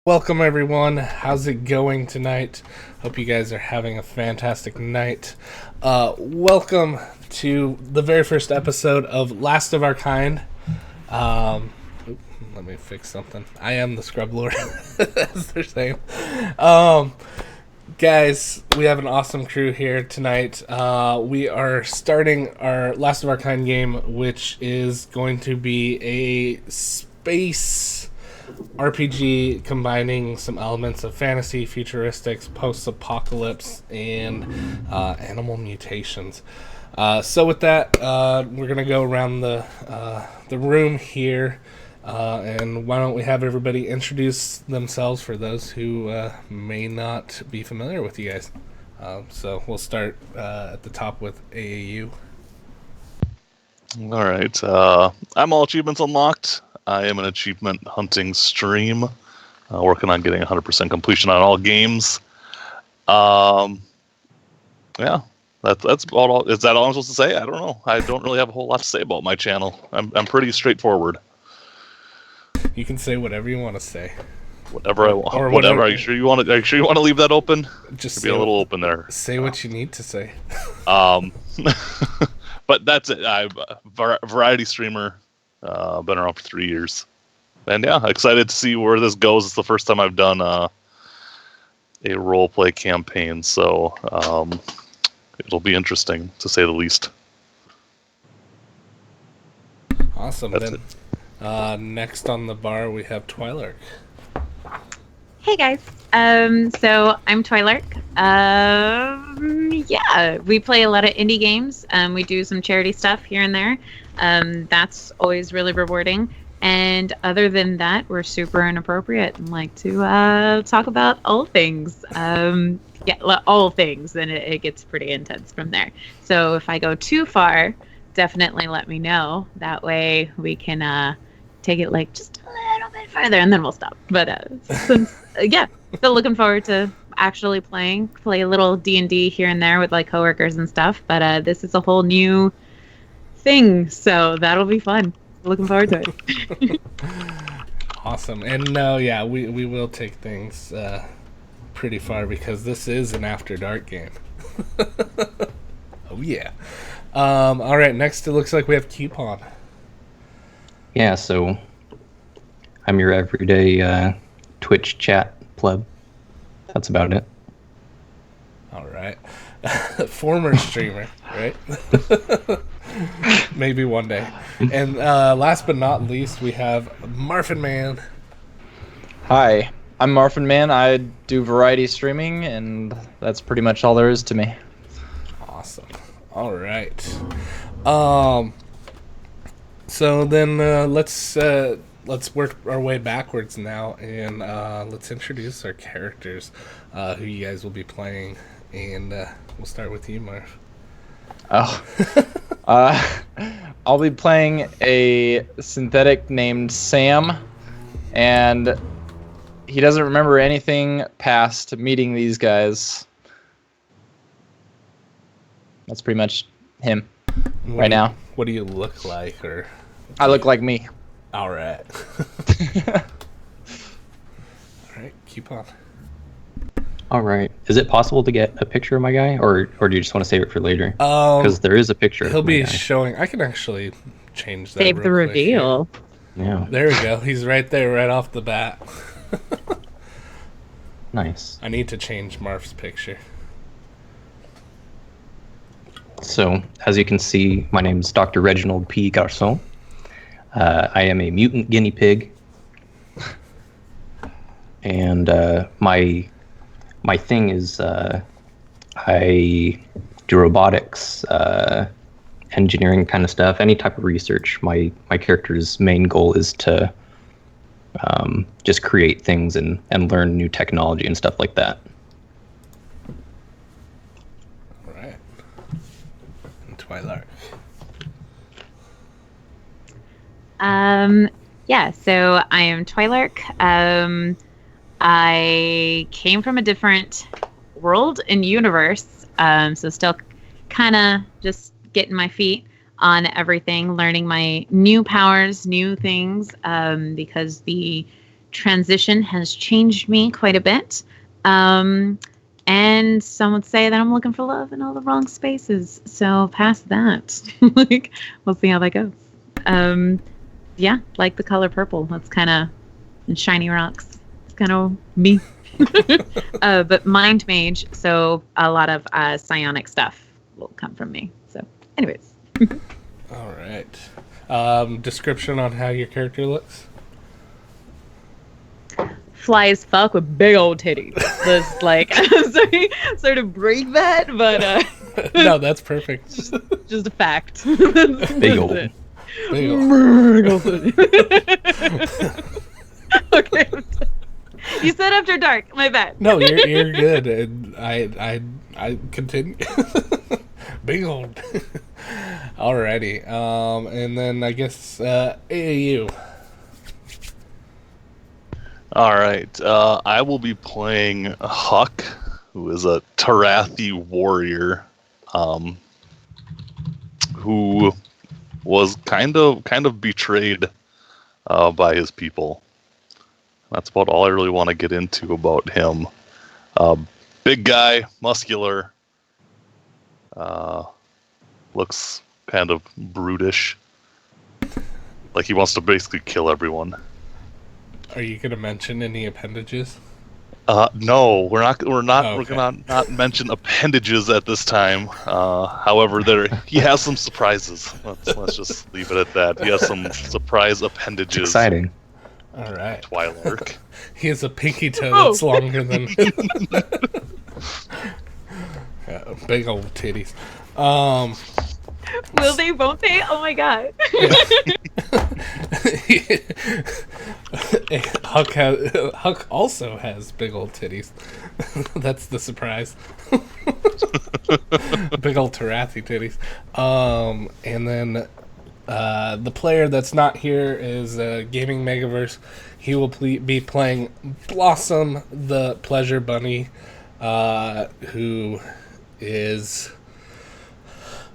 Welcome, everyone. How's it going tonight? Hope you guys are having a fantastic night. Welcome to the very first episode of Last of Our Kind. Let me fix something. I am the Scrub Lord, as they're saying. Guys, we have an awesome crew here tonight. We are starting our Last of Our Kind game, which is going to be a space RPG combining some elements of fantasy, futuristics, post-apocalypse, and animal mutations. So with that, we're going to go around the room here. And why don't we have everybody introduce themselves for those who may not be familiar with you guys. So we'll start at the top with AAU. All right. I'm all achievements unlocked. I am an achievement hunting stream, working on getting 100% completion on all games. Yeah, that's all. Is that all I'm supposed to say? I don't know. I don't really have a whole lot to say about my channel. I'm pretty straightforward. You can say whatever you want to say. Whatever I want. Or whatever. whatever. Are you sure you want to? Are you sure you want to leave that open? Just be a little open there. Say what you need to say. But that's it. I'm a variety streamer. Been around for 3 years, and yeah, excited to see where this goes. It's the first time I've done a role play campaign, so it'll be interesting to say the least. Awesome. That's Then next on the bar we have Twilark. Hey guys. So I'm Twilark. Yeah, we play a lot of indie games. We do some charity stuff here and there. That's always really rewarding. And other than that, we're super inappropriate and like to talk about all things. All things, and it gets pretty intense from there. So if I go too far, definitely let me know. That way we can take it like just a little bit further, and then we'll stop. But yeah, still looking forward to actually play a little D&D here and there with like coworkers and stuff. But this is a whole new thing, so that'll be fun. Looking forward to it. Awesome. And we will take things pretty far because this is an After Dark game. Oh yeah. All right, next it looks like we have Coupon. Yeah, so I'm your everyday Twitch chat pleb. That's about it. All right. Former streamer, right? Maybe one day. And last but not least, we have Marfin Man. Hi, I'm Marfin Man. I do variety streaming, and that's pretty much all there is to me. Awesome. All right. So then let's work our way backwards now, and let's introduce our characters, who you guys will be playing, and we'll start with you, Marv. I'll be playing a synthetic named Sam, and he doesn't remember anything past meeting these guys. That's pretty much him right now. What do you look like, or? I look like me. All right. All right, keep on. All right. Is it possible to get a picture of my guy, or do you just want to save it for later? Because there is a picture. He'll of my be guy. showing. I can actually change that. Save the real quick here. reveal. Yeah. There we go. He's right there, right off the bat. Nice. I need to change Marv's picture. So, as you can see, my name is Dr. Reginald P. Garçon. I am a mutant guinea pig, and my thing is I do robotics, engineering kind of stuff, any type of research. My character's main goal is to just create things and learn new technology and stuff like that. All right. And Twilark. Yeah, so I am Twilark. I came from a different world and universe, so still kind of just getting my feet on everything, learning my new powers, new things, because the transition has changed me quite a bit. And some would say that I'm looking for love in all the wrong spaces. So past that, like, we'll see how that goes. Yeah, like the color purple. That's kind of shiny rocks. It's kind of me. But mind mage, so a lot of psionic stuff will come from me. So, anyways. All right. Description on how your character looks. Fly as fuck with big old titties. Just like, I'm sorry, sort of break that, but No, that's perfect. just a fact. Big old. Big old. Big old titties. Okay. You said after dark. My bad. No, you're good. And I continue. Big old. Alrighty. And then I guess AAU. All right. I will be playing Huck, who is a Tarathi warrior, who was kind of betrayed by his people. That's about all I really want to get into about him. Big guy, muscular, looks kind of brutish, like he wants to basically kill everyone. Are you gonna mention any appendages? No, we're not. Oh, okay. We're gonna not mention appendages at this time. However, he has some surprises. Let's just leave it at that. He has some surprise appendages. Exciting. All right. Twilark. He has a pinky toe that's longer than big old titties. Will they? Won't they? Oh my god. Huck also has big old titties. That's the surprise. Big old Tarathi titties. And then the player that's not here is Gaming Megaverse. He will be playing Blossom the Pleasure Bunny, who is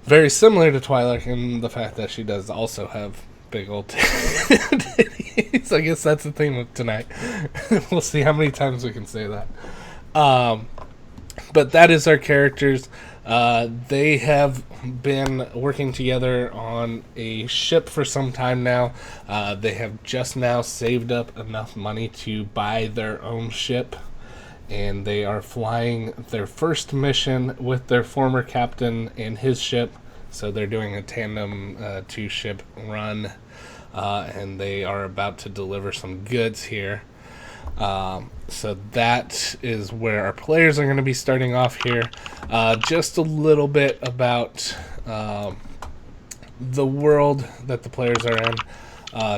very similar to Twilark in the fact that she does also have big old titties. I guess that's the theme of tonight. We'll see how many times we can say that. But that is our characters. They have been working together on a ship for some time now. They have just now saved up enough money to buy their own ship, and they are flying their first mission with their former captain and his ship. So they're doing a tandem two-ship run, and they are about to deliver some goods here. So that is where our players are going to be starting off here. Just a little bit about the world that the players are in,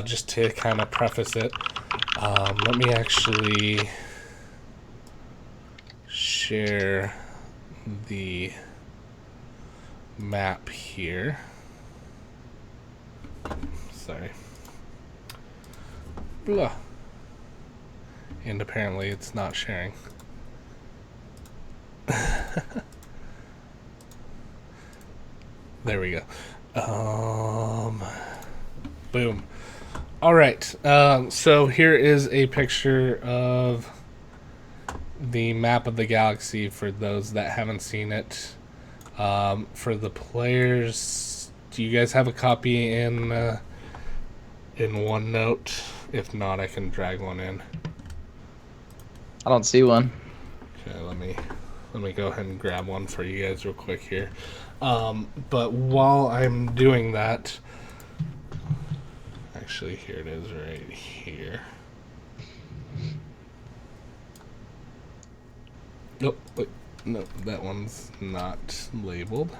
just to kind of preface it. Let me actually share the map here. Sorry. Blah. And apparently it's not sharing. There we go. Boom. All right. So here is a picture of the map of the galaxy for those that haven't seen it. For the players, do you guys have a copy in OneNote? If not, I can drag one in. I don't see one. Okay, let me go ahead and grab one for you guys real quick here. But while I'm doing that, actually, here it is right here. Nope, wait, no, that one's not labeled.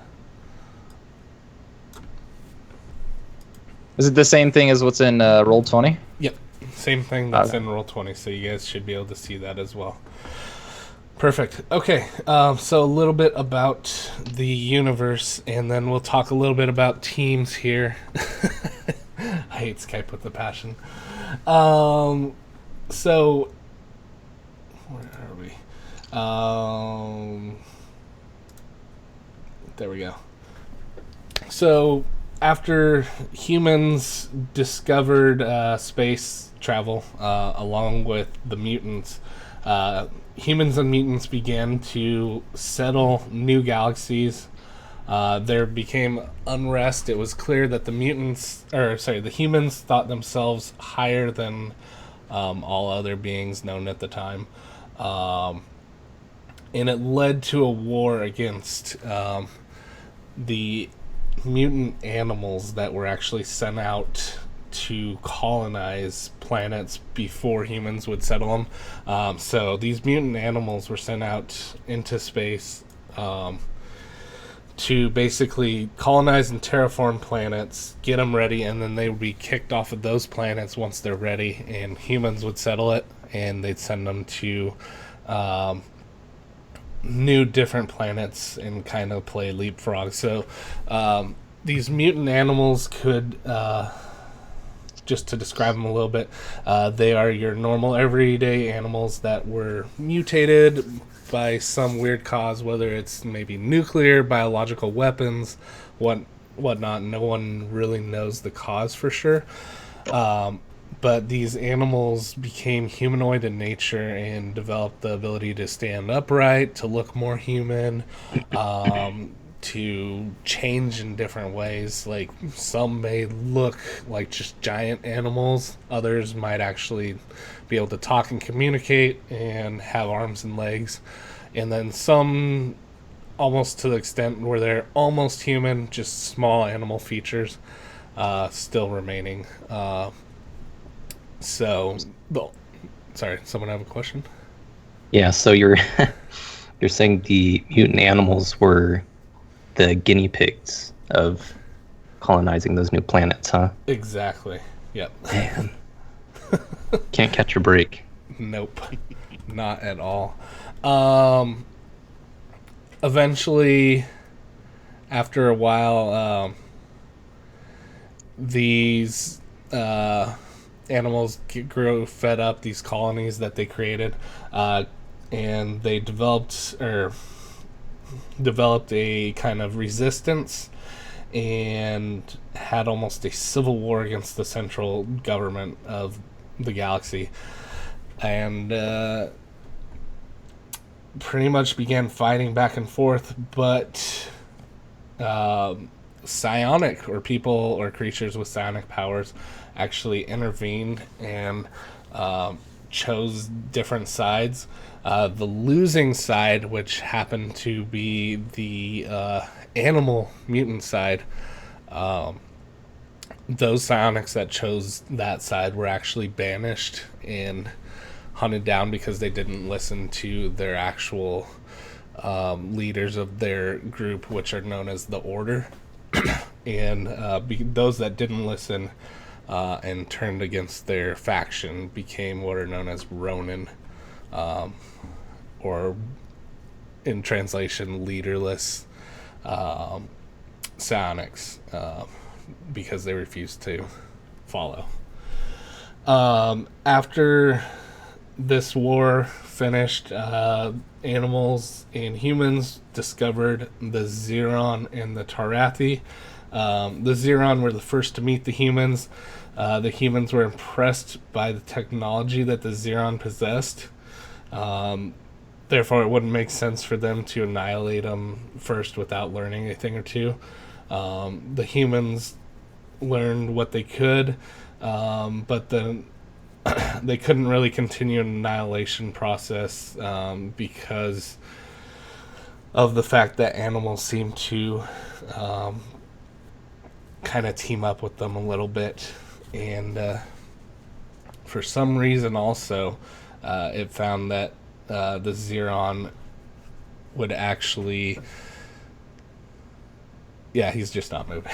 Is it the same thing as what's in Roll20? Yep, same thing that's in Roll20, so you guys should be able to see that as well. Perfect. Okay, so a little bit about the universe, and then we'll talk a little bit about teams here. I hate Skype with a passion. So, where are we? There we go. So, after humans discovered space travel along with the mutants, humans and mutants began to settle new galaxies. There became unrest. It was clear that the humans thought themselves higher than all other beings known at the time. And it led to a war against the mutant animals that were actually sent out to colonize planets before humans would settle them. So these mutant animals were sent out into space to basically colonize and terraform planets, get them ready, and then they would be kicked off of those planets once they're ready, and humans would settle it, and they'd send them to new different planets and kind of play leapfrog. So these mutant animals could, just to describe them a little bit, they are your normal everyday animals that were mutated by some weird cause, whether it's maybe nuclear, biological weapons, whatnot. No one really knows the cause for sure. But these animals became humanoid in nature and developed the ability to stand upright, to look more human, to change in different ways. Like, some may look like just giant animals, others might actually be able to talk and communicate and have arms and legs, and then some almost to the extent where they're almost human, just small animal features still remaining. Sorry, someone have a question? Yeah, so you're you're saying the mutant animals were the guinea pigs of colonizing those new planets, huh? Exactly. Yep. Man. Can't catch a break. Nope. Not at all. Eventually, after a while, these animals grew fed up, these colonies that they created, and they developed a kind of resistance and had almost a civil war against the central government of the galaxy, and pretty much began fighting back and forth. But psionic, or people or creatures with psionic powers, actually intervened and chose different sides. The losing side, which happened to be the animal mutant side, those psionics that chose that side were actually banished and hunted down because they didn't listen to their actual leaders of their group, which are known as the Order. And those that didn't listen and turned against their faction became what are known as Ronin, or in translation, leaderless psionics, because they refused to follow. After this war finished, animals and humans discovered the Xeron and the Tarathi. The Xeron were the first to meet the humans. The humans were impressed by the technology that the Xeron possessed. Therefore, it wouldn't make sense for them to annihilate them first without learning a thing or two. The humans learned what they could, but then they couldn't really continue an annihilation process because of the fact that animals seem to kind of team up with them a little bit. And for some reason also, it found that the Xeron would actually... Yeah, he's just not moving.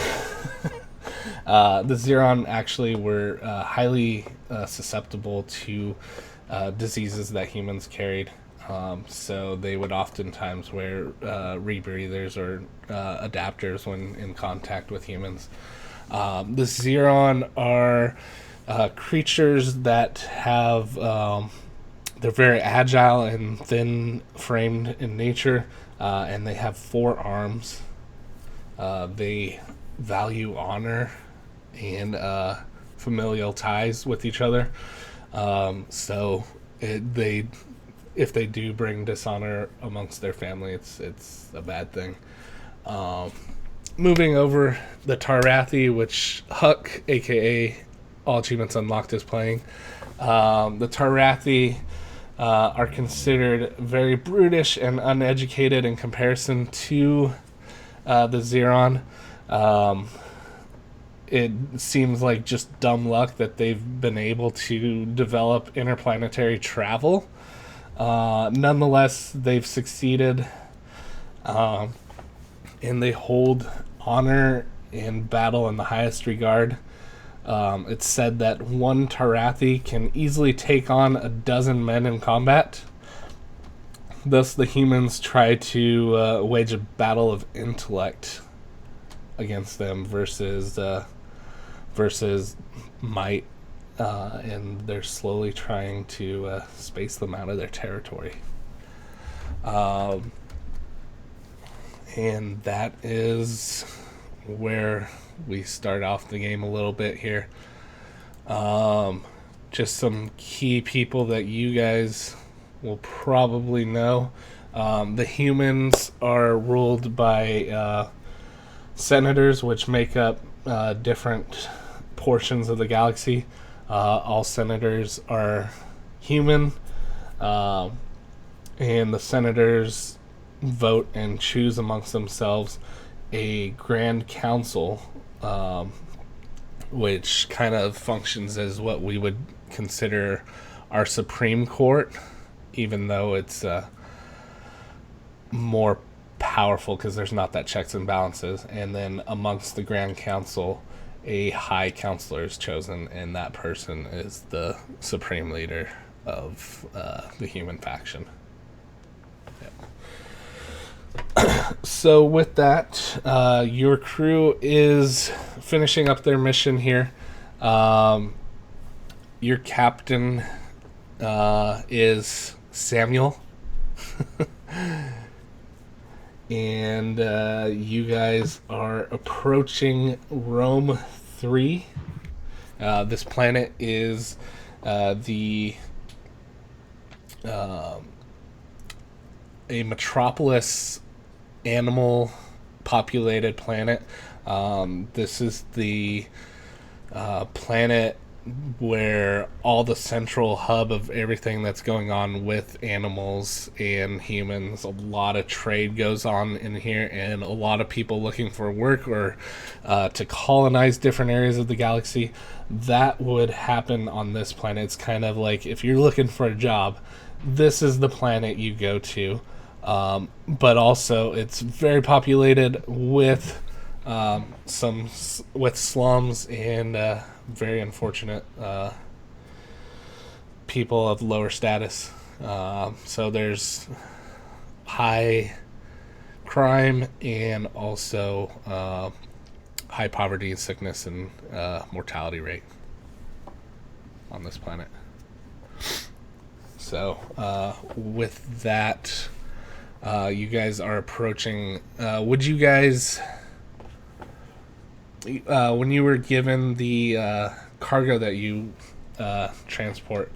The Xeron actually were highly susceptible to diseases that humans carried. So they would oftentimes wear rebreathers or adapters when in contact with humans. The Xeron are creatures that have... they're very agile and thin-framed in nature, and they have 4 arms. They value honor and familial ties with each other. So if they do bring dishonor amongst their family, it's a bad thing. Moving over, the Tarathi, which Huck, aka All Achievements Unlocked, is playing. The Tarathi are considered very brutish and uneducated in comparison to the Xeron. It seems like just dumb luck that they've been able to develop interplanetary travel. Nonetheless, they've succeeded, and they hold honor and battle in the highest regard. It's said that one Tarathi can easily take on 12 men in combat. Thus, the humans try to wage a battle of intellect against them versus might, and they're slowly trying to space them out of their territory. And that is where we start off the game a little bit here. Just some key people that you guys will probably know. The humans are ruled by senators, which make up different portions of the galaxy. All senators are human, and the senators vote and choose amongst themselves a grand council, which kind of functions as what we would consider our Supreme Court, even though it's more powerful because there's not that checks and balances. And then amongst the Grand Council, a High Counselor is chosen, and that person is the supreme leader of the human faction. So with that, your crew is finishing up their mission here. Your captain is Samuel. And you guys are approaching Rome 3. This planet is a metropolis animal populated planet. This is the planet where all the central hub of everything that's going on with animals and humans. A lot of trade goes on in here, and a lot of people looking for work or to colonize different areas of the galaxy. That would happen on this planet. It's kind of like if you're looking for a job, this is the planet you go to. But also it's very populated with slums and very unfortunate people of lower status. So there's high crime and also high poverty, sickness, and mortality rate on this planet. So with that, you guys are approaching. Would you guys, when you were given the cargo that you transport,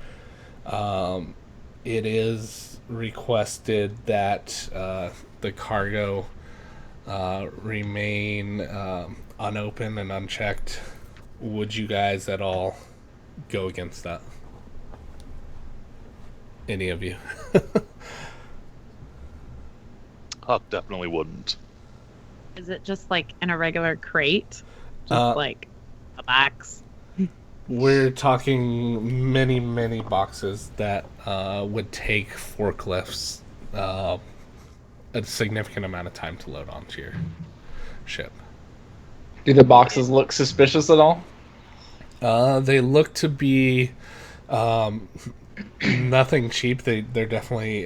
it is requested that the cargo remain unopened and unchecked. Would you guys at all go against that? Any of you? Huck definitely wouldn't. Is it just like in a regular crate? Just like a box? We're talking many, many boxes that would take forklifts a significant amount of time to load onto your ship. Do the boxes look suspicious at all? They look to be nothing cheap. They're definitely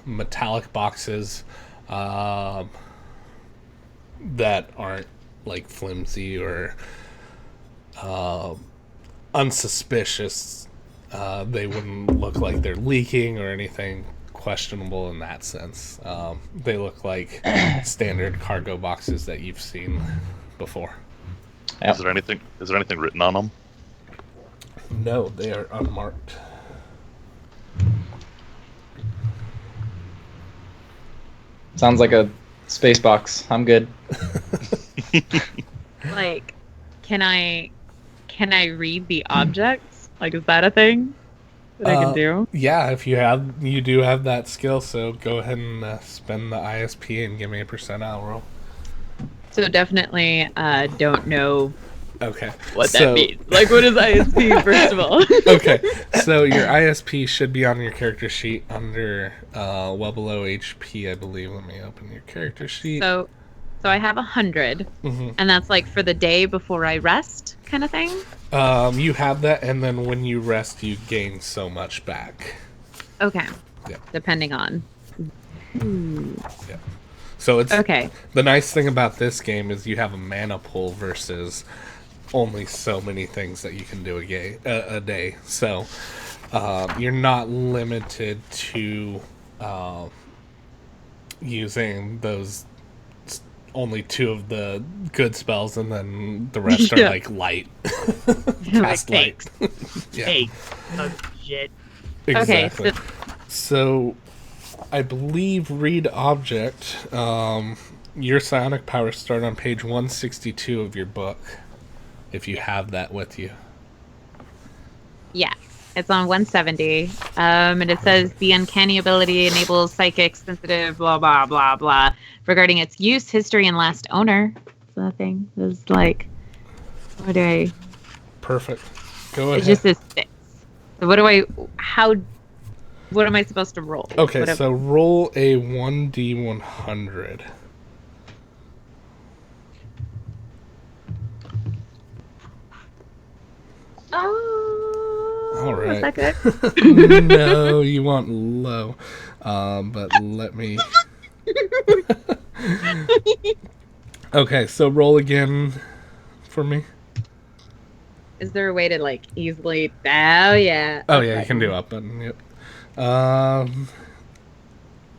metallic boxes that aren't like flimsy or unsuspicious. They wouldn't look like they're leaking or anything questionable in that sense. They look like standard cargo boxes that you've seen before. Yep. Is there anything written on them? No, they are unmarked. Sounds like a space box. I'm good. Like, can I read the objects? Like, is that a thing that I can do? Yeah, if you do have that skill, so go ahead and spend the ISP and give me a percentile roll. So definitely don't know Okay. what so, that means. Like, what is ISP, first of all? Okay, so your ISP should be on your character sheet under well below HP, I believe. Let me open your character sheet. So I have 100, Mhm. and that's like for the day before I rest, kind of thing. You have that, and then when you rest, you gain so much back. Okay. Yeah. Depending on. So it's Okay. the nice thing about this game is you have a mana pool versus only so many things that you can do a day. So you're not limited to using those only 2 of the good spells, and then the rest are Yeah. like light. Like, Cast light. thanks. Yeah. Hey. Oh, shit. Exactly. Okay, So I believe read object. Your psionic powers start on page 162 of your book, if you have that with you. Yeah. It's on 170. And it says the uncanny ability enables psychic, sensitive, blah, blah, blah, blah. Regarding its use, history, and last owner. So that thing is like, what do I... Perfect. Go It ahead. just says 6. So what am I supposed to roll? Okay, What so roll a 1d100. Oh, All right. is that good? No, you want low. But let me... Okay, so roll again for me. Is there a way to like easily? Oh yeah. Oh yeah, Okay. you can do up button. Yep.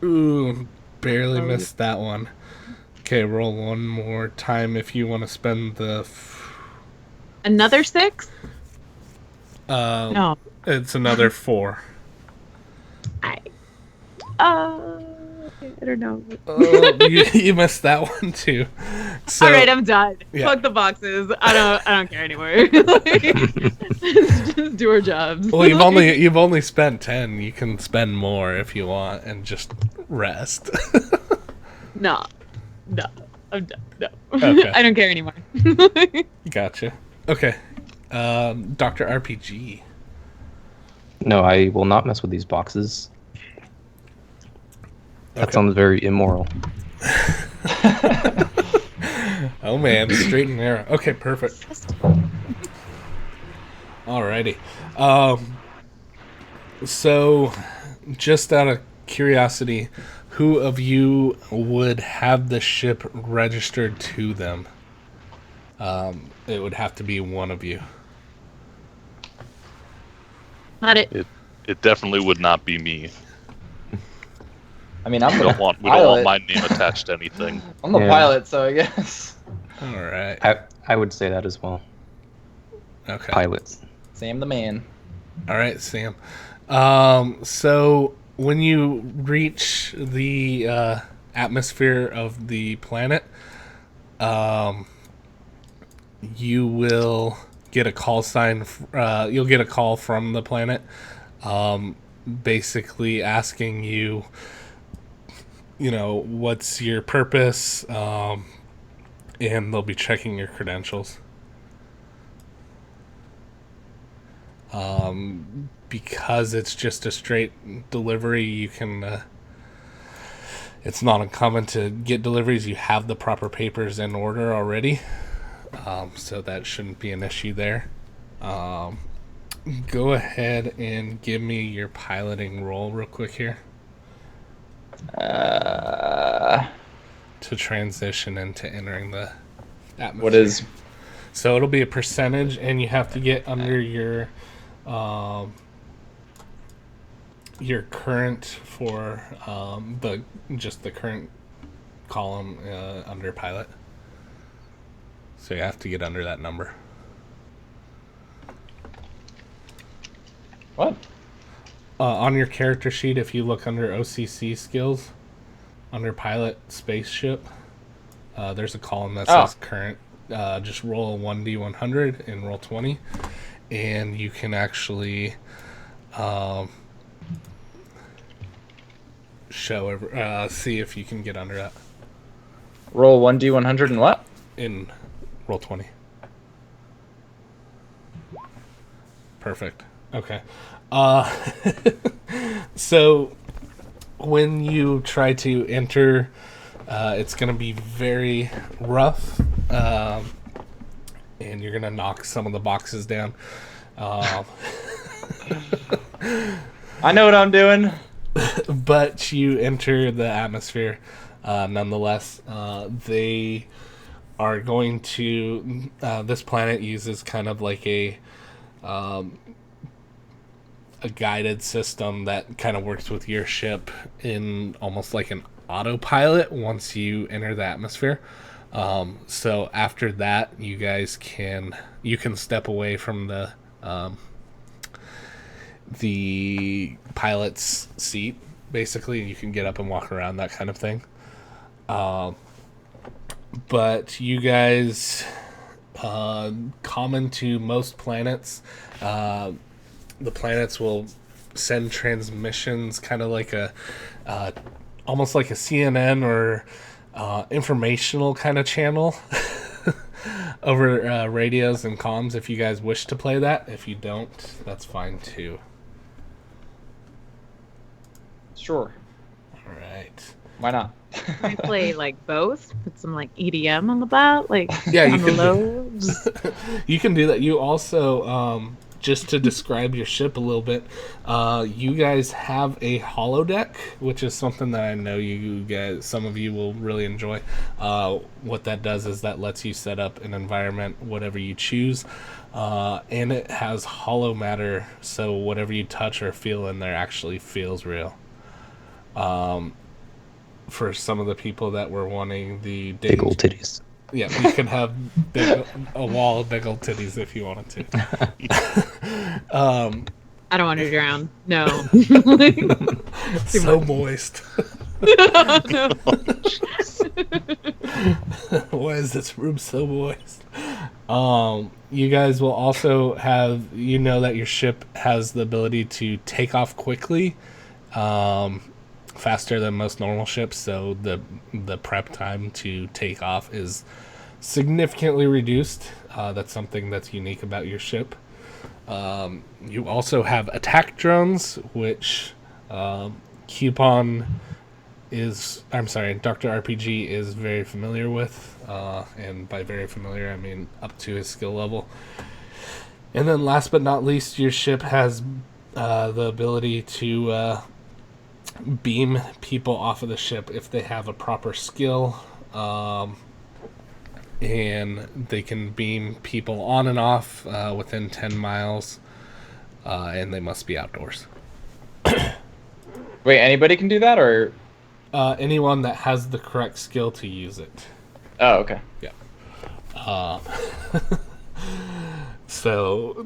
Ooh, barely missed that one. Okay, roll one more time if you want to spend the. Another 6? No, it's another 4. I don't know. Oh, you missed that one too. So, All right, I'm done. yeah. Fuck the boxes. I don't care anymore. Just do our jobs. Well, you've only spent 10. You can spend more if you want and just rest. No, I'm done. No, Okay. I don't care anymore. Gotcha. Okay. Dr. RPG. No, I will not mess with these boxes. That Okay. sounds very immoral. Oh man, straight and narrow. Okay, perfect. Alrighty. So, just out of curiosity, who of you would have the ship registered to them? It would have to be one of you. Not it. It definitely would not be me. I mean, I'm We the don't want pilot. my name attached to anything. I'm the Yeah. pilot, so I guess Alright. I would say that as well. Okay. Pilots. Sam the man. Alright, Sam. So, when you reach the atmosphere of the planet, you will get a call sign. You'll get a call from the planet, basically asking you, what's your purpose, and they'll be checking your credentials. Because it's just a straight delivery, you can. It's not uncommon to get deliveries. You have the proper papers in order already, so that shouldn't be an issue there. Go ahead and give me your piloting roll real quick here to transition into entering the atmosphere. What is? So it'll be a percentage, and you have to get under your current for the current column under pilot. So you have to get under that number. What? On your character sheet, if you look under OCC skills, under pilot spaceship, there's a column that says current. Just roll a 1d100 and roll 20, and you can actually see if you can get under that Roll 1d100 and what? in roll 20. Perfect. Okay. So when you try to enter, it's going to be very rough, and you're going to knock some of the boxes down. I know what I'm doing. But you enter the atmosphere nonetheless. They are going to... this planet uses kind of like a guided system that kind of works with your ship in almost like an autopilot once you enter the atmosphere. So after that, you guys can step away from the pilot's seat, basically, and you can get up and walk around, that kind of thing. But you guys, common to most planets, the planets will send transmissions, kind of like almost like a CNN or informational kind of channel over radios and comms if you guys wish to play that. If you don't, that's fine too. Sure. All right. Why not? Can I play like both? Put some like EDM on the bat, like Yeah, you on the can lows. You can do that. You also, just to describe your ship a little bit, you guys have a holodeck, which is something that I know you guys, some of you will really enjoy. What that does is that lets you set up an environment, whatever you choose, and it has hollow matter, so whatever you touch or feel in there actually feels real. For some of the people that were wanting the Big old titties. yeah, we can have a wall of big old titties if you wanted to. I don't want to drown. No. So moist. No. Why is this room so moist? You guys will also have, that your ship has the ability to take off quickly, faster than most normal ships, so the prep time to take off is significantly reduced. That's something that's unique about your ship. You also have attack drones, which Dr. RPG is very familiar with, and by very familiar I mean up to his skill level. And then last but not least, your ship has the ability to beam people off of the ship if they have a proper skill, and they can beam people on and off within 10 miles, and they must be outdoors. Wait, anybody can do that, or? Anyone that has the correct skill to use it. Oh, okay. Yeah. So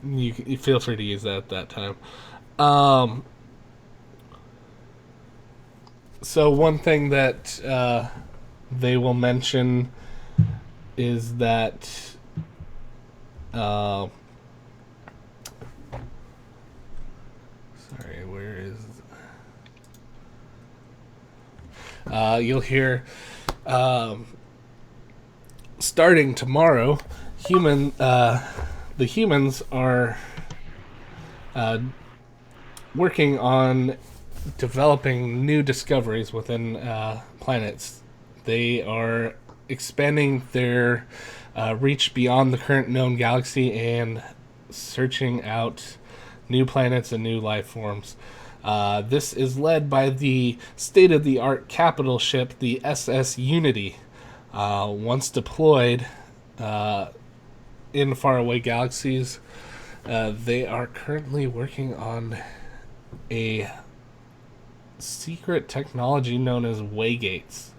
you feel free to use that at that time. So one thing that they will mention is that sorry, where is you'll hear starting tomorrow, the humans are working on developing new discoveries within planets. They are expanding their reach beyond the current known galaxy and searching out new planets and new life forms. This is led by the state-of-the-art capital ship, the SS Unity. Once deployed in faraway galaxies, they are currently working on a secret technology known as waygates.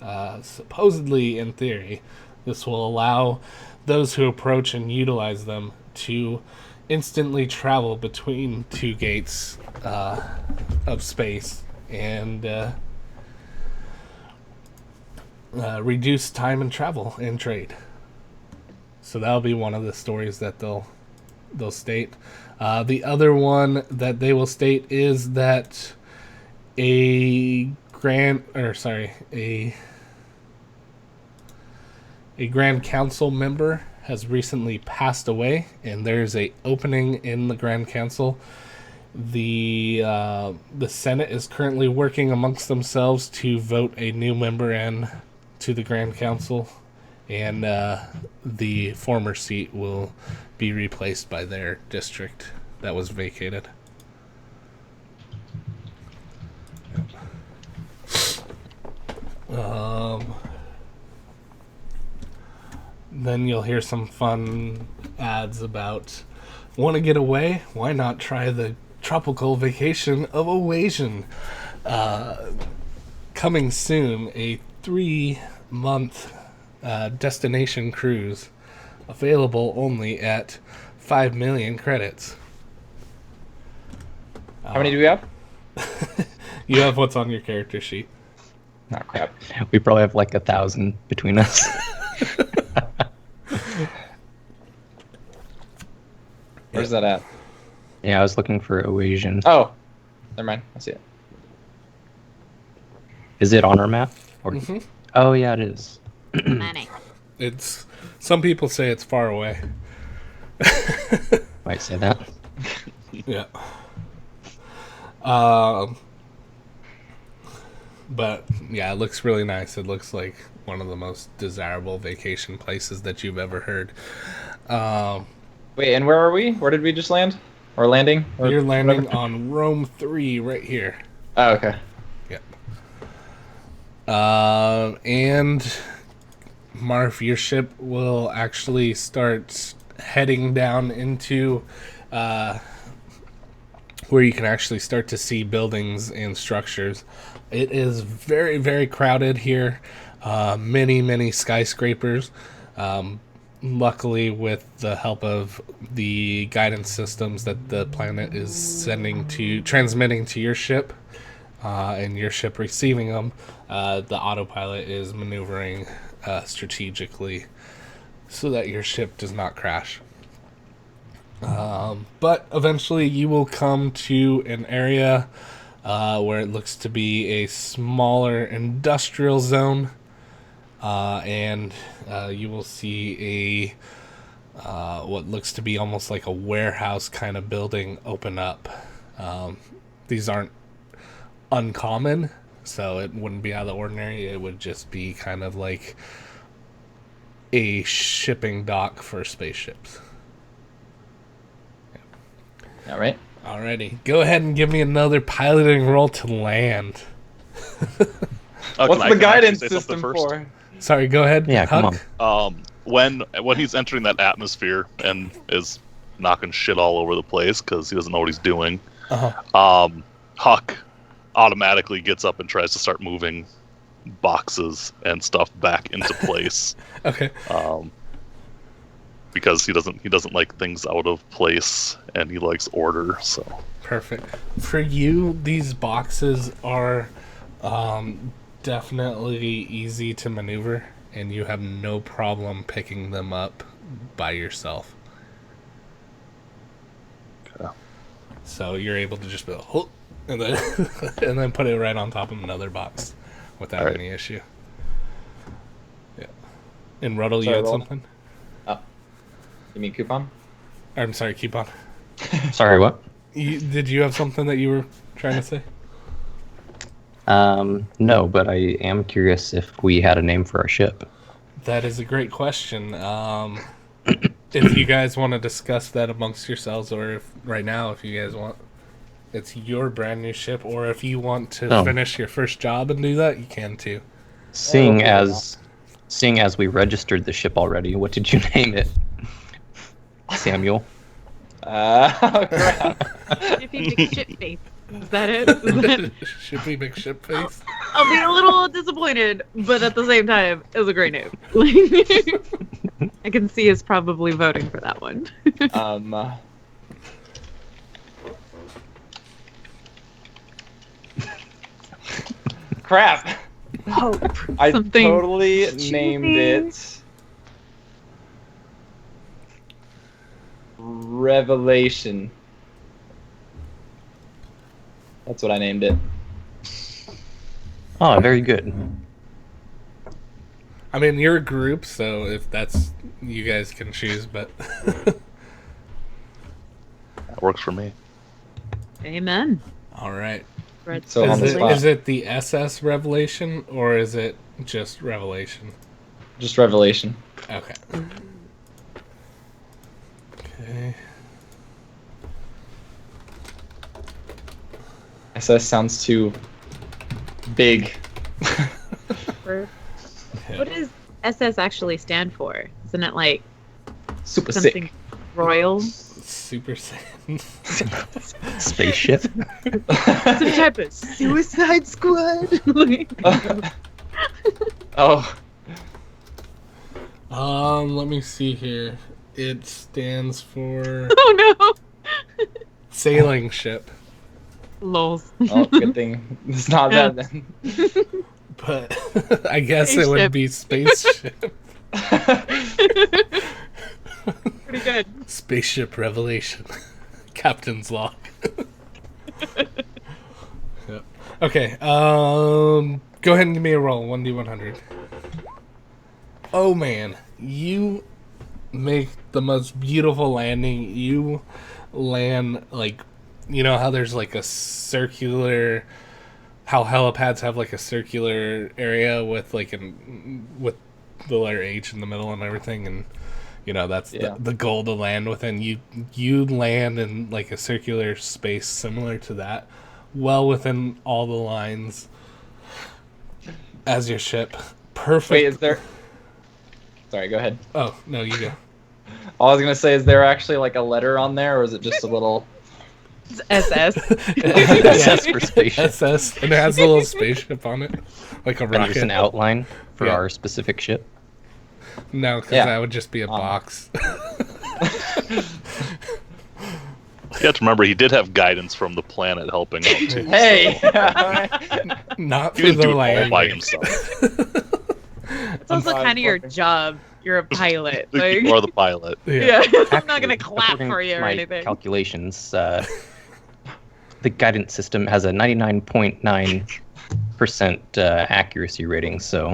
Supposedly, in theory, This will allow those who approach and utilize them to instantly travel between two gates of space and reduce time and travel and trade. So that'll be one of the stories that they'll state. The other one that they will state is that a Grand Council member has recently passed away, and there's a opening in the Grand Council. The Senate is currently working amongst themselves to vote a new member in to the Grand Council, and the former seat will be replaced by their district that was vacated. Then you'll hear some fun ads about, want to get away? Why not try the tropical vacation of Oasian? Coming soon, a 3-month destination cruise, available only at 5 million credits. How many do we have? You have what's on your character sheet. Not crap. We probably have like 1,000 between us. Where's that at? Yeah, I was looking for Oasian. Oh, never mind. I see it. Is it on our map? Or... Mhm. Oh, yeah, it is. Money. It's, some people say it's far away. Might say that. Yeah. But yeah, it looks really nice. It looks like one of the most desirable vacation places that you've ever heard. Wait, and where are we? Where did we just land? Or landing? Or You're landing whatever? on Rome 3 right here. Oh, okay. Yep. And Marv, your ship will actually start heading down into where you can actually start to see buildings and structures. It is very, very crowded here. Many skyscrapers. Luckily, with the help of the guidance systems that the planet is transmitting to your ship, and your ship receiving them, the autopilot is maneuvering strategically so that your ship does not crash. But eventually you will come to an area where it looks to be a smaller industrial zone, and you will see a what looks to be almost like a warehouse kind of building open up. These aren't uncommon, so it wouldn't be out of the ordinary. It would just be kind of like a shipping dock for spaceships. All right. Alrighty, go ahead and give me another piloting roll to land. What's the guidance system for? Sorry, go ahead. Yeah, come Huck. When he's entering that atmosphere and is knocking shit all over the place because he doesn't know what he's doing, Huck automatically gets up and tries to start moving boxes and stuff back into place. Okay. Because he doesn't like things out of place and he likes order. So Perfect. For you, these boxes are definitely easy to maneuver, and you have no problem picking them up by yourself. Okay. So you're able to just be like, and then and then put it right on top of another box without Alright. any issue. Yeah. And Ruddle, you Sorry, had Roll. something? You mean coupon? I'm sorry, keep on. Sorry, what? Did you have something that you were trying to say? No, but I am curious if we had a name for our ship. That is a great question. If you guys want to discuss that amongst yourselves, or if right now, if you guys want, it's your brand new ship, or if you want to Oh. finish your first job and do that, you can too. Seeing okay. as we registered the ship already, what did you name it? Samuel. Oh, crap. Shippy big ship face. Is that it? Shippy big ship face. I'll be a little disappointed, but at the same time, it was a great name. I can see us probably voting for that one. Crap. Hope. I Something totally cheesy. named it Revelation. That's what I named it. Oh, very good. I mean, you're a group, so if that's you guys can choose, but That works for me. Amen. all right. Red So on Is the it, spot. is it the SS Revelation or is it just Revelation? Just Revelation. Okay. Okay. SS sounds too big. What does SS actually stand for? Isn't it like Super something sick. royal? Super Saiyan. Spaceship. Some type of Suicide Squad? Oh, Let me see here. It stands for Oh no! sailing ship, Lols. oh, good thing it's not that then. but I guess it would be spaceship. Pretty good. Spaceship Revelation. Captain's log. Yep. Okay. Go ahead and give me a roll. 1d100. Oh man, you make the most beautiful landing. You land like, you know how there's like a circular, how helipads have like a circular area with like with the letter H in the middle and everything, and you know that's Yeah. the goal to land within. You land in like a circular space similar to that, well within all the lines as your ship. Perfect. Wait, is there? Sorry, go ahead. Oh no, you go. I was gonna say, is there actually like a letter on there, or is it just a little? It's SS. SS for spaceship. SS, and it has a little spaceship on it, like a And just an rocket. outline for Yeah. our specific ship. No, because Yeah. that would just be a box. You have to remember, he did have guidance from the planet helping out too. Hey. Not He for didn't the do it all landing. by himself. It's also kind of your job. You're a pilot. Like, You are the pilot. yeah, I'm not gonna Actually, clap according for you to or my anything. calculations, the guidance system has a 99.9% accuracy rating, so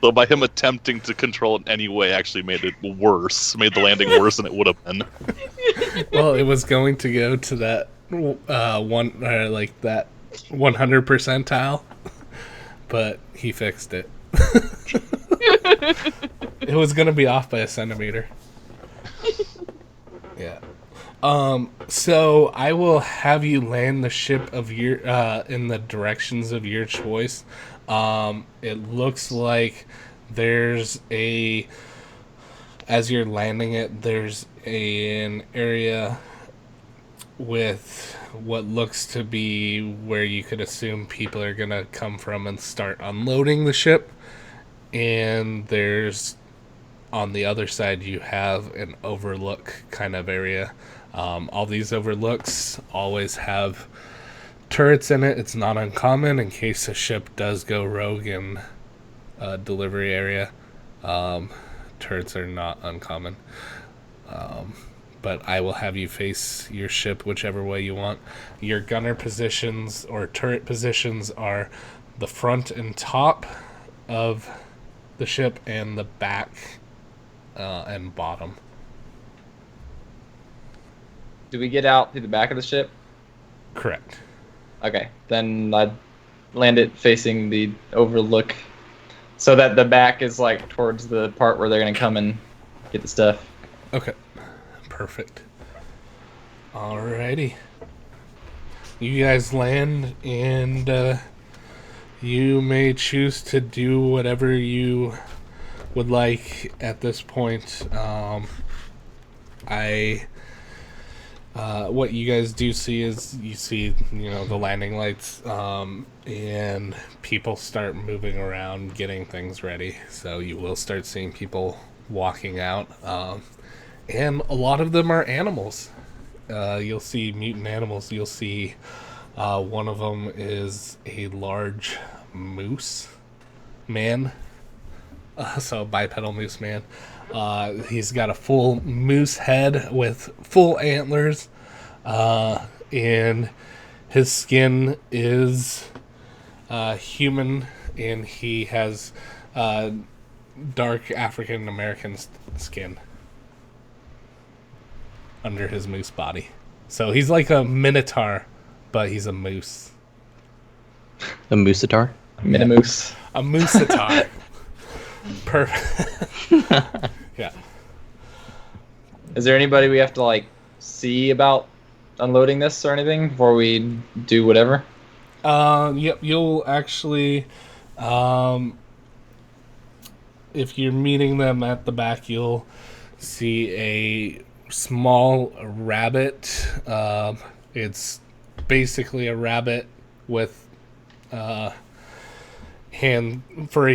So by him attempting to control it in any way actually made it worse, made the landing worse than it would have been. Well, it was going to go to that like that 100 percentile, but he fixed it. It was going to be off by a centimeter. Yeah. So I will have you land the ship of your in the directions of your choice. It looks like there's as you're landing it, there's an area with what looks to be where you could assume people are gonna come from and start unloading the ship. And there's on the other side you have an overlook kind of area. All these overlooks always have turrets in it. It's not uncommon in case a ship does go rogue in a delivery area. Turrets are not uncommon. But I will have you face your ship whichever way you want. Your gunner positions or turret positions are the front and top of the ship and the back and bottom. Do we get out through the back of the ship? Correct. Okay, then I'd land it facing the overlook, so that the back is like towards the part where they're gonna come and get the stuff. Okay. Perfect. Alrighty. You guys land, and you may choose to do whatever you would like at this point. what you guys do see is you see, the landing lights, and people start moving around, getting things ready. So you will start seeing people walking out, and a lot of them are animals. You'll see mutant animals. You'll see one of them is a large moose man, so bipedal moose man. He's got a full moose head with full antlers, and his skin is human, and he has dark African American skin under his moose body. So he's like a minotaur, but he's a moose. A moositar? Minimoose. A moositar. Perfect. Yeah. Is there anybody we have to like see about unloading this or anything before we do whatever? Yep. You'll actually, if you're meeting them at the back, you'll see a small rabbit. It's basically a rabbit with furry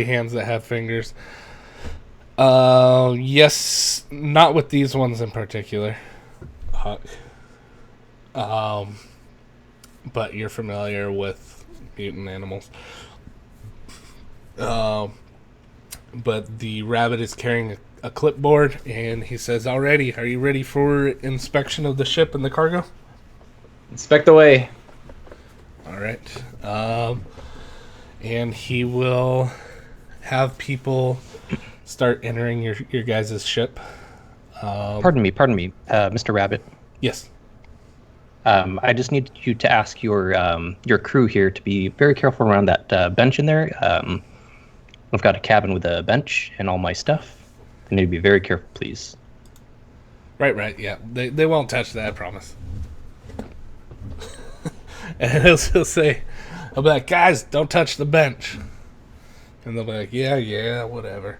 hands that have fingers. Yes, not with these ones in particular, Huck. But you're familiar with mutant animals. But the rabbit is carrying a clipboard, and he says, "Alrighty, are you ready for inspection of the ship and the cargo?" Inspect away. All right. And he will have people start entering your guys' ship. Pardon me, Mr. Rabbit. Yes. I just need you to ask your crew here to be very careful around that bench in there. I've got a cabin with a bench and all my stuff. I need to be very careful, please. Right. Yeah, they won't touch that, I promise. And he'll say, "I'll be like, guys, don't touch the bench." And they'll be like, yeah, whatever.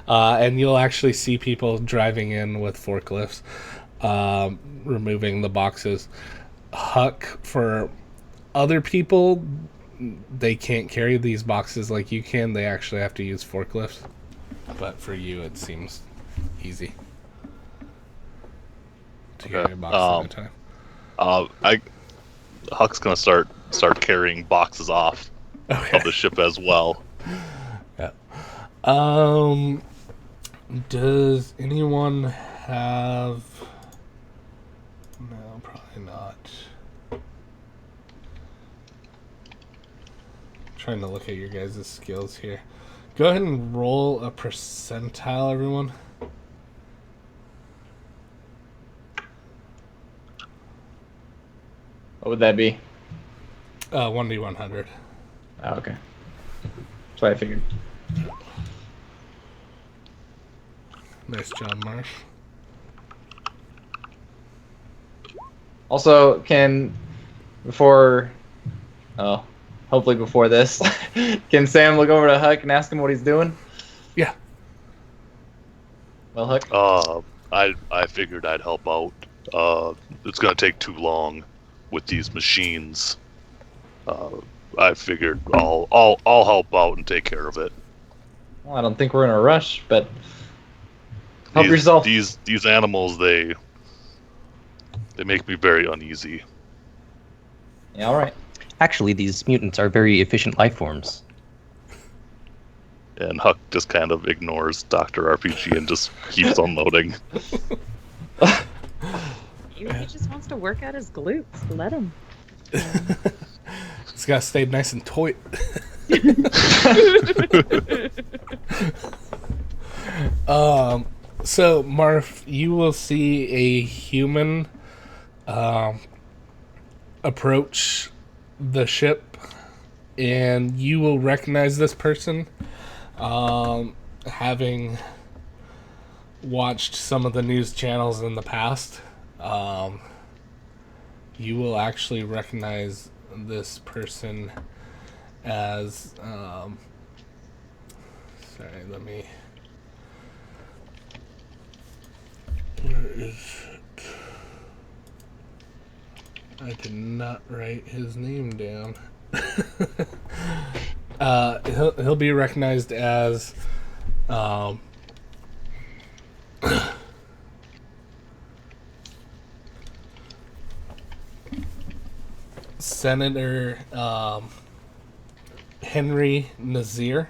And you'll actually see people driving in with forklifts, removing the boxes. Huck, for other people, they can't carry these boxes like you can. They actually have to use forklifts. But for you, it seems easy to carry a box at a time. Huck's gonna start carrying boxes off of the ship as well. Yeah. Does anyone have? No, probably not. Trying to look at your guys' skills here. Go ahead and roll a percentile, everyone. What would that be? 1d100. Oh, okay. That's what I figured. Nice job, Marsh. Also, hopefully before this, can Sam look over to Huck and ask him what he's doing? Yeah. Well, Huck? I figured I'd help out. It's gonna take too long with these machines. I figured I'll help out and take care of it. Well, I don't think we're in a rush, but help yourself. These animals, they make me very uneasy. Yeah, all right. Actually, these mutants are very efficient life forms. And Huck just kind of ignores Dr. RPG and just keeps unloading. Maybe he just wants to work out his glutes. Let him. It's gotta stay nice and taut. So Marf, you will see a human approach the ship, and you will recognize this person, having watched some of the news channels in the past. You will actually recognize this person as where is I did not write his name down. He'll be recognized as Senator Henry Nazir.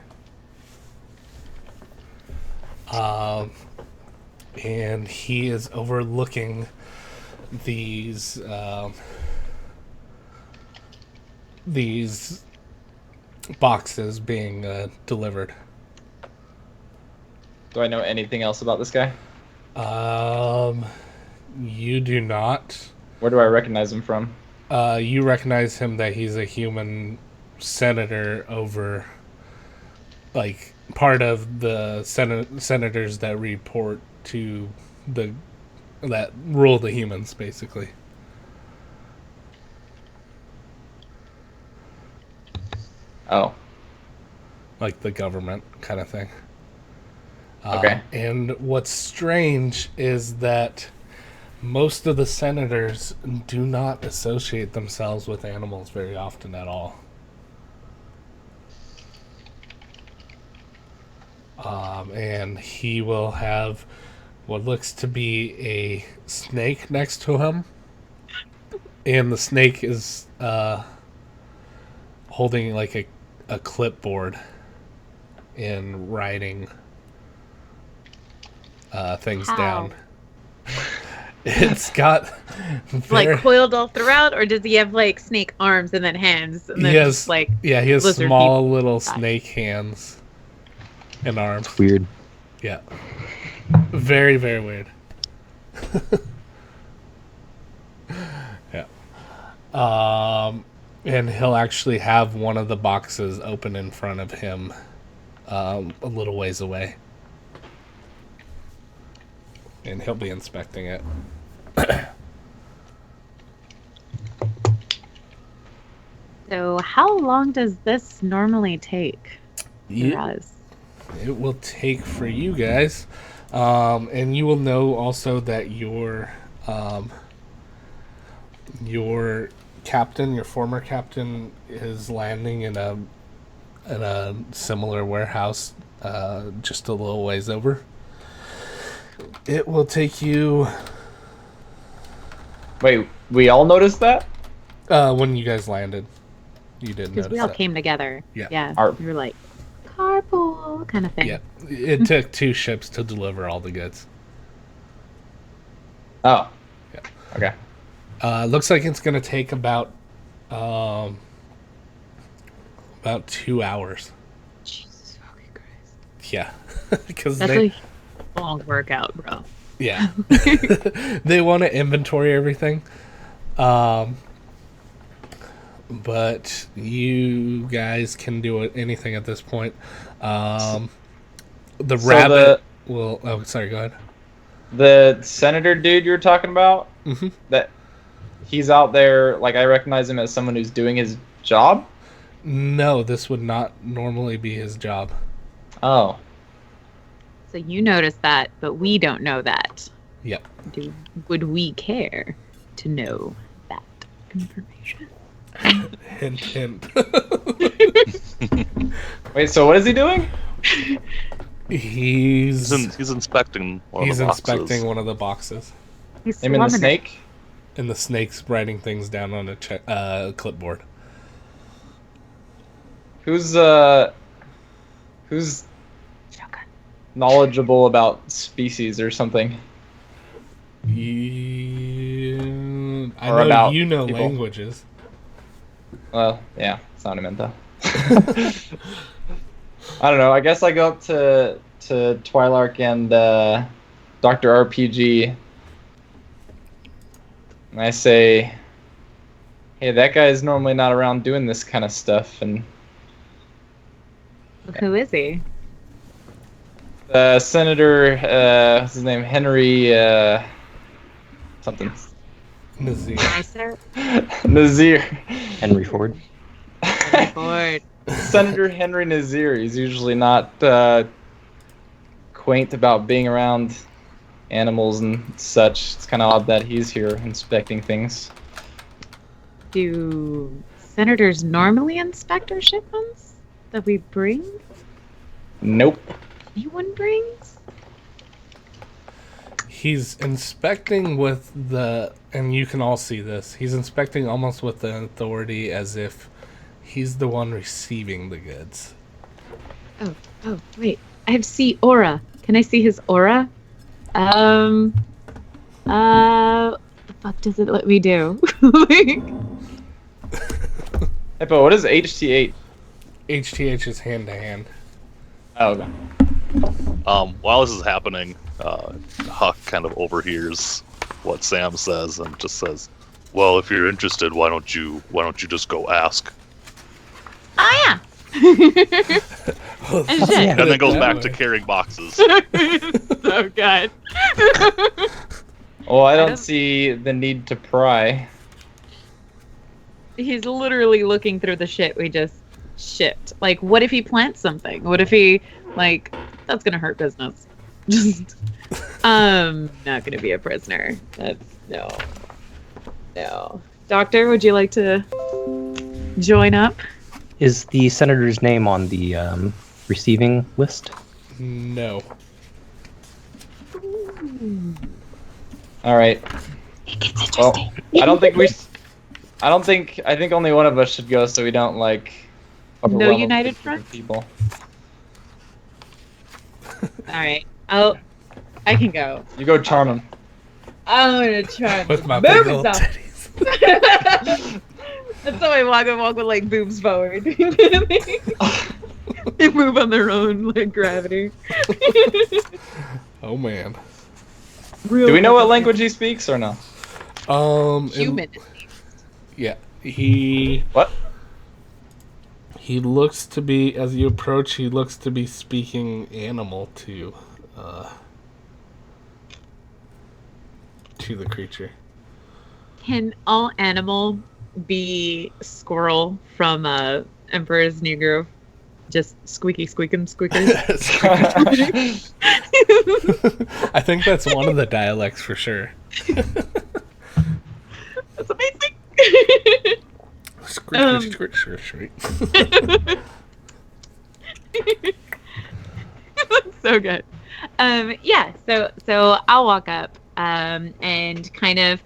And he is overlooking these boxes being delivered. Do I know anything else about this guy? You do not. Where do I recognize him from? You recognize him that he's a human senator over, like, part of the senators that report to that rule the humans, basically. Oh, Like the government kind of thing. Okay. And what's strange is that most of the senators do not associate themselves with animals very often at all. And he will have what looks to be a snake next to him. And the snake is holding like a clipboard and writing things How? down. It's got Like coiled all throughout, or does he have like snake arms and then hands? And then he has just, like he has lizard small little snake hands and arms. It's weird. Yeah, very very weird. Yeah. And he'll actually have one of the boxes open in front of him, a little ways away, and he'll be inspecting it. So how long does this normally take? It, For us? it will take for you guys, and you will know also that your captain, your former captain, is landing in a similar warehouse, just a little ways over. It will take you wait, we all noticed that? when you guys landed. You did Because notice we all that. came together. Yeah. Yeah. Our- We were like carpool kind of thing. Yeah, it took 2 ships to deliver all the goods. Oh. Yeah. Okay. Looks like it's gonna take about 2 hours. Jesus fucking Christ. Yeah, because That's they a long workout, bro. yeah they want to inventory everything. But you guys can do anything at this point. The So rabbit will. Oh, sorry. Go ahead. The senator dude you were talking about, Mhm. that he's out there, like I recognize him as someone who's doing his job? No, this would not normally be his job. Oh. So you noticed that, but we don't know that. Yep. Would we care to know that information? Hint, hint. Wait, so what is he doing? He's He's inspecting one of the boxes. inspecting one of the boxes, He's Him and the slumming it. snake? and the snake's writing things down on a clipboard. Who's Shotgun. knowledgeable about species or something? I Or know about you know people. languages. Well, yeah, that's not what I meant though. I don't know. I guess I go up to Twilark and Dr. RPG, and I say, "Hey, that guy's normally not around doing this kind of stuff." And Who is he? Senator, what's his name? Henry, something. Nazir. Nicer. Nazir. Henry Ford. Bored. Senator Henry Nazir. He's usually not quaint about being around animals and such. It's kind of odd that he's here inspecting things. Do senators normally inspect our shipments that we bring? Nope. Anyone brings? He's inspecting with the, and you can all see this, he's inspecting almost with the authority as if he's the one receiving the goods. Oh, wait. I have see aura. Can I see his aura? What the fuck does it let me do? Like, Hippo, what is HT8? HTH is hand to hand. Oh, okay. While this is happening, Huck kind of overhears what Sam says and just says, "Well, if you're interested, why don't you just go ask?" oh yeah. Oh, And shit. And then goes that back way. to carrying boxes. So good. Well, I don't- don't see the need to pry. He's literally looking through the shit we just shipped. Like, what if he plants something? What if he, like, that's gonna hurt business. Just, not gonna be a prisoner. That's, no. Doctor, would you like to join up? Is the senator's name on the receiving list? No. All right. Well, I think only one of us should go so we don't, like, No overwhelm a United group of Front? people. Alright. I can go. You go charm him. I'm gonna try With my Boobs big old up. titties. That's how I walk with like boobs forward. They move on their own, like gravity. Oh man. Do we know what language he speaks or no? And- Human. yeah. He What? looks to be, as you approach, he looks to be speaking animal to the creature. Can all animal be squirrel from Emperor's New Groove? Just squeaky squeaking squeakers. I think that's one of the dialects for sure. That's amazing. Screech. So good. Yeah, so I'll walk up and kind of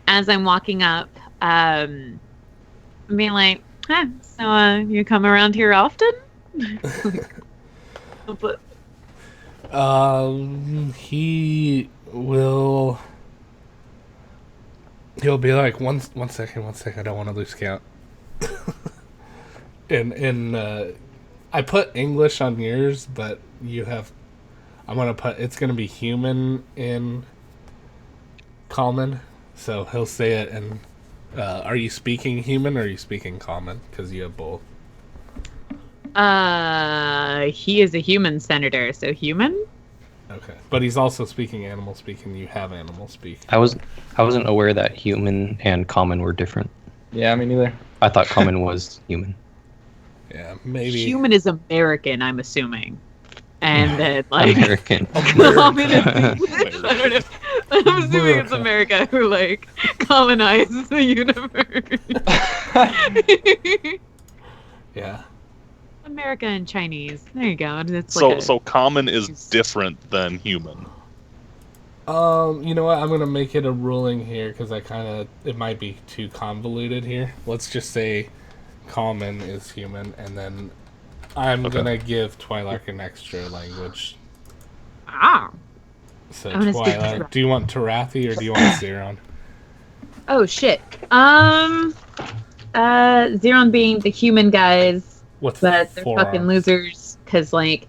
as I'm walking up, being like, so you come around here often? But he'll be like, one second, I don't want to lose count. and I put English on yours, but it's gonna be human in common, so he'll say it. And are you speaking human or are you speaking common? Because you have both. he is a human senator, so human? Okay, but he's also speaking animal speak, and you have animal speak. I wasn't aware that human and common were different. Yeah, me neither. I thought common was human. Yeah, maybe. Human is American, I'm assuming. And then, like, American. common is English? I don't know. I'm assuming it's America who, like, colonizes the universe. Yeah. America and Chinese. There you go. It's So like a- so common is different than human. You know what? I'm gonna make it a ruling here because it might be too convoluted here. Let's just say common is human, and then I'm Okay. gonna give Twilark an extra language. Ah. So I wanna speak Twilark, Tarathi. do you want Tarathi or do you want Xeron? Oh shit. Xeron being the human guys, With but they're forearms. fucking losers because like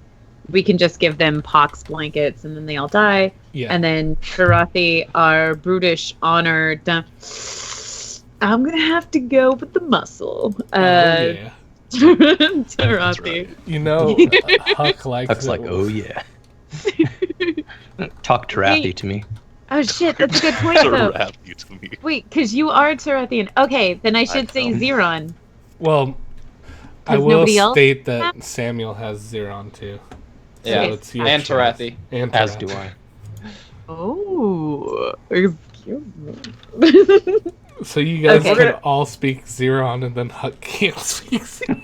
we can just give them pox blankets and then they all die. Yeah. And then Tarathi are brutish, honored. I'm gonna have to go with the muscle. Yeah. Tarathi. You know, Huck likes Huck's it. like, oh yeah. Talk Tarathi to me. Oh shit, that's a good point though. Tarathi to me. Wait, because you are Tarathian. Okay, then I should say know. Xeron. Well, I 'Cause will nobody else state that has- Samuel has Xeron too. Yeah, Okay. it's your and choice. Tarathi. And As Tarathi. do I. Oh, excuse me. So you guys Okay. can all speak Xeron, and then Huck can't speak Xeron.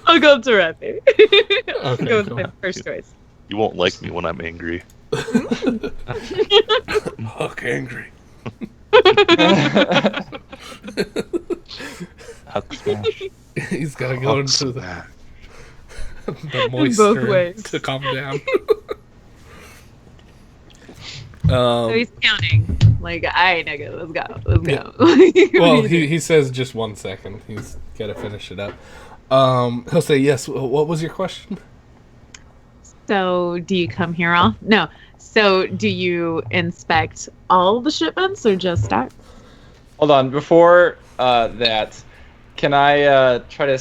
I'll go up to Rafi. Okay, Go with cool. my first choice. You won't like me when I'm angry. Huck angry. Huck smash. He's got to go Huck's into the mad. moisture ways. to calm down. So he's counting. Like, alright, nigga, let's go. Let's go. Well, he says just 1 second. He's got to finish it up. He'll say, yes, what was your question? So, do you come here all? No. So, do you inspect all the shipments or just start? Hold on. Before that, can I try to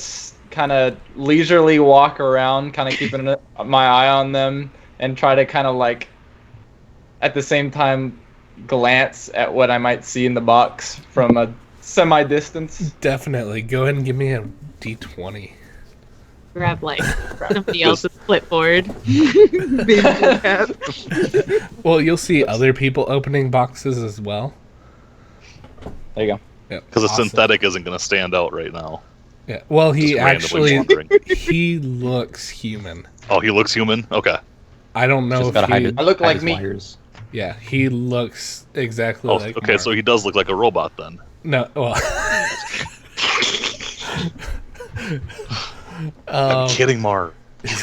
kind of leisurely walk around, kind of keeping my eye on them, and try to kind of like, at the same time, glance at what I might see in the box from a semi-distance? Definitely. Go ahead and give me a D20. Grab like somebody else's clipboard. Well, you'll see other people opening boxes as well. There you go. Yeah, Because awesome. a synthetic isn't going to stand out right now. Yeah. Well, he Just randomly actually wandering. he looks human. Oh, he looks human? Okay. I don't know Just if gotta hide he. it. I look hide like his me. wires. Yeah, he looks exactly Oh, like. okay, Mark. so he does look like a robot then. No, well. I'm kidding, Mar.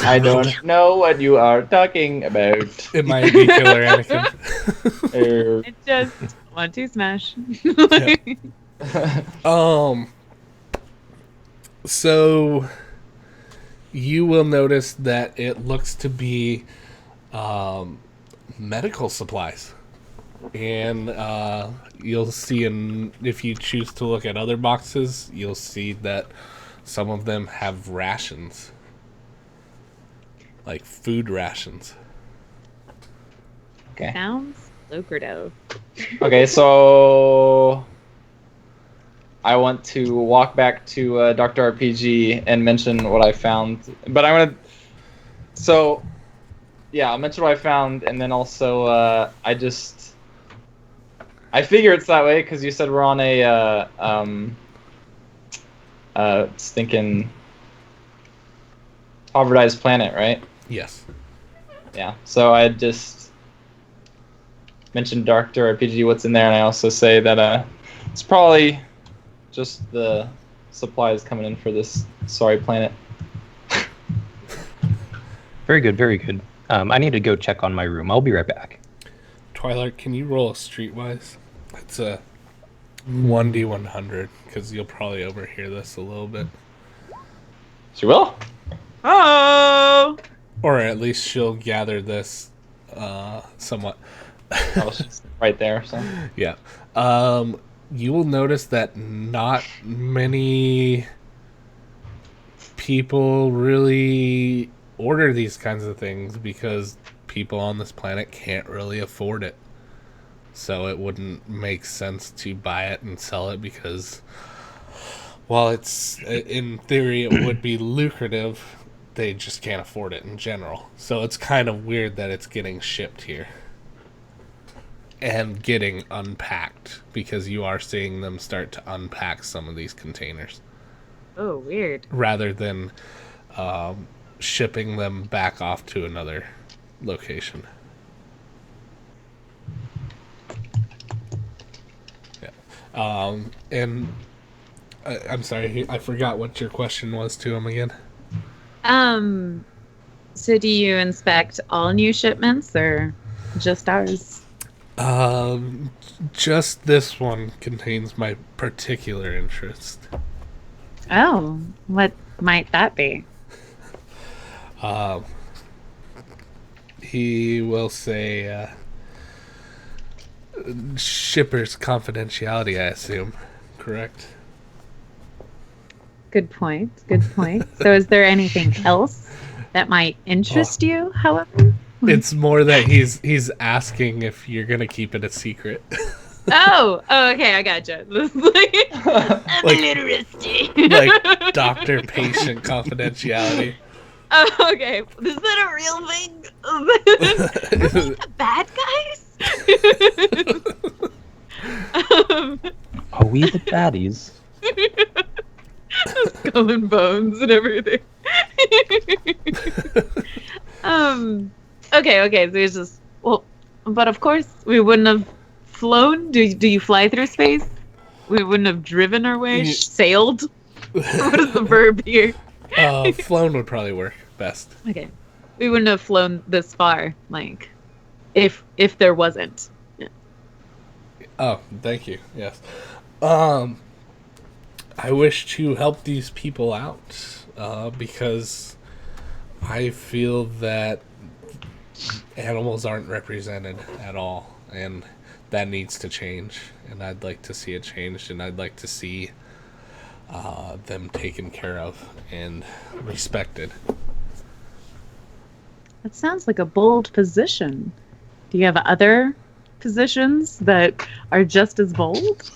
I don't know what you are talking about. It might be Killer Anakin. It just 1-2 smash. So you will notice that it looks to be medical supplies, and you'll see if you choose to look at other boxes, you'll see that some of them have rations, like food rations. Okay. Sounds lucrative. Okay, so I want to walk back to Dr. RPG and mention what I found. But I'm gonna. So, yeah, I'll mention what I found, and then also I figure it's that way because you said we're on a stinking povertized planet, right? Yes. Yeah. So I just mentioned Dr. RPG, what's in there, and I also say that it's probably just the supplies coming in for this sorry planet. Very good, very good. I need to go check on my room. I'll be right back. Twilight, can you roll a streetwise? It's a 1d100 because you'll probably overhear this a little bit, She will? Oh! or at least she'll gather this somewhat. Oh, she's right there. So Yeah. You will notice that not many people really order these kinds of things because people on this planet can't really afford it. So it wouldn't make sense to buy it and sell it because, while it's, in theory, it would be lucrative, they just can't afford it in general. So it's kind of weird that it's getting shipped here and getting unpacked, because you are seeing them start to unpack some of these containers Oh, weird. rather than shipping them back off to another location. Yeah. And I'm sorry, I forgot what your question was to him again. So do you inspect all new shipments or just ours? Just this one contains my particular interest. Oh, what might that be? He will say, shipper's confidentiality, I assume. Correct? Good point. Good point. So is there anything else that might interest you, however? It's more that he's asking if you're gonna keep it a secret. Oh, okay, I gotcha. I'm Like- a little rusty. Like doctor-patient confidentiality. Oh, okay. Is that a real thing? Are they the bad guys? we the baddies? Skull and bones and everything. Okay. So it's just but of course we wouldn't have flown. Do you fly through space? We wouldn't have driven our way. Sailed. What is the verb here? Flown would probably work best. Okay, we wouldn't have flown this far. Like, if there wasn't. Yeah. Oh, thank you. Yes. I wish to help these people out because I feel that animals aren't represented at all, and that needs to change. And I'd like to see it changed, and I'd like to see them taken care of and respected. That sounds like a bold position. Do you have other positions that are just as bold?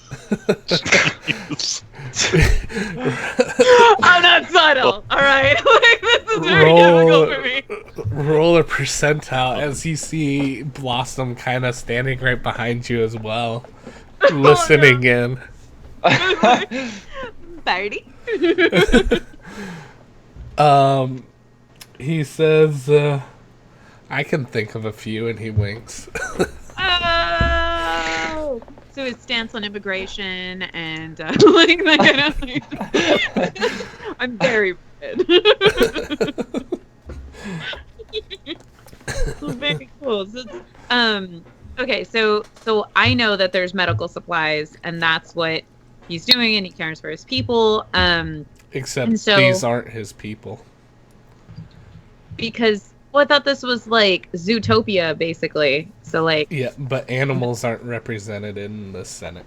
I'm not subtle, alright? Like, this is very difficult for me. Roll a percentile as you see Blossom kind of standing right behind you as well, listening in. Birdie. He says, I can think of a few, and he winks. Oh! So his stance on immigration and like that kind of thing. I'm very red. Very cool. So, okay, so I know that there's medical supplies, and that's what he's doing, and he cares for his people. Except these aren't his people. Because I thought this was like Zootopia, basically. So like. Yeah, but animals aren't represented in the Senate.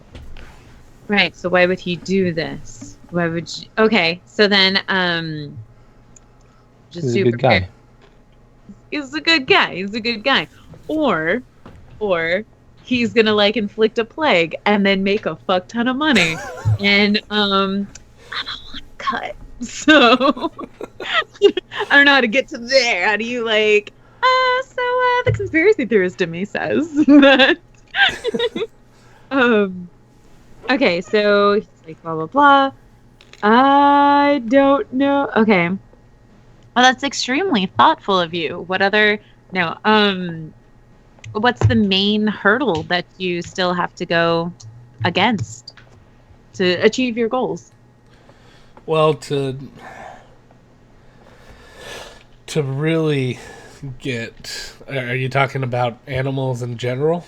Right. So why would he do this? Why would you? Okay. So then, just He's a super good guy. He's a good guy. He's a good guy. Or he's gonna like inflict a plague and then make a fuck ton of money. And I don't want cut. So I don't know how to get to there. How do you like? The conspiracy theorist in me says that. Okay, so he's like blah blah blah. I don't know. Okay. Well, that's extremely thoughtful of you. What other? No. What's the main hurdle that you still have to go against to achieve your goals? Well, to really get... Are you talking about animals in general?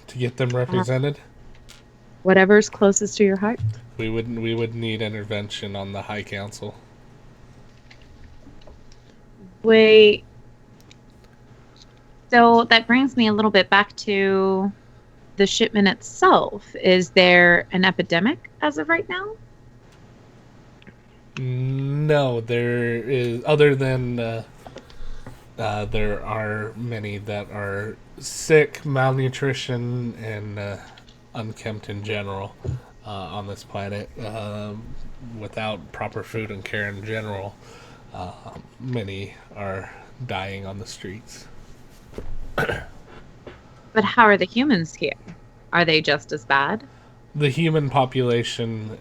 To get them represented? Whatever's closest to your heart. We would need intervention on the High Council. Wait. So that brings me a little bit back to the shipment itself. Is there an epidemic as of right now? No, there is. Other than there are many that are sick, malnutrition, and unkempt in general on this planet. Without proper food and care in general, many are dying on the streets. But how are the humans here? Are they just as bad? The human population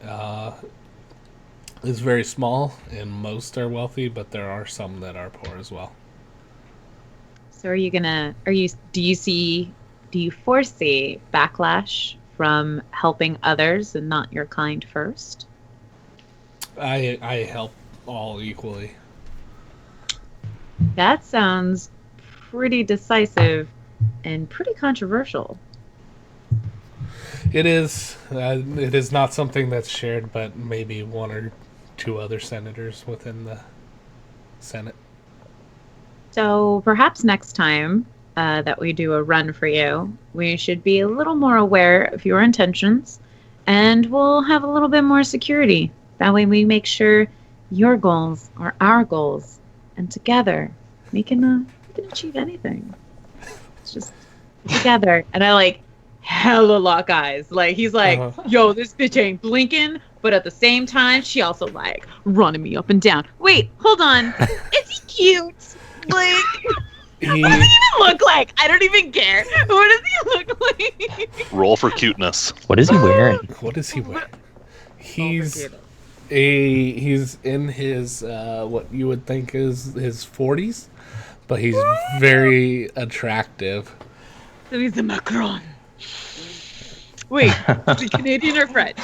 is very small, and most are wealthy, but there are some that are poor as well. So do you foresee backlash from helping others and not your kind first? I help all equally. That sounds pretty decisive and pretty controversial. It is. It is not something that's shared, but maybe one or two other senators within the Senate. So perhaps next time that we do a run for you, we should be a little more aware of your intentions, and we'll have a little bit more security. That way we make sure your goals are our goals, and together we can achieve anything. It's just together. And I like hella lock eyes. Like he's like, yo, this bitch ain't blinking, but at the same time, she also like running me up and down. Wait, hold on. Is he cute? Like He, What does he even look like? I don't even care. What does he look like? Roll for cuteness. What is he wearing? what is he wearing? He's He's in his what you would think is his 40s, but he's very attractive. So he's a Macron. Wait, is he Canadian or French?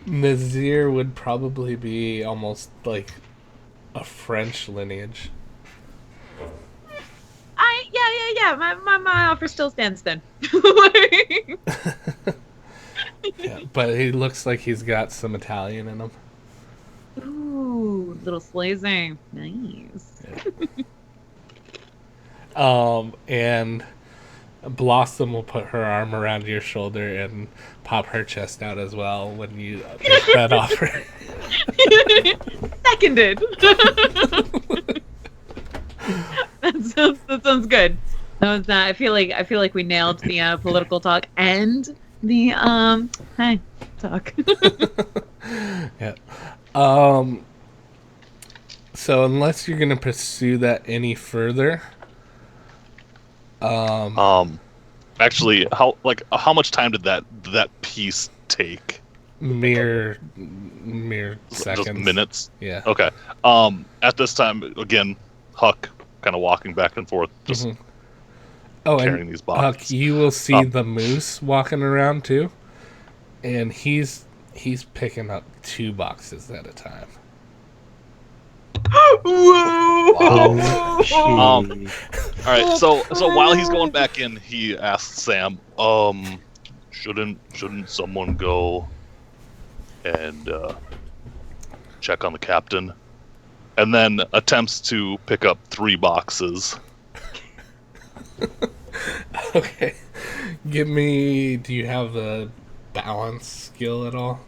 Nazir would probably be almost like a French lineage. Yeah. My offer still stands then. Yeah, but he looks like he's got some Italian in him. Ooh, little slazing. Nice. And Blossom will put her arm around your shoulder and pop her chest out as well when you make that offer. Seconded. That sounds good. That was, I feel like we nailed the political talk and the hey talk. Yeah. So unless you're gonna pursue that any further, Actually, how much time did that piece take? mere seconds. Just minutes. Yeah. Okay. At this time, again, Huck kind of walking back and forth, just Mhm. Oh, carrying and these boxes. Huck, you will see the moose walking around too, and he's picking up 2 boxes at a time. Oh, All right. So while he's going back in, he asks Sam, shouldn't someone go and check on the captain? And then attempts to pick up 3 boxes. Okay. Give me. Do you have the balance skill at all?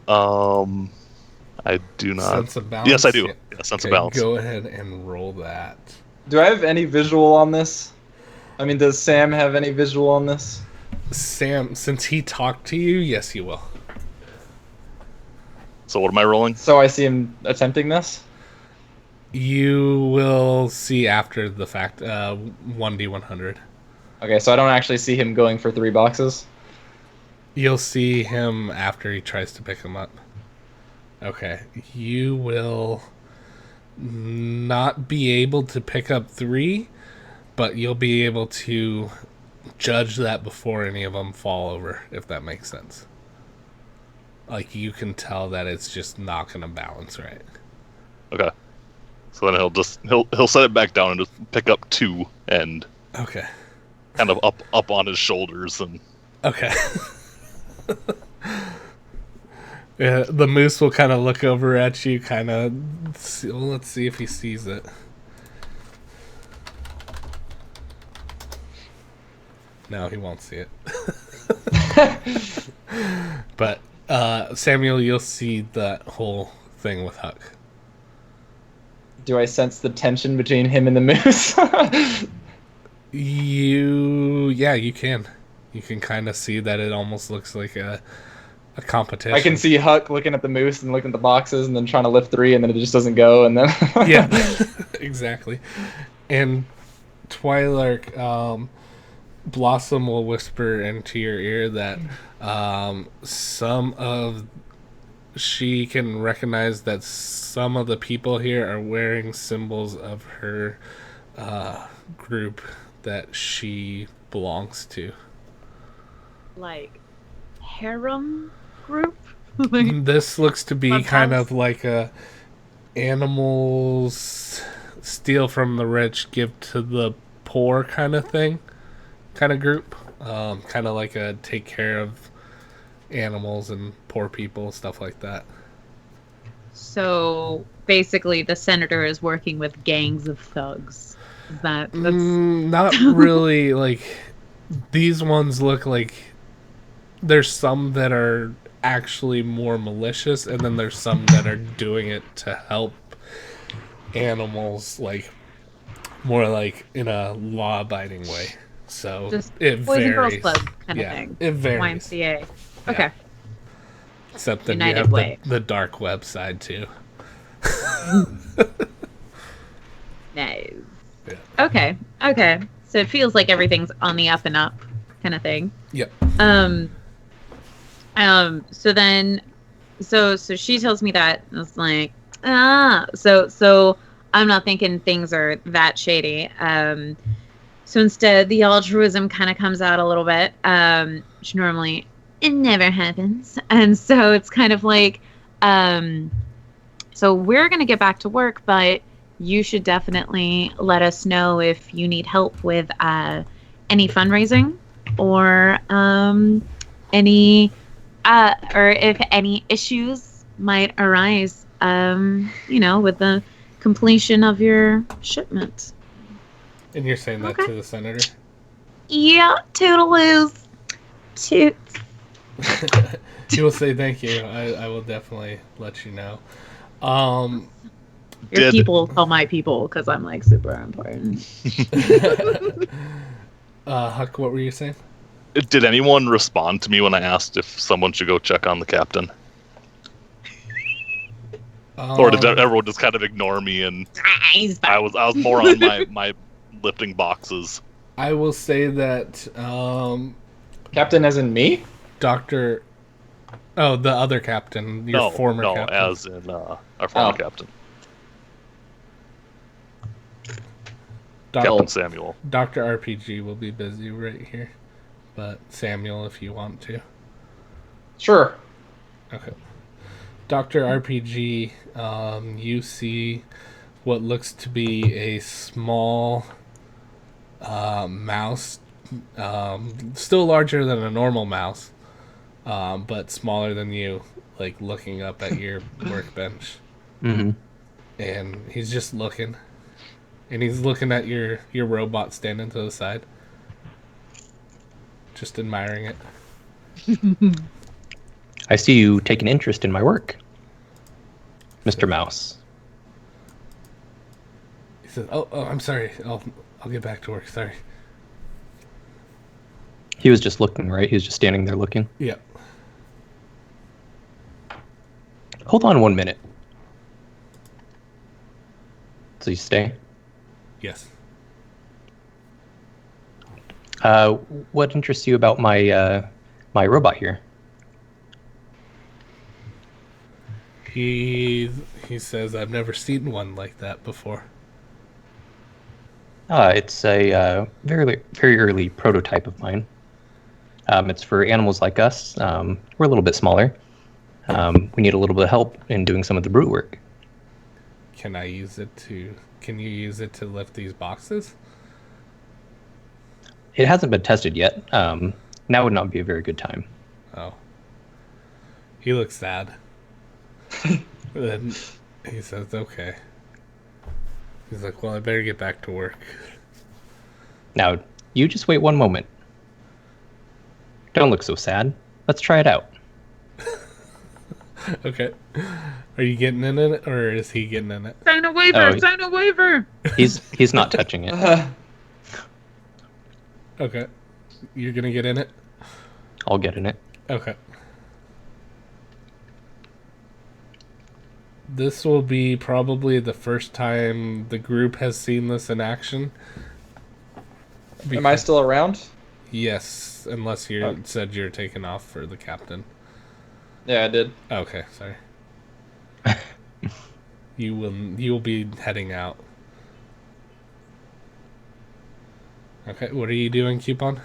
I do not. Sense of balance. Yes, I do. Yeah. Yeah, sense Okay, of balance. go ahead and roll that. Do I have any visual on this? I mean, does Sam have any visual on this? Sam, since he talked to you, yes, you will. So what am I rolling? So I see him attempting this? You will see after the fact. 1d100. Okay, so I don't actually see him going for 3 boxes. You'll see him after he tries to pick them up. Okay. You will not be able to pick up 3, but you'll be able to judge that before any of them fall over, if that makes sense. Like, you can tell that it's just not going to balance right. Okay. So then he'll set it back down and just pick up 2 and Okay. kind of up on his shoulders and Okay. Yeah, the moose will kind of look over at you, kind of. Well, let's see if he sees it. No, he won't see it. But Samuel, you'll see that whole thing with Huck. Do I sense the tension between him and the moose? You can. You can kind of see that it almost looks like a competition. I can see Huck looking at the moose and looking at the boxes and then trying to lift 3 and then it just doesn't go and then Yeah, exactly. And Twilark, Blossom will whisper into your ear that she can recognize that some of the people here are wearing symbols of her group that she belongs to. Like harem group. Like, This looks to be Clubhouse? kind of like a animals steal from the rich, give to the poor kind of thing, kind of group. Kind of like a take care of animals and poor people, stuff like that. so basically, the senator is working with gangs of thugs. Is that's Not really. Like, these ones look like there's some that are actually more malicious, and then there's some that are doing it to help animals, like more like in a law-abiding way. So just it Boys and Girls varies. Club kind of Yeah, thing. it varies. YMCA. Okay. Except then United you have Way. the dark web side too. Nice. Yeah. Okay. Okay. So it feels like everything's on the up and up, kind of thing. Yep. So then, so she tells me that, and it's like, so I'm not thinking things are that shady. So instead, the altruism kind of comes out a little bit, which normally it never happens, and so it's kind of like, so we're gonna get back to work, but you should definitely let us know if you need help with any fundraising or any or if any issues might arise, with the completion of your shipment. And you're saying that Okay. to the senator? Yeah, toodaloos. Toot. He will say thank you. I will definitely let you know. Your Did- people call my people because I'm like super important. Huck, what were you saying? Did anyone respond to me when I asked if someone should go check on the captain? Or did everyone just kind of ignore me and I was more on my lifting boxes? I will say that Captain as in me? Dr. Oh, the other captain, your former captain. as in our former Oh. captain, Doc- Captain Samuel. Dr. RPG will be busy right here. But Samuel, if you want to. Sure. Okay. Dr. RPG, you see what looks to be a small mouse, still larger than a normal mouse, but smaller than you, like looking up at your workbench. Mm-hmm. And he's just looking. And he's looking at your robot standing to the side. Just admiring it. I see you take an interest in my work, Mr. Mouse. He says, "Oh, I'm sorry. I'll get back to work. Sorry." He was just looking, right? He was just standing there looking. Yeah. Hold on 1 minute. So you stay? Yes. What interests you about my my robot here? He says, "I've never seen one like that before." It's a very early prototype of mine. It's for animals like us. We're a little bit smaller. We need a little bit of help in doing some of the brute work. Can you use it to lift these boxes? It hasn't been tested yet. Now would not be a very good time. Oh. He looks sad. Then he says, "Okay." He's like, "Well, I better get back to work." Now, you just wait 1 moment. Don't look so sad. Let's try it out. Okay. Are you getting in it, or is he getting in it? Sign a waiver! Oh, Sign a waiver! He's not touching it. Okay. You're gonna get in it? I'll get in it. Okay. This will be probably the first time the group has seen this in action. Am I still around? Yes, unless you Oh. said you're taking off for the captain. Yeah, I did. Okay, sorry. You will be heading out. Okay, what are you doing, Coupon?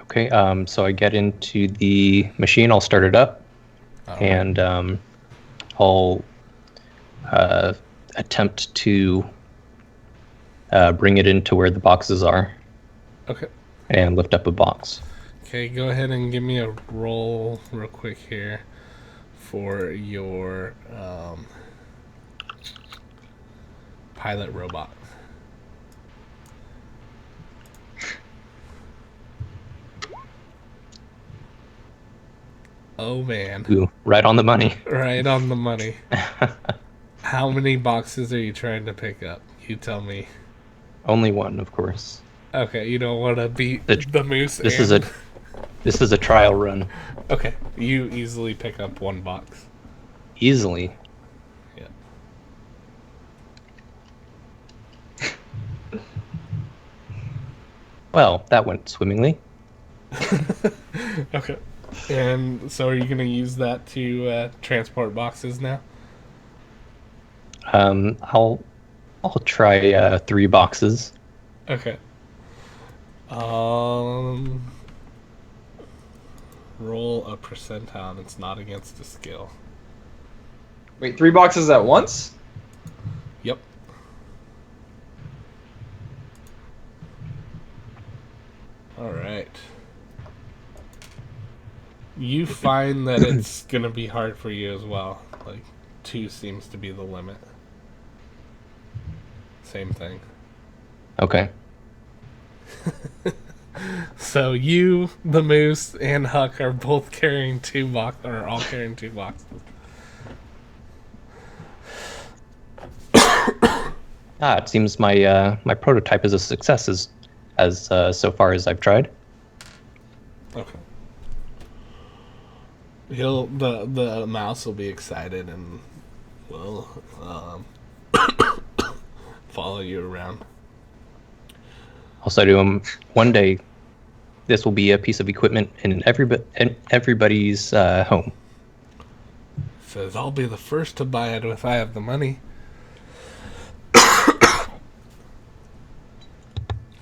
Okay, so I get into the machine, I'll start it up, Alright. and I'll attempt to bring it into where the boxes are Okay. and lift up a box. Okay, go ahead and give me a roll real quick here for your pilot robot. Oh man, Ooh, right on the money. right on the money. How many boxes are you trying to pick up? You tell me. Only one, of course. Okay, you don't want to beat The- the moose. This and- is a trial run. Okay, you easily pick up one box. Easily. Yeah. Well, that went swimmingly. Okay. And so are you going to use that to transport boxes now? I'll try 3 boxes. Okay. Roll a percentile and it's not against a skill. Wait, 3 boxes at once? Yep. All right. You find that it's going to be hard for you as well. Like 2 seems to be the limit. Same thing. Okay. So you, the moose, and Huck are both carrying 2 boxes, or all carrying 2 boxes. It seems my my prototype is a success as so far as I've tried. Okay. The mouse will be excited and will follow you around. I'll say to him, one day, this will be a piece of equipment in everybody's home. Says I'll be the first to buy it if I have the money.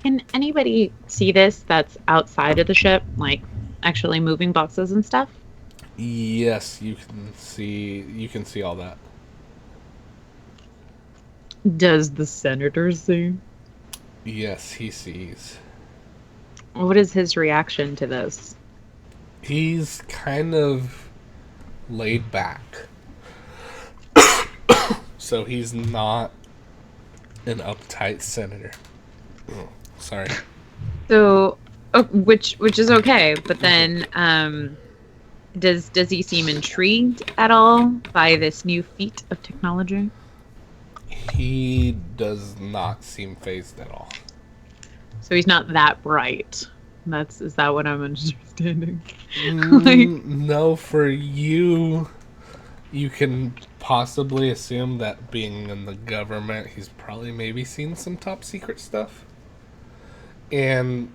Can anybody see this that's outside of the ship, like actually moving boxes and stuff? Yes, you can see all that. Does the senator see? Yes, he sees. What is his reaction to this? He's kind of laid back. So he's not an uptight senator. Oh, sorry. So, which is okay, but then does he seem intrigued at all by this new feat of technology? He does not seem fazed at all. So he's not that bright. Is that what I'm understanding? No, for you can possibly assume that being in the government, he's probably maybe seen some top secret stuff. And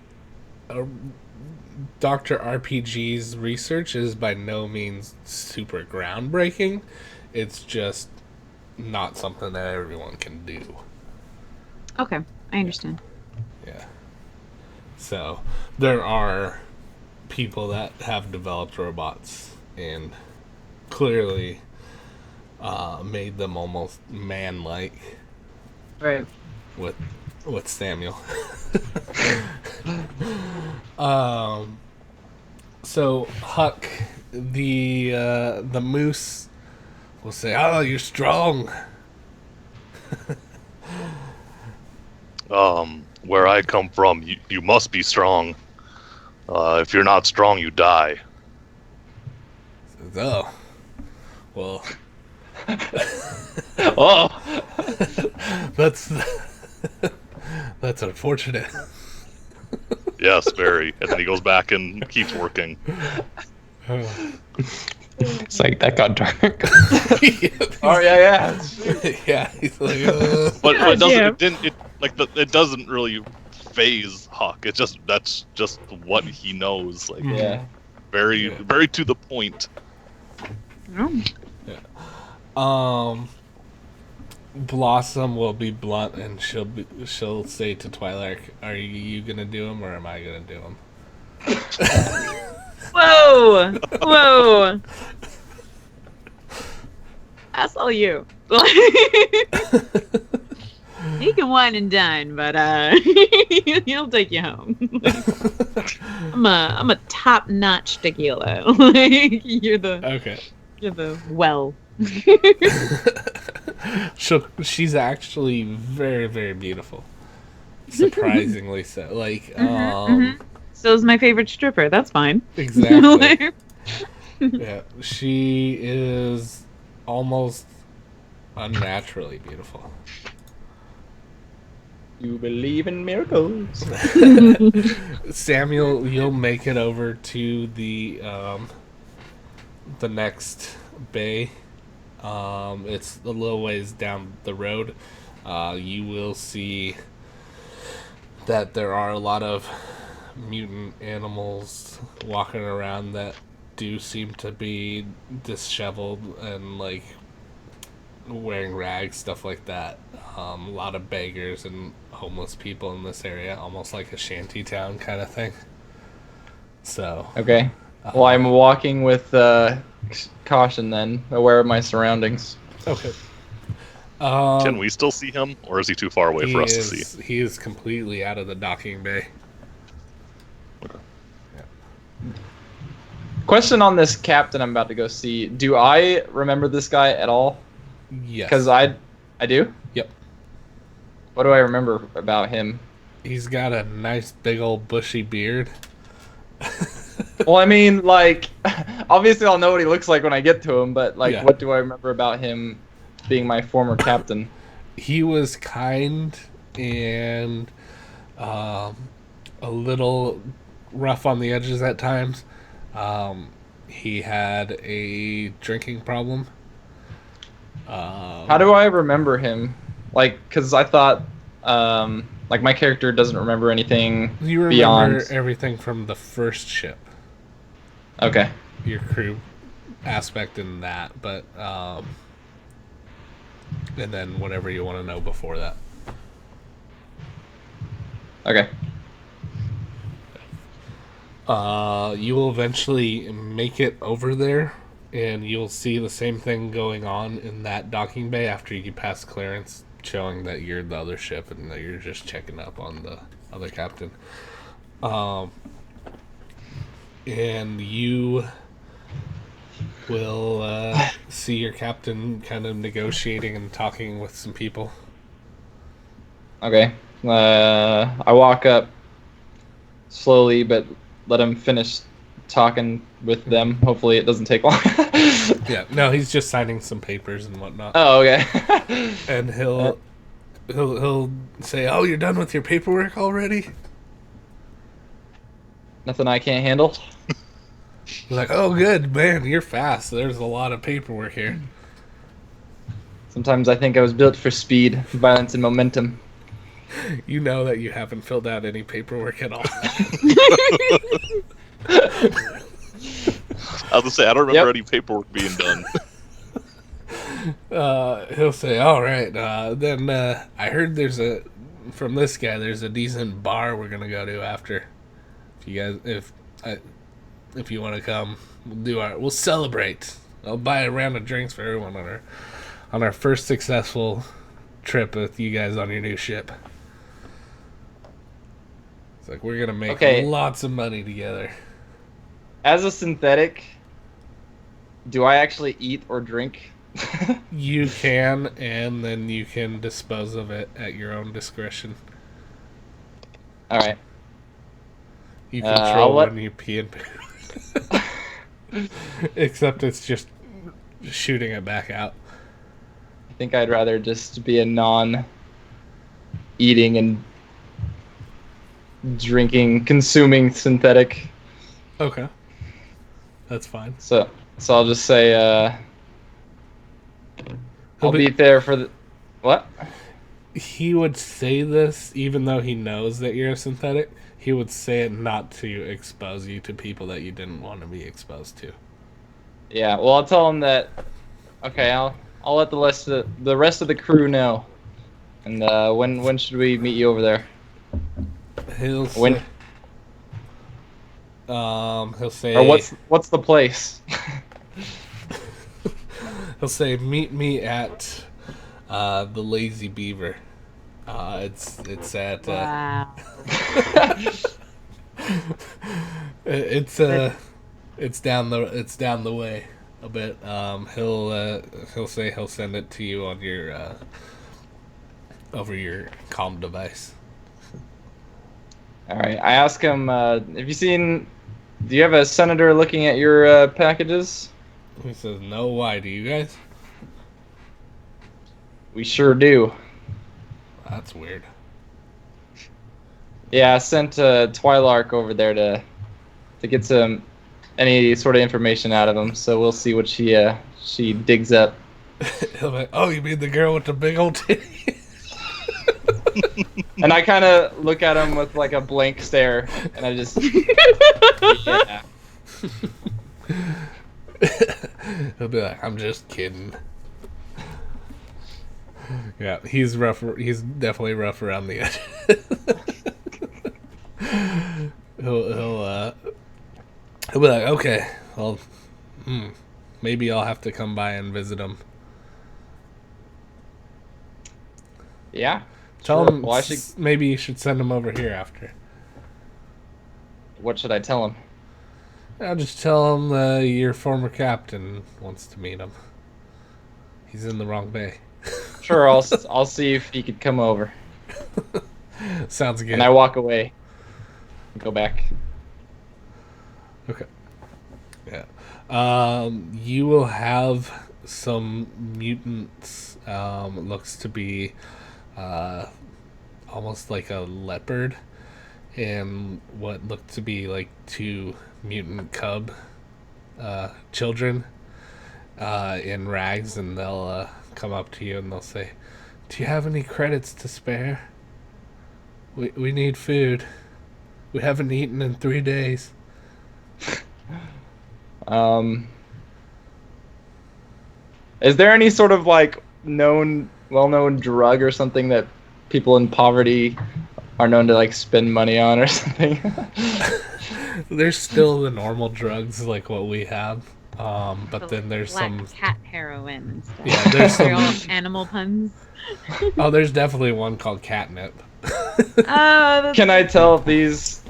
Dr. RPG's research is by no means super groundbreaking. It's just not something that everyone can do. Okay, I understand. Yeah. So there are people that have developed robots and clearly made them almost man-like Right. with Samuel. So Huck, the moose, will say, "Oh, you're strong." Where I come from, you must be strong. If you're not strong, you die. Says, "Oh, well, Oh, that's unfortunate." Yes, very. And then he goes back and keeps working. It's like that got dark. oh yeah. Yeah, he's like, But it doesn't. Yeah. It didn't. It doesn't really phase Huck. That's just what he knows. Like Yeah. very to the point. Blossom will be blunt and she'll say to Twilight, "Are you gonna do him or am I gonna do him?" Whoa! Whoa! That's all you. He can wine and dine, but he'll take you home. I'm a top-notch tequila. Like you're the well. She's actually very, very beautiful. Surprisingly so. Like, So is my favorite stripper. That's fine. exactly. Yeah, she is almost unnaturally beautiful. You believe in miracles. Samuel, you'll make it over to the next bay. It's a little ways down the road. You will see that there are a lot of mutant animals walking around that do seem to be disheveled and like wearing rags, stuff like that. A lot of beggars and homeless people in this area, almost like a shanty town kind of thing. So Okay. Well, I'm walking with caution then, aware of my surroundings. okay. Can we still see him, or is he too far away for us to see? He is completely out of the docking bay. Question on this captain I'm about to go see. Do I remember this guy at all? Yes. Because I do? Yep. What do I remember about him? He's got a nice big old bushy beard. Well, I mean, like, obviously I'll know what he looks like when I get to him, but, like, Yeah. what do I remember about him being my former captain? He was kind and a little rough on the edges at times. He had a drinking problem. How do I remember him? Like, because I thought, like, my character doesn't remember anything You remember beyond... everything from the first ship, Okay. your crew aspect in that, but and then whatever you want to know before that. Okay. You will eventually make it over there, and you'll see the same thing going on in that docking bay after you pass clearance, showing that you're the other ship and that you're just checking up on the other captain. And you will see your captain kind of negotiating and talking with some people. Okay. I walk up slowly, but let him finish talking with them. Hopefully it doesn't take long. Yeah, no, he's just signing some papers and whatnot. Oh, okay. And he'll say, "Oh, you're done with your paperwork already?" Nothing I can't handle. He's like, "Oh, good, man, you're fast. There's a lot of paperwork here." Sometimes I think I was built for speed, violence, and momentum. You know that you haven't filled out any paperwork at all. I was gonna say I don't remember Yep. any paperwork being done. He'll say, "All right, then I heard from this guy there's a decent bar we're gonna go to after. If you guys, if you want to come, we'll celebrate. I'll buy a round of drinks for everyone on our first successful trip with you guys on your new ship." It's like, we're gonna make lots of money together. As a synthetic, do I actually eat or drink? You can, and then you can dispose of it at your own discretion. All right. You I'll control let- when you pee and poo. Except it's just shooting it back out. I think I'd rather just be a non-eating and drinking, consuming synthetic. Okay. That's fine. So I'll just say, I'll be there for the... What? He would say this even though he knows that you're a synthetic. He would say it not to expose you to people that you didn't want to be exposed to. Yeah, well, I'll tell him that... Okay, I'll let the rest of the crew know. And when should we meet you over there? He'll When? say, he'll say, Or what's the place? he'll say, "Meet me at the Lazy Beaver. It's at Wow. it's down the way a bit. He'll say he'll send it to you on your over your comm device." All right. I ask him, have you seen... Do you have a senator looking at your packages? He says, "No, why do you guys?" We sure do. That's weird. Yeah, I sent Twilark over there to get any sort of information out of him. So we'll see what she digs up. He'll be like, "Oh, you mean the girl with the big old titty?" And I kind of look at him with like a blank stare, and I just, yeah. He'll be like, I'm just kidding. Yeah, he's rough. He's definitely rough around the edge. he'll be like, okay, well, maybe I'll have to come by and visit him. Yeah. Tell Sure. him. Well, Maybe you should send him over here after. What should I tell him? I'll just tell him your former captain wants to meet him. He's in the wrong bay. Sure, I'll see if he could come over. Sounds good. And I walk away. And go back. Okay. Yeah. You will have some mutants. Looks to be almost like a leopard, and what look to be like 2 mutant cub children in rags, and they'll come up to you and they'll say, "Do you have any credits to spare? We need food. We haven't eaten in 3 days." Is there any sort of like well-known drug or something that people in poverty are known to like spend money on or something? There's still the normal drugs like what we have, but then there's Black some. cat heroin and stuff. Yeah, there's They're all some. animal puns. Oh, there's definitely one called catnip. Oh, that's Can I tell if these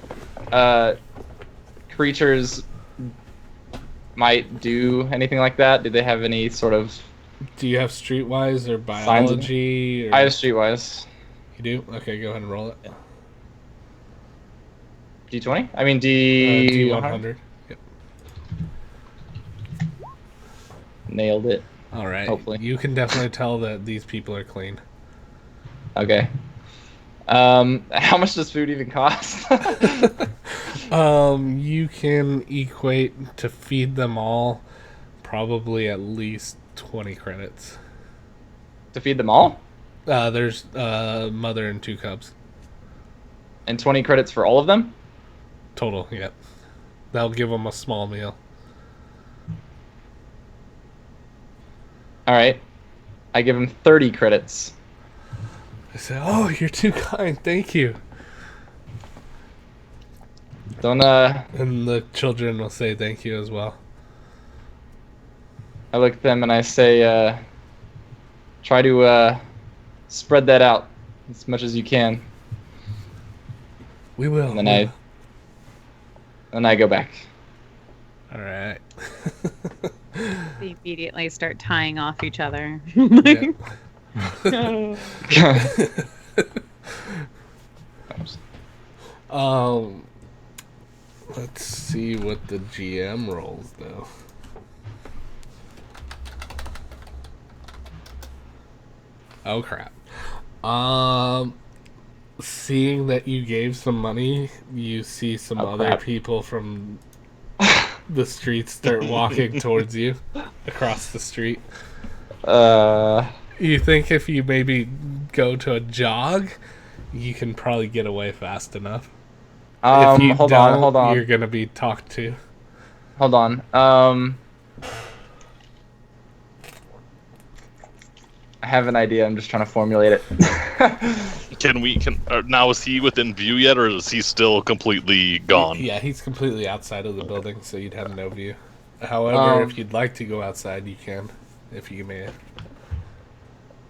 creatures might do anything like that? Do they have any sort of... Do you have Streetwise or biology? Or... I have Streetwise. You do? Okay, go ahead and roll it. D20? I mean D100? D100. Yep. Nailed it. All right. Hopefully. You can definitely tell that these people are clean. Okay. How much does food even cost? You can equate to feed them all probably at least 20 credits. To feed them all? There's mother and 2 cubs. And 20 credits for all of them? Total, yep. That'll give them a small meal. Alright. I give them 30 credits. I say, "Oh, you're too kind, thank you." Don't, And the children will say thank you as well. I look at them and I say, try to, spread that out as much as you can. We will. And then I go back. All right. They immediately start tying off each other. Yeah. Let's see what the GM rolls though. Oh crap. Seeing that you gave some money, you see some other crap. people from the street start walking towards you across the street. You think if you maybe go to a jog, you can probably get away fast enough. If you hold don't, on. you're gonna be talked to. Hold on. I have an idea. I'm just trying to formulate it. Now is he within view yet, or is he still completely gone? Yeah, he's completely outside of the building, so you'd have no view. However, if you'd like to go outside, you can. If you may,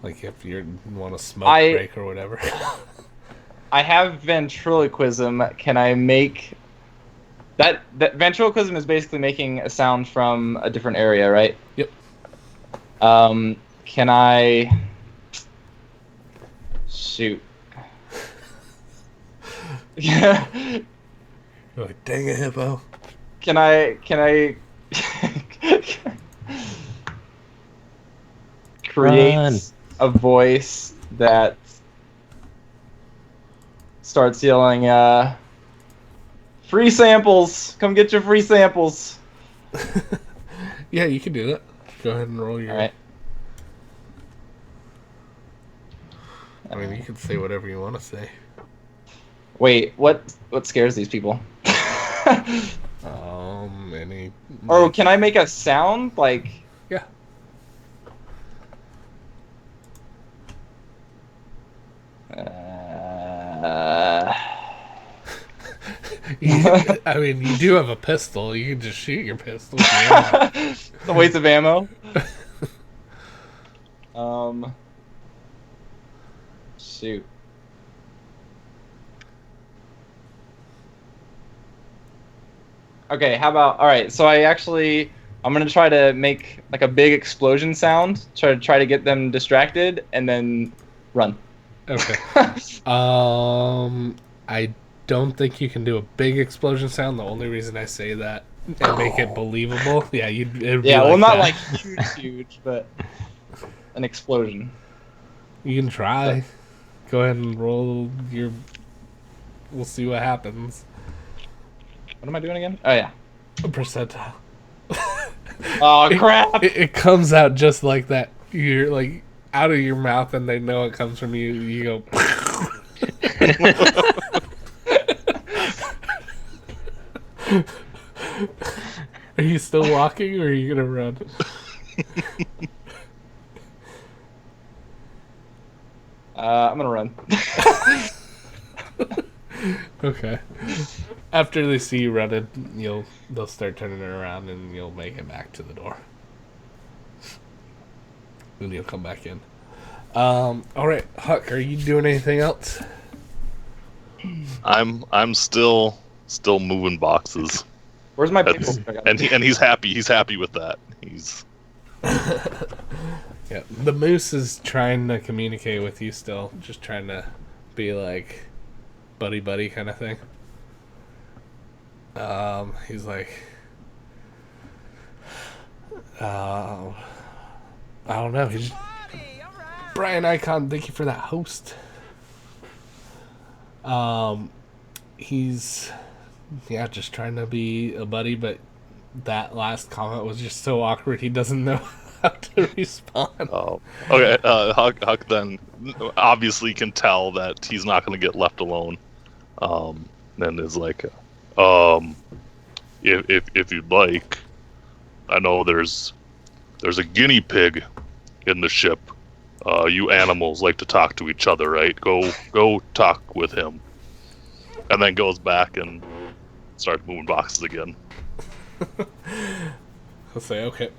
like if you want to smoke break or whatever. I have ventriloquism. Can I make that ventriloquism is basically making a sound from a different area, right? Yep. Can I shoot? Yeah. You're like, dang it, hippo. Can I create Run. a voice that starts yelling, free samples! Come get your free samples! Yeah, you can do that. Go ahead and roll your... Alright. I mean, you can say whatever you want to say. Wait, what scares these people? Any. Or can I make a sound like? Yeah. I mean, you do have a pistol. You can just shoot your pistol. The waste of ammo. Shoot. Okay, how about, all right, so I'm gonna try to make like a big explosion sound, try to get them distracted, and then run. Okay. I don't think you can do a big explosion sound. The only reason I say that and make it believable, yeah, it'd be Yeah, like well, not that. like huge, but an explosion. You can try. Go ahead and roll your. We'll see what happens. What am I doing again? Oh yeah. A percentile. Oh crap! It comes out just like that. You're like out of your mouth, and they know it comes from you. You go. Are you still walking, or are you gonna run? I'm gonna run. Okay. After they see you running, they'll start turning it around, and you'll make it back to the door. Then you'll come back in. All right, Huck, are you doing anything else? I'm still moving boxes, Where's my That's- paperwork? and he's happy. He's happy with that. He's Yeah, the moose is trying to communicate with you still, just trying to be like buddy kind of thing. He's like, I don't know. He's Brian Icon. Thank you for that host. He's just trying to be a buddy, but that last comment was just so awkward. He doesn't know how to respond. oh okay. Huck then obviously can tell that he's not going to get left alone. And is like, if you'd like, I know there's a guinea pig in the ship. You animals like to talk to each other, right? Go talk with him. And then goes back and starts moving boxes again. I'll say okay.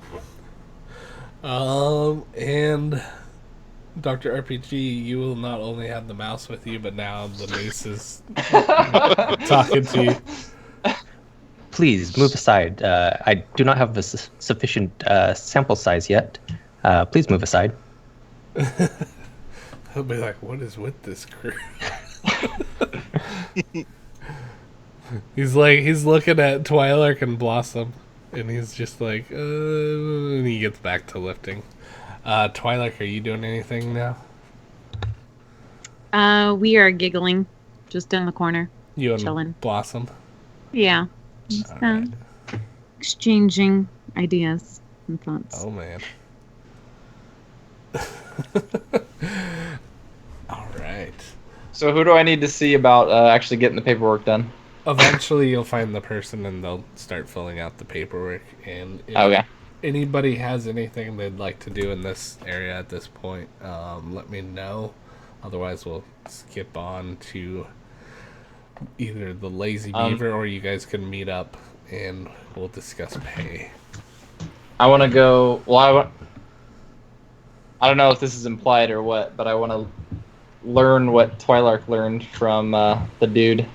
And Dr. RPG, you will not only have the mouse with you, but now the moose is talking to you. Please move aside. I do not have a sufficient sample size yet. Please move aside. He'll be like, "What is with this crew?" He's looking at Twilark and Blossom, and he's just like, and he gets back to lifting. Twilark, are you doing anything now? We are giggling just in the corner. You and Chilling. Blossom. Yeah. Just, All right. exchanging ideas and thoughts. Oh man. All right. So who do I need to see about actually getting the paperwork done? Eventually, you'll find the person, and they'll start filling out the paperwork. And if Okay. anybody has anything they'd like to do in this area at this point, let me know. Otherwise, we'll skip on to either the Lazy Beaver, or you guys can meet up, and we'll discuss pay. I want to go. Well, I don't know if this is implied or what, but I want to learn what Twilark learned from the dude.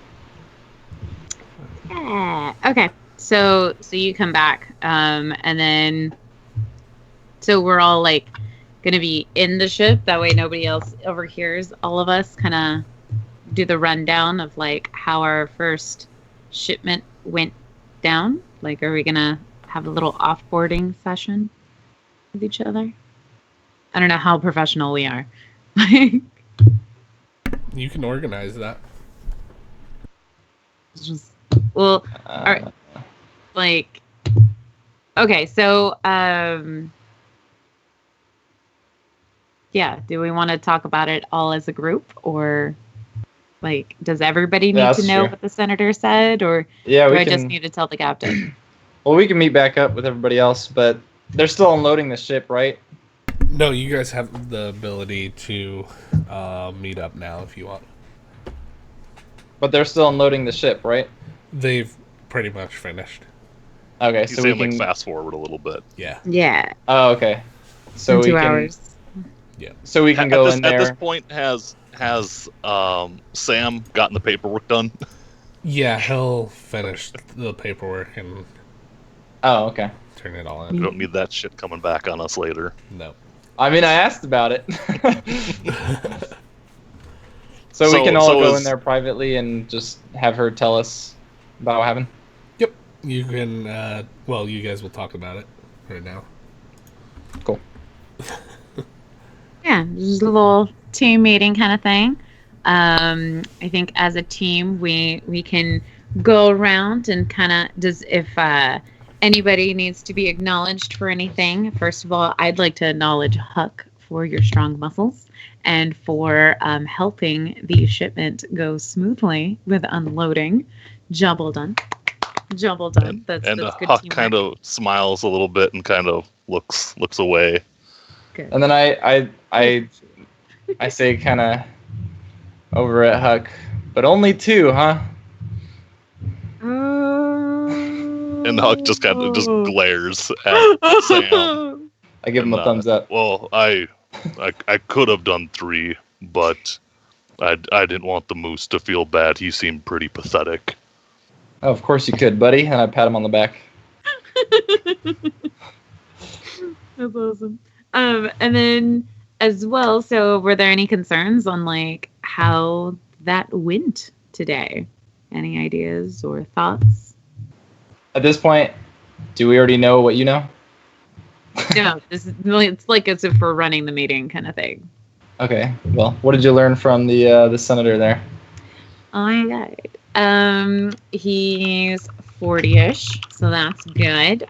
Okay. So you come back, and then so we're all like gonna be in the ship. That way nobody else overhears all of us kind of do the rundown of like how our first shipment went down. Like, are we gonna have a little offboarding session with each other? I don't know how professional we are. You can organize that. Just, well, all right. Like, okay, so yeah, do we want to talk about it all as a group, or Like, does everybody Yeah, need to that's know true. what the senator said, or Yeah, do we I can. just need to tell the captain? Well, we can meet back up with everybody else, but they're still unloading the ship, right? No, you guys have the ability to meet up now if you want. But they're still unloading the ship, right? They've pretty much finished. Okay, He's so we saying can. like fast forward a little bit. Yeah. Yeah, Oh, okay. So in we 2 can. hours. So we can go in At this there. point, has Sam gotten the paperwork done? Yeah, he'll finish the paperwork and Oh, okay. turn it all We in. don't need that shit coming back on us later. No. I mean, I asked about it. So we can all go in there privately and just have her tell us about what happened. Yep. You can, well, you guys will talk about it right now. Cool. Yeah, just a little team meeting kind of thing. I think as a team, we can go around and kind of if anybody needs to be acknowledged for anything. First of all, I'd like to acknowledge Huck for your strong muscles and for helping the shipment go smoothly with unloading. Job well done. Job well done. That's good Huck teamwork. kind of smiles a little bit and kind of looks away. Good. And then I say kind of over at Huck, but only 2, huh? And Huck just kind of just glares at Sam. I give him a And, thumbs up. Well, I could have done 3, but I didn't want the moose to feel bad. He seemed pretty pathetic. Oh, of course you could, buddy. And I pat him on the back. That's awesome. And then as well, so were there any concerns on like how that went today? Any ideas or thoughts? At this point, do we already know what you know? No, it's like as if we're running the meeting kind of thing. Okay. Well, what did you learn from the senator there? Oh my god. He's 40-ish, so that's good.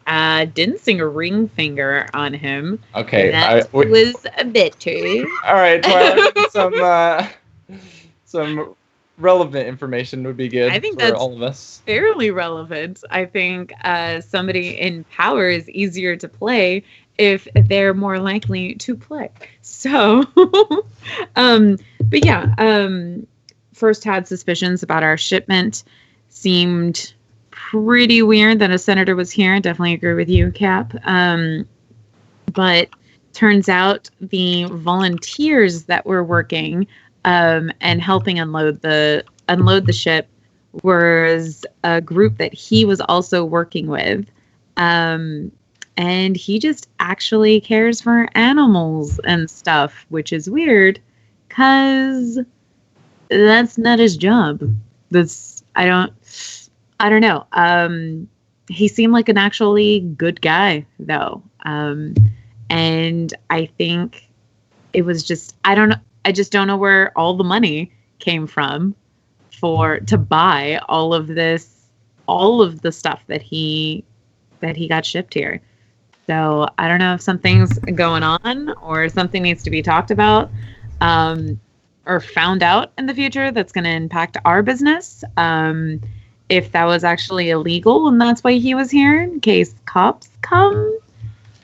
Didn't sing a ring finger on him. Okay. That was a bit too. All right, Twilight. Some relevant information would be good I think for that's all of us. Fairly relevant. I think somebody in power is easier to play if they're more likely to play. So, but yeah, first had suspicions about our shipment. Seemed pretty weird that a senator was here. Definitely agree with you, Cap. But turns out the volunteers that were working and helping unload the ship was a group that he was also working with. And he just actually cares for animals and stuff, which is weird because that's not his job. I don't know. He seemed like an actually good guy though. And I think it was just, I just don't know where all the money came from to buy all of the stuff that he got shipped here. So I don't know if something's going on or something needs to be talked about or found out in the future that's going to impact our business. If that was actually illegal and that's why he was here in case cops come.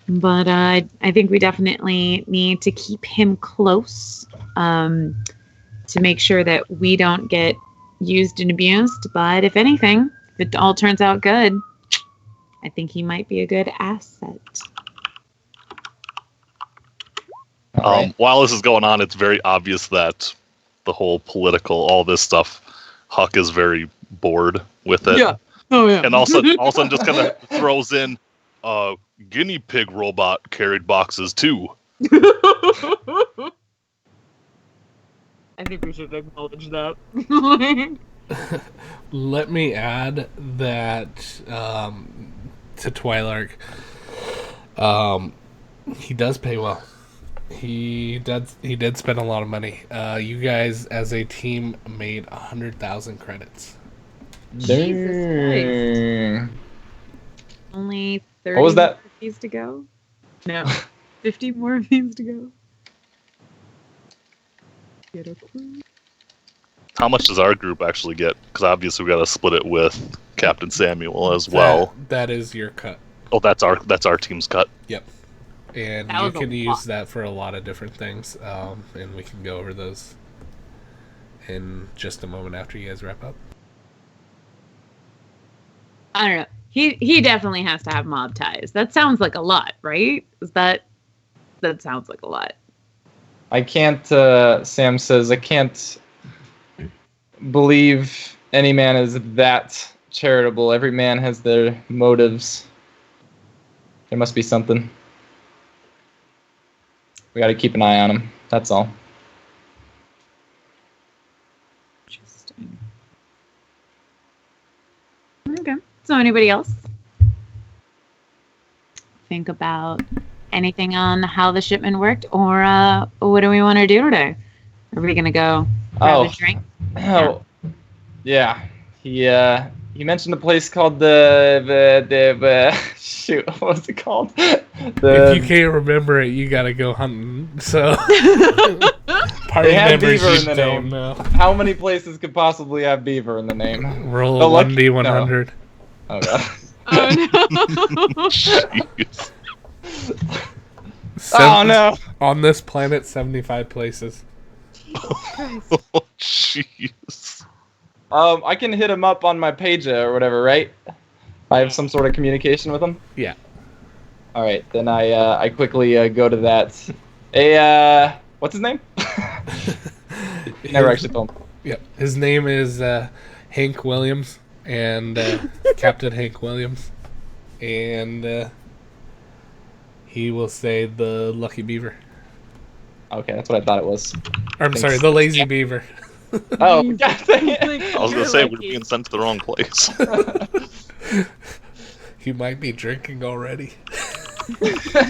But I think we definitely need to keep him close to make sure that we don't get used and abused. But if anything, if it all turns out good, I think he might be a good asset. All right. While this is going on, it's very obvious that the whole all this stuff, Huck is very bored with it. Yeah. Oh yeah. And all of a sudden just kind of throws in, guinea pig robot carried boxes too. I think we should acknowledge that. Let me add that to Twilark. He does pay well. He did spend a lot of money. You guys, as a team, made 100,000 credits. Dang. Only 30 What was that? more fees to go? No. 50 more fees to go. Get a clue. How much does our group actually get? Because obviously we got to split it with Captain Samuel as well. That is your cut. Oh, that's our team's cut. Yep. And That you was a can use lot. that for a lot of different things, and we can go over those in just a moment after you guys wrap up. I don't know. He definitely has to have mob ties. That sounds like a lot, right? That sounds like a lot. I can't. Sam says I can't believe any man is that charitable. Every man has their motives. There must be something. We got to keep an eye on him. That's all. Interesting. Okay. So anybody else think about anything on how the shipment worked, or what do we want to do today? Are we gonna go grab a drink? Oh, yeah. He mentioned a place called the shoot. What was it called? If you can't remember it, you gotta go hunting. So party They have members beaver you in the don't name. know. How many places could possibly have beaver in the name? Roll The a lucky- 1d100. Oh god. Oh no! Jeez. Oh no. On this planet, 75 places. Christ. Oh, jeez. I can hit him up on my page or whatever, right? I have some sort of communication with him. Yeah. All right, then I quickly go to that. Hey, what's his name? Never actually told him. Yep. His name is Hank Williams, and Captain Hank Williams, and he will say the Lucky Beaver. Okay, that's what I thought it was. Or, I'm Thanks. sorry, the Lazy Beaver. Oh, god dang it. I was gonna say we're being sent to the wrong place. You might be drinking already. I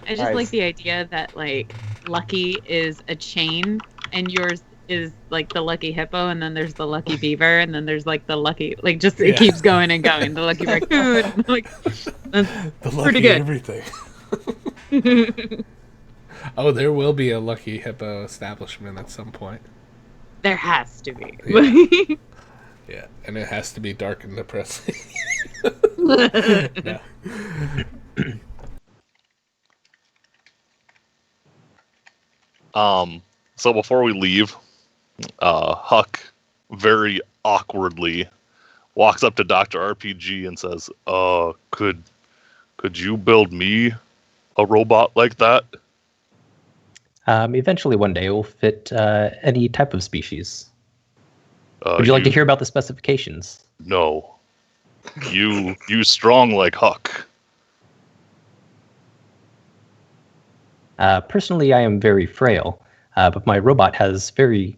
just Alright. like the idea that like Lucky is a chain and yours is like the Lucky Hippo, and then there's the Lucky Beaver, and then there's like the Lucky, like just it Yeah. keeps going and going. The Lucky Raccoon, like that's The Lucky pretty good. everything. Oh, there will be a Lucky Hippo establishment at some point. There has to be. Yeah, and it has to be dark and depressing. No. So before we leave, Huck very awkwardly walks up to Dr. RPG and says, could you build me a robot like that? Eventually, one day, it will fit any type of species. Uh, Would you like to hear about the specifications? No. You strong like Huck. Personally, I am very frail, but my robot has very,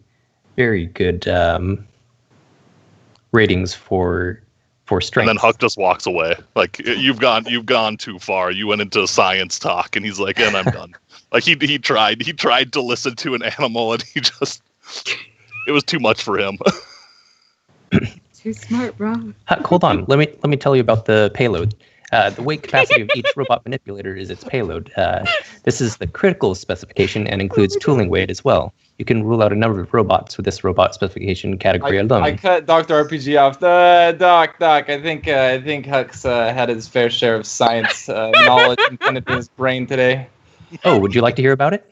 very good ratings for strength. And then Huck just walks away. Like you've gone too far. You went into science talk, and he's like, "And I'm done." Like he tried to listen to an animal, and it was too much for him. Too smart, bro. Huck, hold on. Let me tell you about the payload. The weight capacity of each robot manipulator is its payload. This is the critical specification and includes tooling weight as well. You can rule out a number of robots with this robot specification category alone. I cut Dr. RPG off. Doc. I think Huck's had his fair share of science knowledge implanted in his brain today. Oh, would you like to hear about it?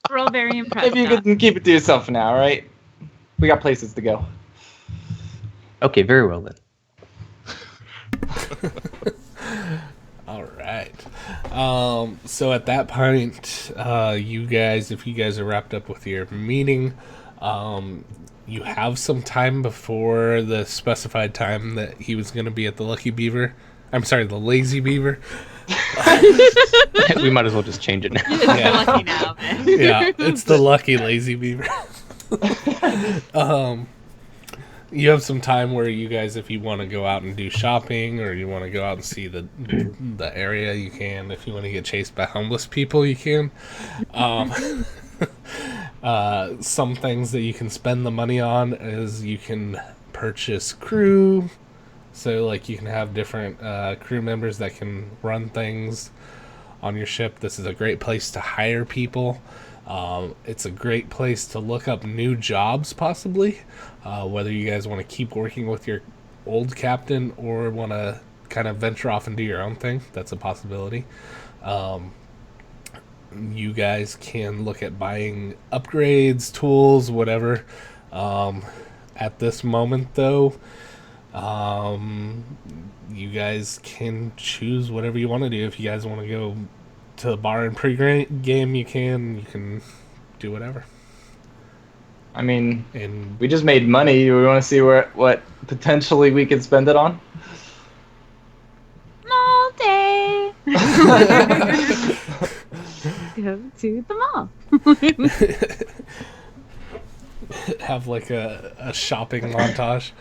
We're all very impressed. If you Doc. could keep it to yourself for now, all right? We got places to go. Okay, very well then. All right. So at that point, you guys, if you guys are wrapped up with your meeting, you have some time before the specified time that he was going to be at the Lucky Beaver. I'm sorry, the Lazy Beaver. We might as well just change it now. You're Yeah. lucky now, man. Yeah, it's the Lucky Lazy Beaver. You have some time where you guys, if you want to go out and do shopping, or you want to go out and see the area, you can. If you want to get chased by homeless people, you can. Some things that you can spend the money on is you can purchase crew. So, like, you can have different crew members that can run things on your ship. This is a great place to hire people. It's a great place to look up new jobs, possibly. Whether you guys want to keep working with your old captain or want to kind of venture off and do your own thing, that's a possibility. You guys can look at buying upgrades, tools, whatever. At this moment, though, you guys can choose whatever you want to do. If you guys want to go to the bar and pre-game, you can. You can do whatever. I mean, And we just made money. Do we want to see what potentially we could spend it on? Mall day. Go to the mall. have like a shopping montage.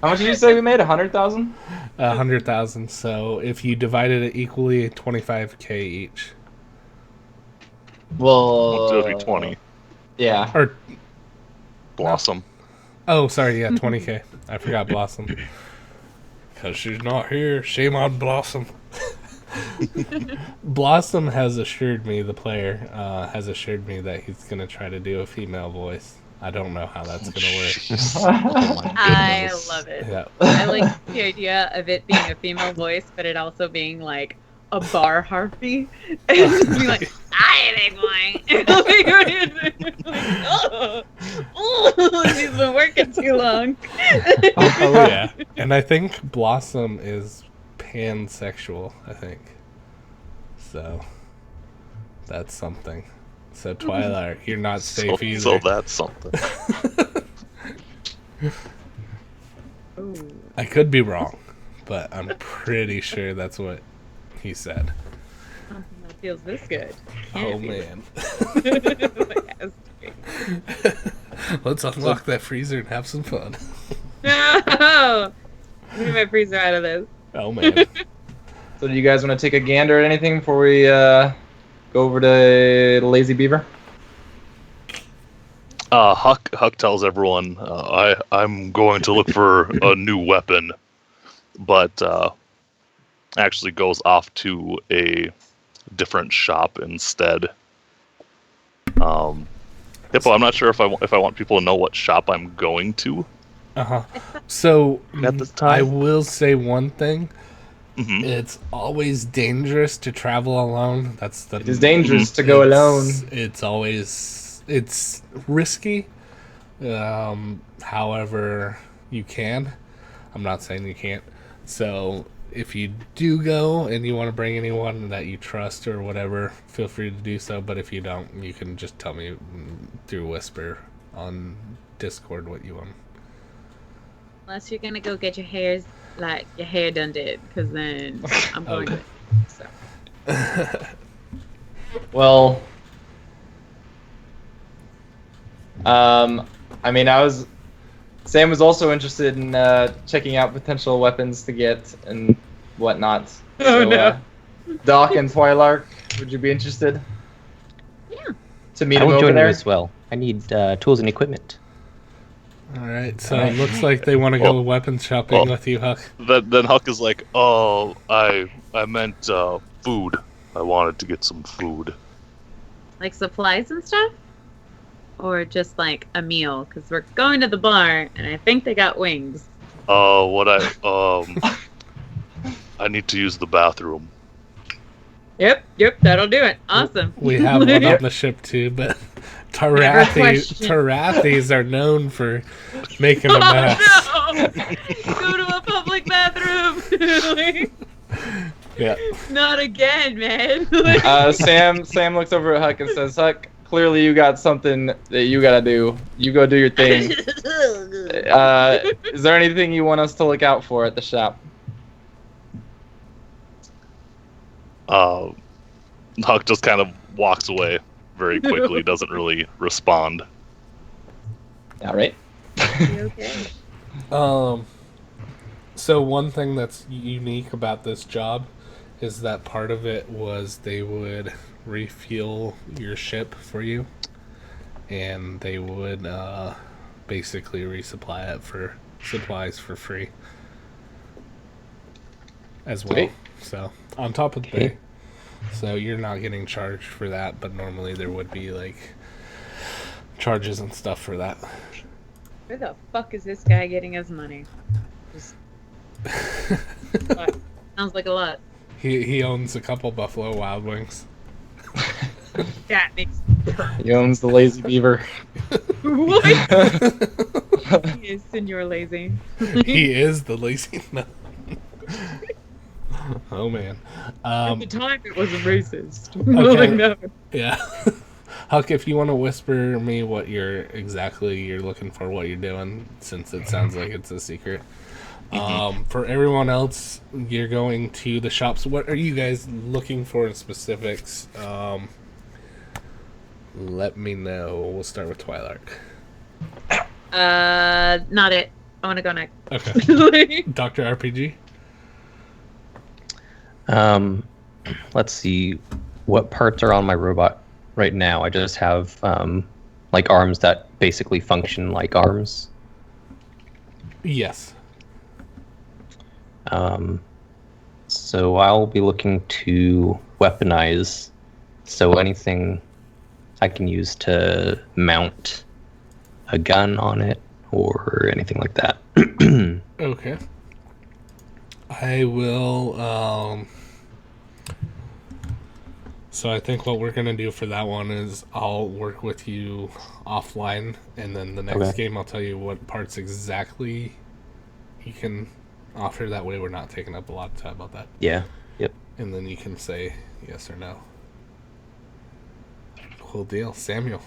How much did you say we made? 100,000? 100,000. So if you divided it equally, 25K each. Well, It'll be 20. Yeah. Or Blossom. oh, sorry, yeah, 20K. I forgot Blossom. Because she's not here. Shame on Blossom. Blossom has assured me, the player has assured me that he's going to try to do a female voice. I don't know how that's going to work. I love it. Yeah. I like the idea of it being a female voice, but it also being like a bar harpy. And just being like, hi, big boy. She's been working too long. Oh, yeah. And I think Blossom is pansexual, I think. So, that's something. So, Twilight, you're not safe either. So that's something. Ooh. I could be wrong, but I'm pretty sure that's what he said. Something that feels this good. Oh, Can't be. man. It has to be. Let's unlock that freezer and have some fun. No! Get my freezer out of this. Oh, man. So do you guys want to take a gander at anything before we go over to Lazy Beaver? Huck tells everyone, I'm going to look for a new weapon, but actually goes off to a different shop instead. Hippo, I'm not sure if I want people to know what shop I'm going to Uh-huh. So, at this I time. will say one thing. Mhm. It's always dangerous to travel alone. That's the. It is dangerous to go alone. It's always risky. However, you can. I'm not saying you can't. So if you do go and you want to bring anyone that you trust or whatever, feel free to do so. But if you don't, you can just tell me through whisper on Discord what you want. Unless you're gonna go get your hair done did, because then I'm going Okay. to. So. Well, I mean, Sam was also interested in checking out potential weapons to get and whatnot. Oh, no. Doc and Twilark, would you be interested? Yeah. To meet I him will over join you there? as well. I need tools and equipment. All right. So Alright. it looks like they want to go Well- weapons shopping well- with you, Huck. Then Huck is like, oh, I meant food. I wanted to get some food. Like supplies and stuff? Or just like a meal? Because we're going to the bar, and I think they got wings. I need to use the bathroom. Yep, that'll do it. Awesome. We have one on the ship too, but Never question. Tarathis are known for making a mess. Oh no! Go to a public bathroom. Yeah. Not again, man. Sam looks over at Huck and says, Huck, clearly you got something that you gotta do. You go do your thing. Is there anything you want us to look out for at the shop? Huck just kind of walks away very quickly, doesn't really respond. All right. Okay. So one thing that's unique about this job is that part of it was they would refuel your ship for you, and they would basically resupply it for supplies for free as well. Sweet. So on top of the Okay. pay. So you're not getting charged for that, but normally there would be like charges and stuff for that. Where the fuck is this guy getting his money? Just... Sounds like a lot. He owns a couple Buffalo Wild Wings. That makes He owns the Lazy Beaver. what? He is Senor Lazy. He is the lazy. No. Oh man. At the time, it wasn't racist. Okay. Like, no. Yeah. Huck, if you want to whisper me what you're looking for, what you're doing, since it sounds like it's a secret. For everyone else, you're going to the shops. What are you guys looking for in specifics? Let me know. We'll start with Twilark. Not it. I want to go next. Okay. Dr. RPG? Let's see. What parts are on my robot right now? I just have like arms that basically function like arms. Yes. So I'll be looking to weaponize. So anything I can use to mount a gun on it or anything like that. Okay. I will, so I think what we're going to do for that one is I'll work with you offline, and then the next game I'll tell you what parts exactly you can offer. That way we're not taking up a lot of time about that. Yeah. Yep. And then you can say yes or no. Cool deal. Samuel.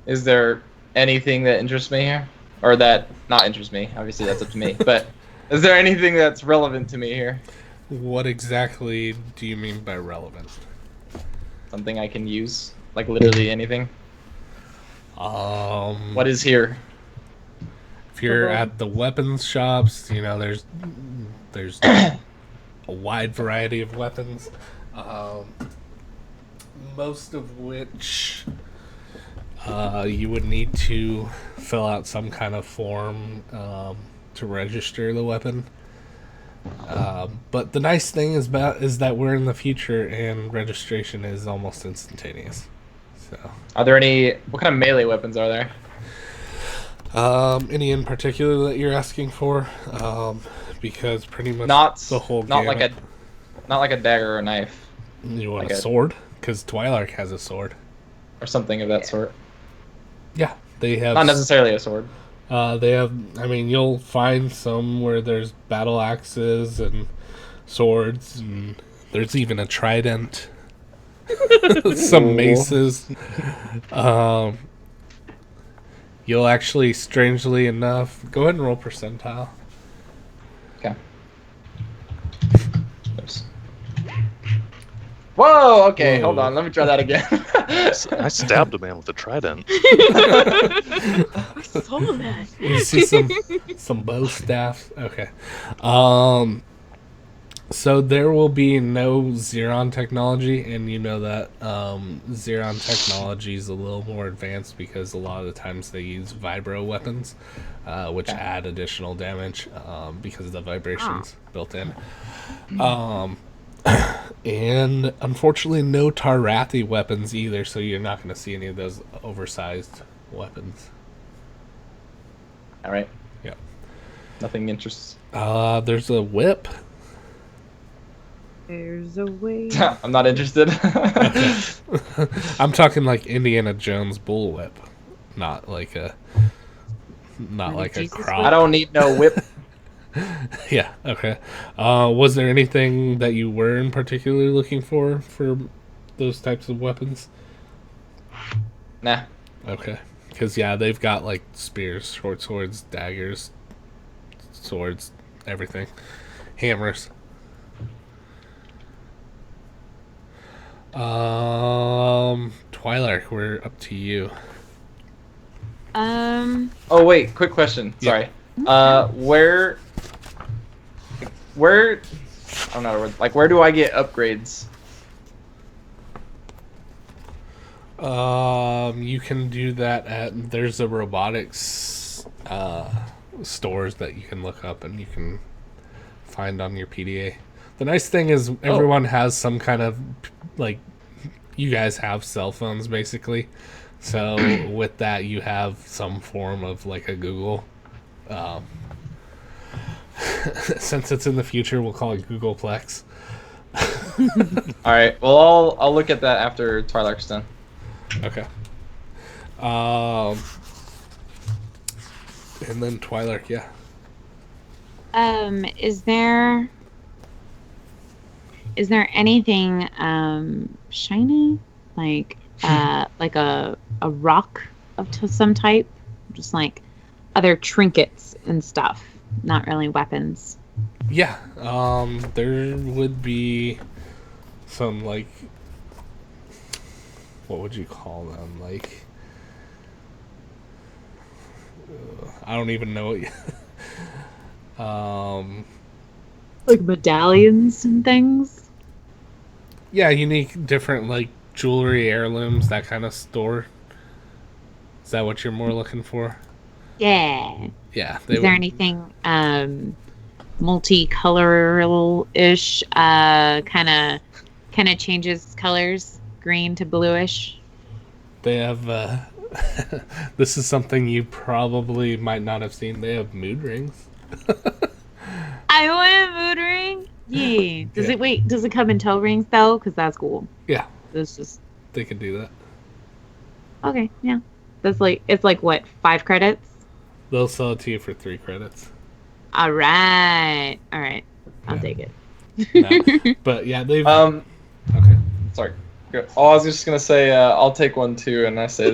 Is there anything that interests me here? Or that not interests me? Obviously, that's up to me. But is there anything that's relevant to me here? What exactly do you mean by relevant? Something I can use? Like literally anything? What is here? If you're at the weapons shops, you know, there's a wide variety of weapons, most of which you would need to fill out some kind of form to register the weapon. But the nice thing is that we're in the future and registration is almost instantaneous. So, Are there any? What kind of melee weapons are there? any in particular that you're asking for? Because pretty much Not the whole not gamut. like a dagger or a knife You want like a a- sword? Because Twilark has a sword. or something of that sort. Yeah, they have. Not necessarily a sword. They have. I mean, you'll find some where there's battle axes and swords, and there's even a trident. Some maces. You'll actually, strangely enough, go ahead and roll percentile. Okay. Oops. Whoa! Okay, Whoa. hold on. Let me try that again. I stabbed a man with a trident. I saw that. You see some bow staffs. Okay. So there will be no Xeron technology, and you know that Xeron technology is a little more advanced because a lot of the times they use vibro weapons, which add additional damage because of the vibrations built in. And unfortunately, no Tarrathi weapons either, so you're not going to see any of those oversized weapons. All right. Yeah. Nothing interests. There's a whip. There's a way. I'm not interested. I'm talking like Indiana Jones bullwhip, not like a Jesus crop. I don't need no whip. Yeah. Okay. Was there anything that you were in particular looking for those types of weapons? Nah. Okay. Because yeah, they've got like spears, short swords, daggers, swords, everything, hammers. Twilark, we're up to you. Oh wait, quick question. Yeah. Sorry. Where? I don't know. Like, where do I get upgrades? You can do that there's a robotics stores that you can look up and you can find on your PDA. The nice thing is everyone has some kind of, like, you guys have cell phones, basically. So with that, you have some form of, like, a Google. Since it's in the future, we'll call it Googleplex. All right. Well, I'll look at that after Twilark's done. Okay. And then Twilark, yeah. Is there anything shiny, like a rock of some type, just like other trinkets and stuff, not really weapons? Yeah. There would be some, like, what would you call them? Like, I don't even know what. Like medallions and things. Yeah, unique, different, like, jewelry, heirlooms, that kind of store. Is that what you're more looking for? Yeah. Yeah. Is there anything multicolor-ish? Kind of changes colors, green to bluish. They have. This is something you probably might not have seen. They have mood rings. I want a mood ring. Yeah. Does it come in toe rings though? Because that's cool. Yeah. It's just They could do that. okay. Yeah. It's like what, 5 credits? They'll sell it to you for 3 credits. All right. I'll Yeah. take it. No. But yeah, they've. Okay. Sorry. Good. Oh, I was just gonna say I'll take one too, and I say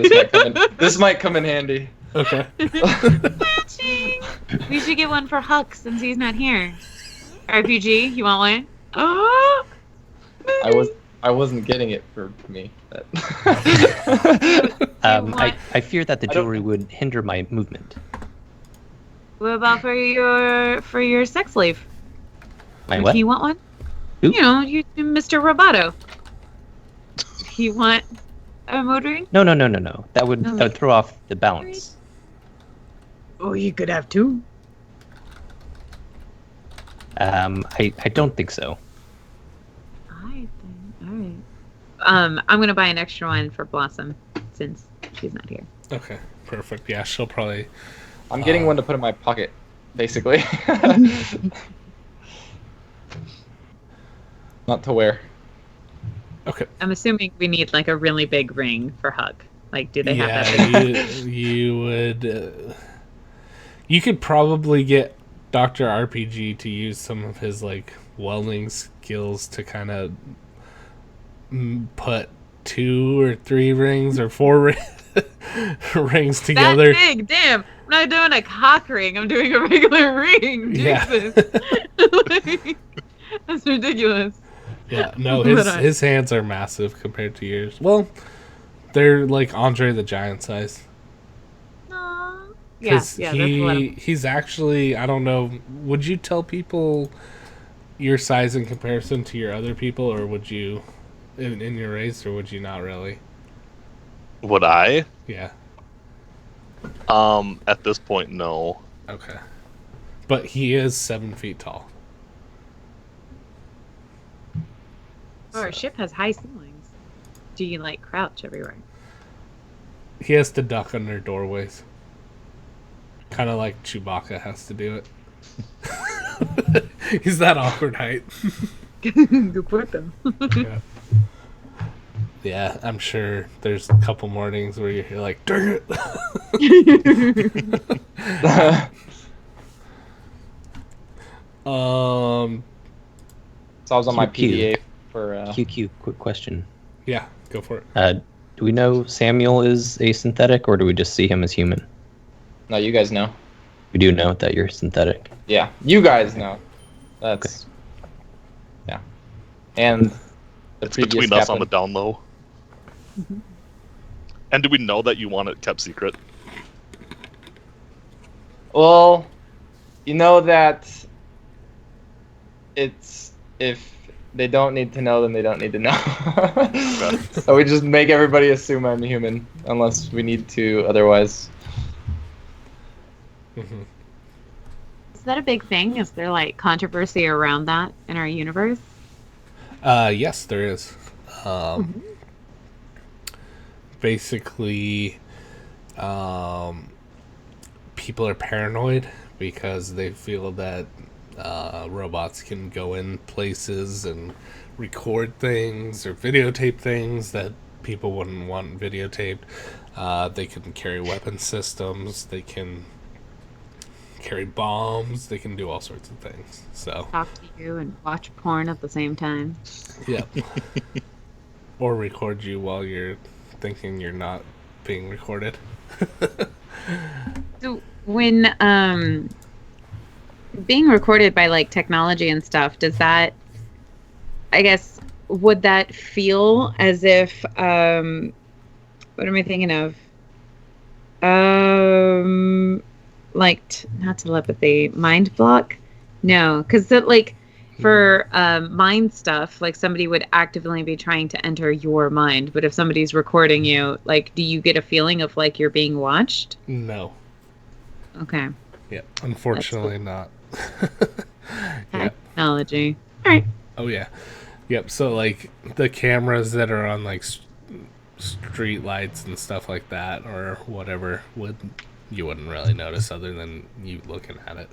this might come in handy. Okay. Matching. We should get one for Huck since he's not here. RPG, you want one? Oh. I wasn't getting it for me. I fear that the jewelry would hinder my movement. What about for your sex slave? My what? Do you want one? Who? You know, Mr. Roboto. You want a mood ring? No. That would throw off the balance. Oh, you could have 2. I don't think so. All right. I'm gonna buy an extra one for Blossom since she's not here. Okay. Perfect. Yeah, she'll probably. I'm getting one to put in my pocket, basically. Not to wear. Okay. I'm assuming we need like a really big ring for Huck. Like, do they have that? You would. You could probably get Dr. RPG to use some of his, like, welding skills to kind of put 2 or 3 rings or 4 rings together. That big, damn! I'm not doing a cock ring. I'm doing a regular ring. Yeah. Jesus. That's ridiculous. Yeah, no, his hands are massive compared to yours. Well, they're like Andre the Giant size. Aww. Yeah, he's actually, I don't know, would you tell people your size in comparison to your other people, or would you, in your race, or would you not really? Would I? Yeah. At this point, no. Okay. But he is 7 feet tall. Oh, our ship has high ceilings. Do you like crouch everywhere? He has to duck under doorways. Kind of like Chewbacca has to do it. He's that awkward height. Good point, though. Yeah. Yeah, I'm sure there's a couple mornings where you're like, dang it. So I was on my QQ. PDA for. QQ, quick question. Yeah, go for it. Do we know Samuel is a synthetic, or do we just see him as human? No, you guys know. We do know that you're synthetic. Yeah, you guys know. That's. Okay. Yeah. And the It's previous between us on captain. the down low. Mm-hmm. And do we know that you want it kept secret? Well, you know that it's if they don't need to know, then they don't need to know. So we just make everybody assume I'm human, unless we need to otherwise. Mm-hmm. that a big thing? Is there like controversy around that in our universe? Yes, there is. Basically, people are paranoid because they feel that robots can go in places and record things or videotape things that people wouldn't want videotaped. They can carry weapon systems. They can carry bombs. They can do all sorts of things. So Talk to you and watch porn at the same time. yeah, or record you while you're thinking you're not being recorded. So when being recorded by like technology and stuff, does that, I guess, would that feel as if what am I thinking of? Not telepathy, mind block? No, because like for mind stuff, like somebody would actively be trying to enter your mind, but if somebody's recording you, like, do you get a feeling of like you're being watched? No. Okay. Yeah, unfortunately not. Yeah. Technology. All right. Oh yeah. Yep. So like the cameras that are on like street lights and stuff like that, or whatever, you wouldn't really notice other than you looking at it.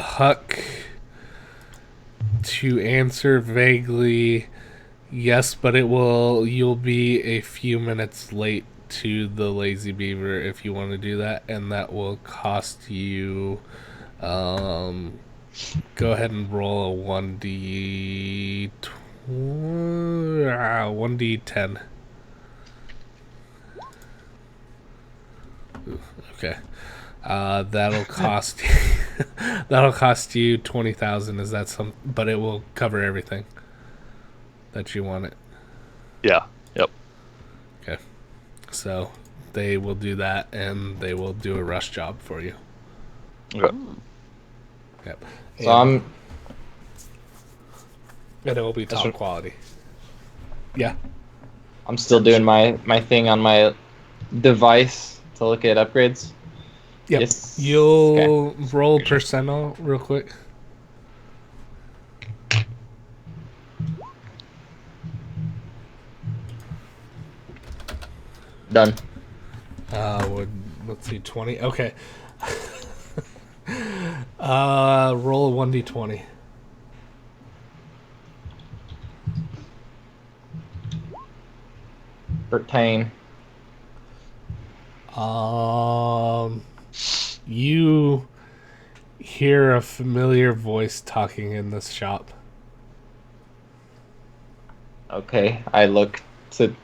Huck, to answer vaguely, yes, but you'll be a few minutes late to the Lazy Beaver if you want to do that, and that will cost you, go ahead and roll a 1d10. Ooh, okay. That'll cost you 20,000. Is that some? But it will cover everything that you want it. Yeah. Yep. Okay. So they will do that, and they will do a rush job for you. Okay. Yep. So and it will be top quality. Yeah. I'm still doing my thing on my device to look at upgrades. Yep. Yes. You'll roll percentile real quick. Done. Let's see, 20. Okay. Roll a 1d20. Pertain. You hear a familiar voice talking in this shop. Okay, I look to.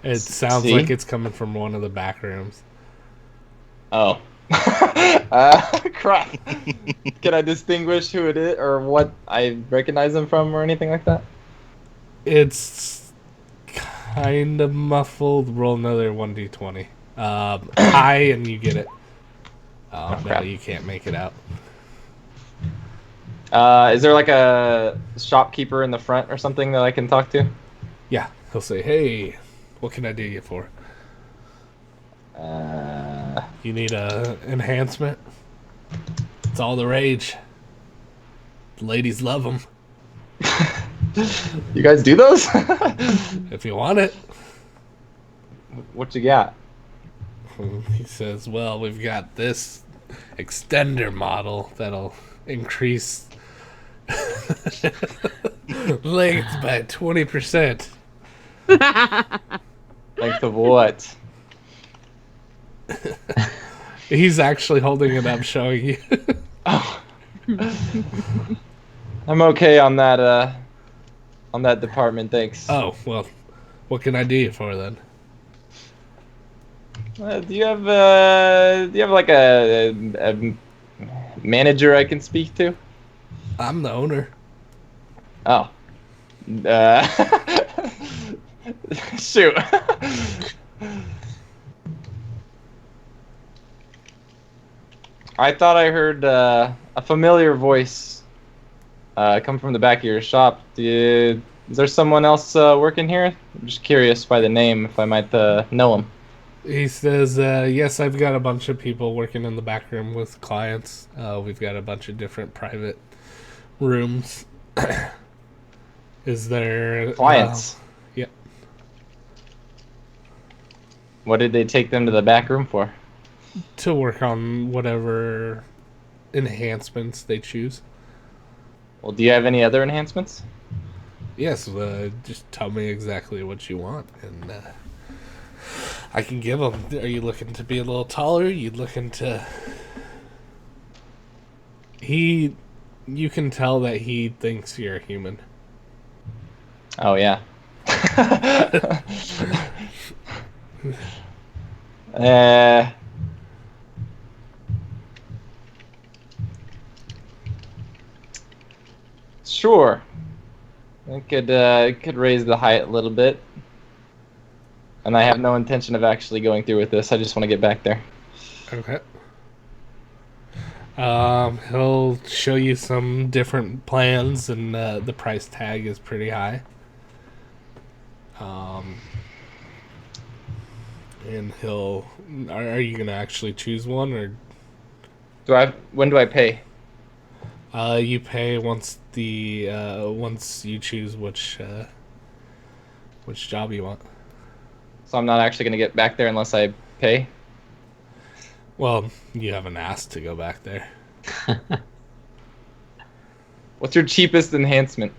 It sounds See? like it's coming from one of the back rooms. Oh. Crap. Can I distinguish who it is or what I recognize them from or anything like that? It's kind of muffled. Roll another 1d20. High and you get it. No, crap. you can't make it out. Is there like a shopkeeper in the front or something that I can talk to? Yeah, he'll say, "Hey, what can I do you for? You need a enhancement? It's all the rage. The ladies love them. You guys do those? If you want it." What you got? He says, "Well, we've got this extender model that'll increase length by 20%. Length of what? He's actually holding it up, showing you. Oh. I'm okay on that department, thanks. Oh, well, what can I do you for then? Do you have like a manager I can speak to? I'm the owner. Oh. Shoot. I thought I heard a familiar voice come from the back of your shop. Is there someone else working here? I'm just curious by the name if I might know him. He says, yes, I've got a bunch of people working in the back room with clients. We've got a bunch of different private rooms. Is there... Clients. Yep. What did they take them to the back room for? To work on whatever enhancements they choose. Well, do you have any other enhancements? Yes, just tell me exactly what you want, and I can give them. Are you looking to be a little taller? Are you looking to... You can tell that he thinks you're a human. Oh, yeah. Sure. I could raise the height a little bit. And I have no intention of actually going through with this. I just want to get back there. Okay. He'll show you some different plans, and the price tag is pretty high. And he'll... Are you gonna actually choose one, or... When do I pay? You pay once once you choose which job you want. So I'm not actually going to get back there unless I pay? Well, you haven't asked to go back there. What's your cheapest enhancement?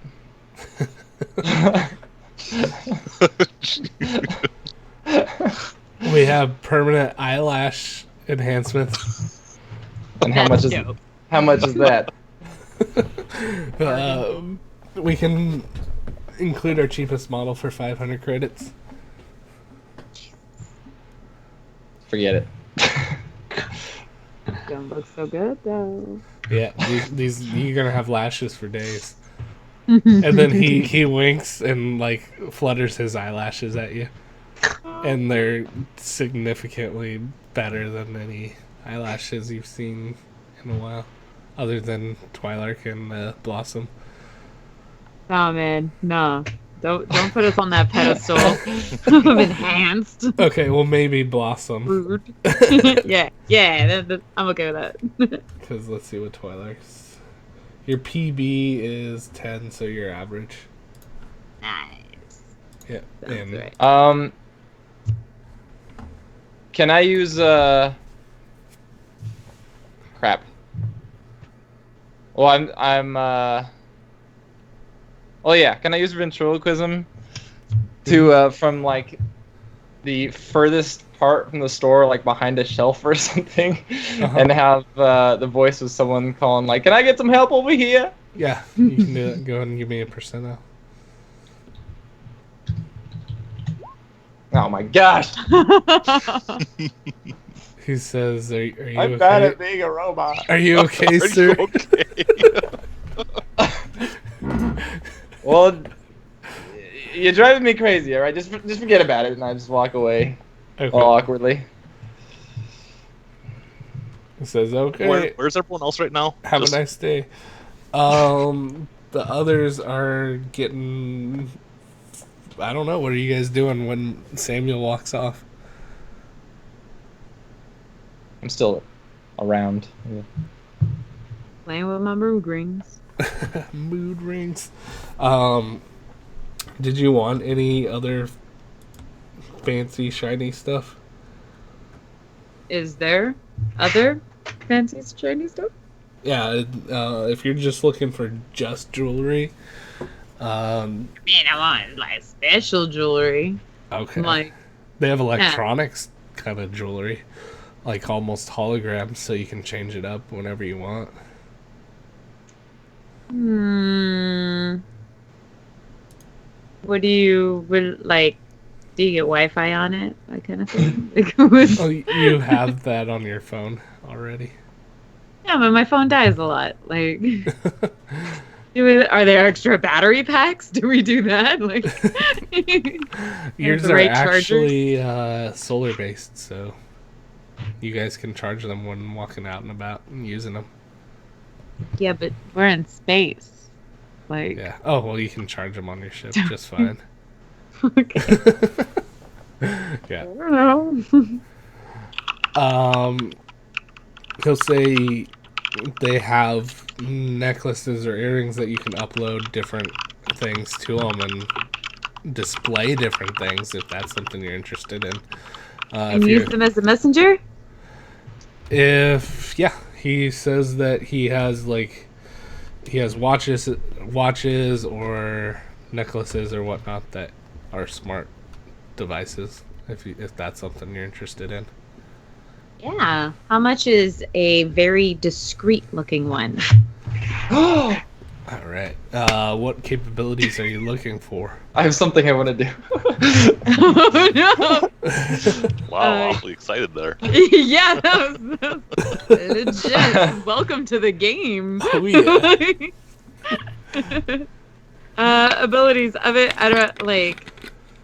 We have permanent eyelash enhancements. And how much is that? We can include our cheapest model for 500 credits. Forget it. Don't look so good though. Yeah, these you're gonna have lashes for days. And then he winks and like flutters his eyelashes at you, and they're significantly better than any eyelashes you've seen in a while, other than Twilark and Blossom. Oh man, no. Don't put us on that pedestal of enhanced. Okay, well maybe Blossom, Rude. yeah, I'm okay with that. because let's see what Twilark's. Your PB is 10, so you're average. Nice. Yeah, Sounds and right. Can I use crap? Well, oh yeah, can I use ventriloquism to from like the furthest part from the store, like behind a shelf or something, and have the voice of someone calling like, "Can I get some help over here?" yeah, you can do it. Go ahead and give me a percentile. Oh my gosh! He says, "Are you I'm okay? bad at being a robot. Are you okay, Are sir?" you okay? Well, you're driving me crazy. All right, just forget about it, and I just walk away Okay. all awkwardly. He says, "Okay. Where's everyone else right now? Have Just- a nice day." The others are getting... I don't know. What are you guys doing when Samuel walks off? I'm still around. Yeah. Playing with my mood rings. Mood rings. Did you want any other fancy shiny stuff? Is there other fancy shiny stuff? Yeah, if you're just looking for just jewelry, I mean, I want like special jewelry. okay. Like, They have electronics kind of jewelry, like almost holograms, so you can change it up whenever you want. what do you like? Do you get Wi-Fi on it? That kind of thing. Oh, you have that on your phone already. Yeah, but my phone dies a lot. Like, are there extra battery packs? Do we do that? Like, Yours the are right chargers? actually solar based, so you guys can charge them when walking out and about and using them. yeah, but we're in space. Like, Yeah. Oh well, you can charge them on your ship just fine. okay. Yeah. I don't know. He'll say they have necklaces or earrings that you can upload different things to them and display different things if that's something you're interested in. And use them as a messenger? If yeah, he says that he has watches or necklaces or whatnot that are smart devices. If that's something you're interested in. Yeah. How much is a very discreet looking one? All right. What capabilities are you looking for? I have something I want to do. Oh no! Wow, awfully excited there. Yeah, that was legit. Welcome to the game. Oh yeah. Abilities of it, I don't like.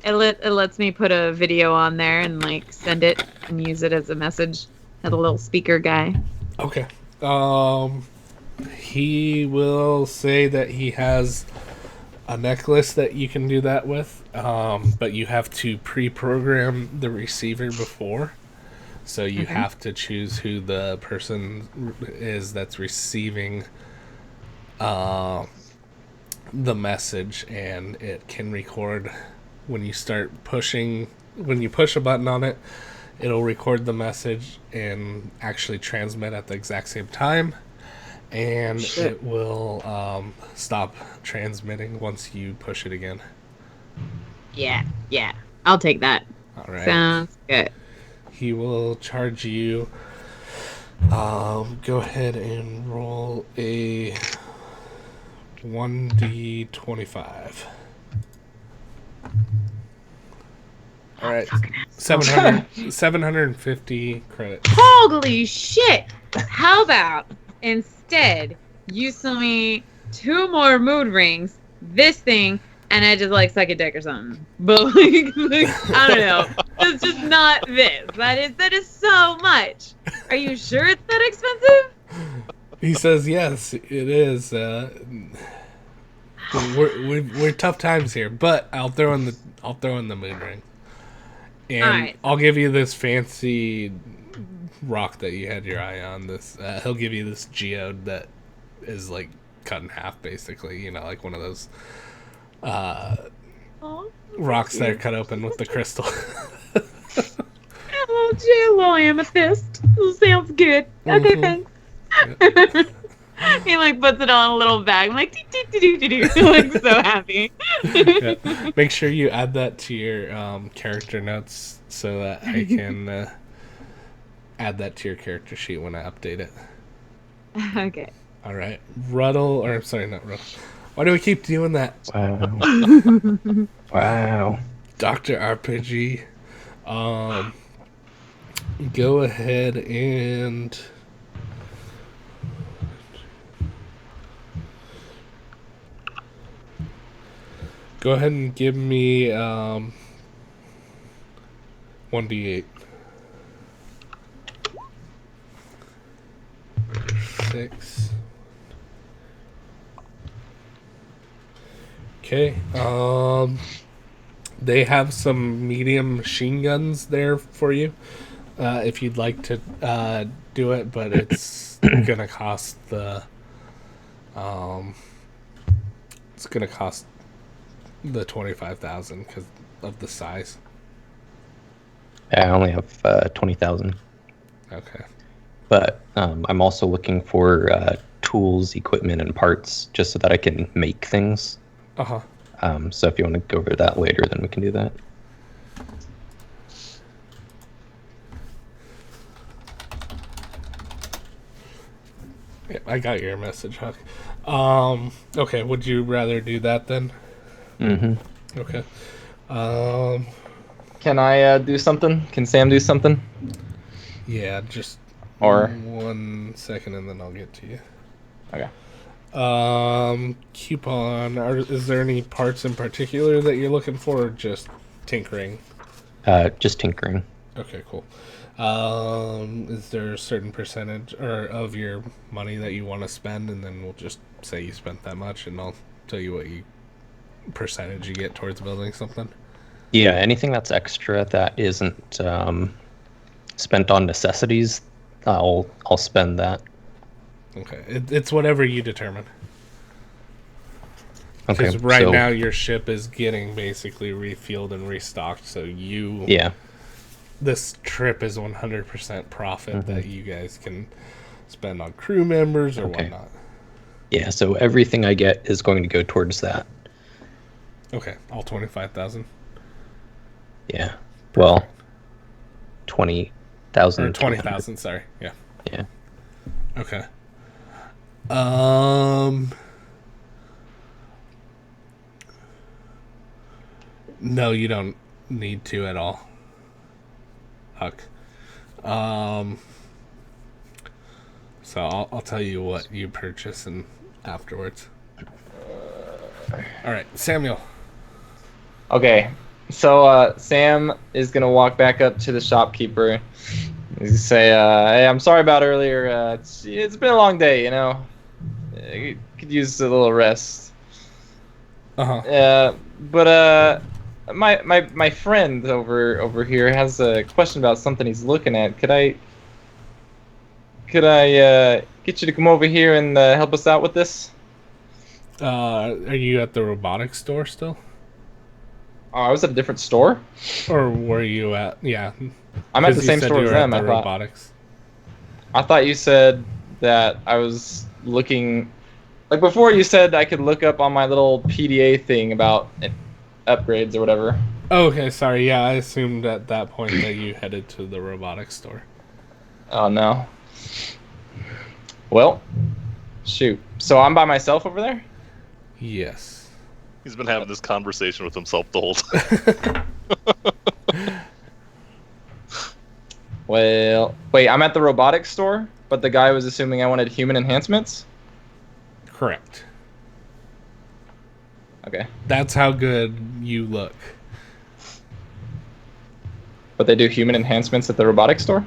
It lets me put a video on there and like send it and use it as a message. Had a little speaker guy. Okay. He will say that he has a necklace that you can do that with, but you have to pre-program the receiver before. So you have to choose who the person is that's receiving the message, and it can record when you push a button on it, it'll record the message and actually transmit at the exact same time. And it will stop transmitting once you push it again. Yeah. I'll take that. All right. Sounds good. He will charge you. Go ahead and roll a 1d25. All right. 750 credits. Holy shit! How about instead you sell me 2 more mood rings, this thing, and I just like suck a dick or something. But like I don't know. It's just not this. That is so much. Are you sure it's that expensive? He says yes, it is. We're tough times here, but I'll throw in the moon ring, and Alright. I'll give you this fancy rock that you had your eye on. This he'll give you this geode that is like cut in half, basically. You know, like one of those Oh, rocks that are cut open with the crystal. a little amethyst. Sounds good. Okay, Mhm. thanks. He like puts it on a little bag. I'm like, like so happy. Yeah. Make sure you add that to your character notes so that I can add that to your character sheet when I update it. Okay. All right, Ruddle, or sorry, not Ruddle. Why do we keep doing that? Wow. Wow. Dr. RPG. Go ahead and give me 1d8. 6. Okay. They have some medium machine guns there for you, if you'd like to do it, but it's gonna cost the it's gonna cost the 25,000 because of the size. I only have 20,000. Okay. But I'm also looking for tools, equipment, and parts just so that I can make things. Uh-huh. So if you want to go over that later, then we can do that. Yeah, I got your message, Huck. Okay, would you rather do that then? Mm-hmm. Okay. Can I do something? Can Sam do something? Yeah, just Or 1 second and then I'll get to you. okay. Coupon. Is there any parts in particular that you're looking for, or just tinkering? Just tinkering. Okay, cool. Is there a certain percentage or of your money that you want to spend, and then we'll just say you spent that much, and I'll tell you what percentage you get towards building something. Yeah, anything that's extra that isn't spent on necessities, I'll spend that. Okay, it's whatever you determine. Okay. Because right so, now your ship is getting basically refueled and restocked, so yeah. this trip is 100% profit Mm-hmm. that you guys can spend on crew members or Okay. whatnot. Yeah, so everything I get is going to go towards that. Okay, all 25,000 Yeah. Well, 20,000. or 20,000. Sorry, yeah. Yeah. Okay. No, you don't need to at all, Huck. So I'll tell you what you purchase and afterwards. All right, Samuel. Okay, so Sam is gonna walk back up to the shopkeeper. He's gonna say, "Hey, I'm sorry about earlier. It's been a long day, you know. You could use a little rest. Uh-huh. But my friend over here has a question about something he's looking at. Could I get you to come over here and help us out with this?" Are you at the robotics store still? Oh, I was at a different store. Or were you at... Yeah. I'm at the 'cause you same said store you as were at them. the I thought. robotics. I thought you said that I was looking, like before you said I could look up on my little PDA thing about upgrades or whatever. Oh, okay, sorry. Yeah, I assumed at that point that you headed to the robotics store. Oh no. Well, shoot. So I'm by myself over there? Yes. He's been having this conversation with himself the whole time. Well, wait, I'm at the robotics store, but the guy was assuming I wanted human enhancements? Correct. Okay. That's how good you look. But they do human enhancements at the robotics store?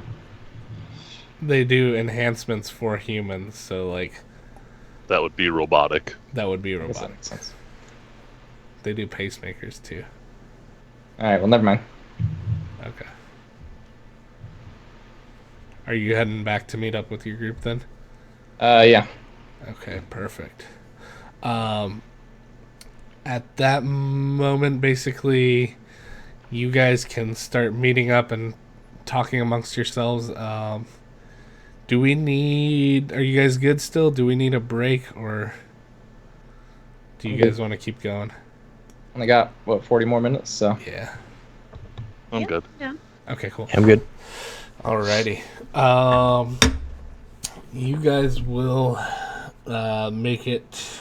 They do enhancements for humans, so, like, That would be robotic. that would be I guess that robotics. makes sense. They do pacemakers, too. Alright, well, never mind. Okay. Are you heading back to meet up with your group then? Yeah. Okay, perfect. At that moment, basically, you guys can start meeting up and talking amongst yourselves. Do we need... Are you guys good still? Do we need a break, or do you guys want to keep going? Only got, what, 40 more minutes, so. Yeah. I'm good. Yeah. Okay, cool. I'm good. Alrighty. You guys will make it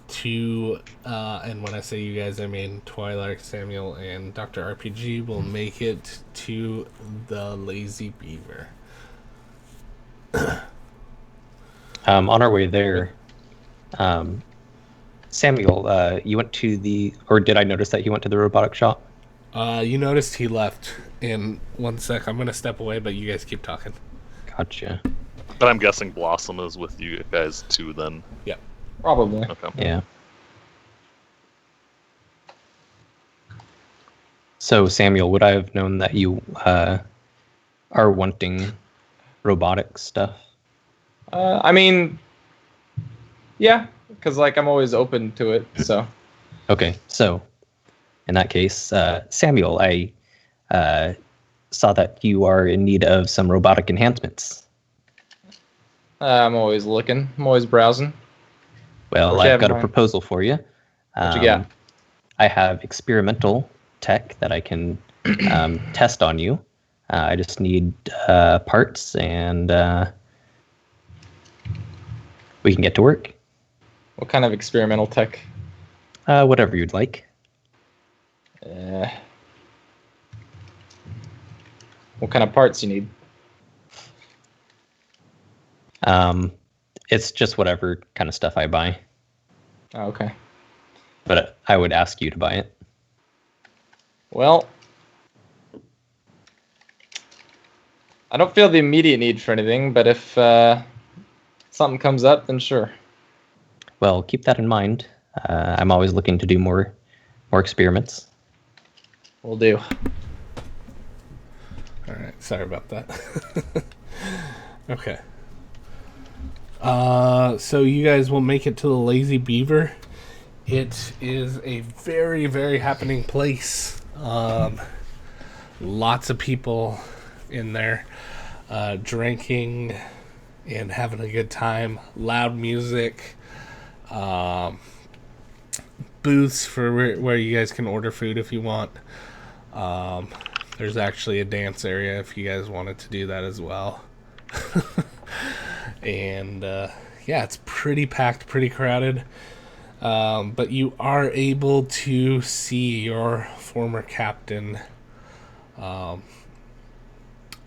to, and when I say you guys, I mean Twilight, Samuel, and Dr. RPG will make it to the Lazy Beaver. On our way there, Samuel, you went to the, or did I notice that you went to the robotic shop? You noticed he left in 1 sec. I'm going to step away, but you guys keep talking. Gotcha. But I'm guessing Blossom is with you guys too then. Probably. Okay. Yeah. So, Samuel, would I have known that you are wanting robotic stuff? I mean, yeah, because, like, I'm always open to it, so. Okay, so in that case, Samuel, I saw that you are in need of some robotic enhancements. I'm always looking. I'm always browsing. Well, What you I've have got in a mind? proposal for you. What you got? I have experimental tech that I can test on you. I just need parts, and we can get to work. What kind of experimental tech? Whatever you'd like. What kind of parts you need? It's just whatever kind of stuff I buy, Oh, okay. but I would ask you to buy it. Well, I don't feel the immediate need for anything, but if something comes up, then sure. Well, keep that in mind. I'm always looking to do more experiments. Will do. All right, sorry about that. Okay. So you guys will make it to the Lazy Beaver. It is a very, very happening place. Lots of people in there, drinking and having a good time. Loud music. Booths for where you guys can order food if you want. There's actually a dance area if you guys wanted to do that as well. And yeah, it's pretty packed, pretty crowded. But you are able to see your former captain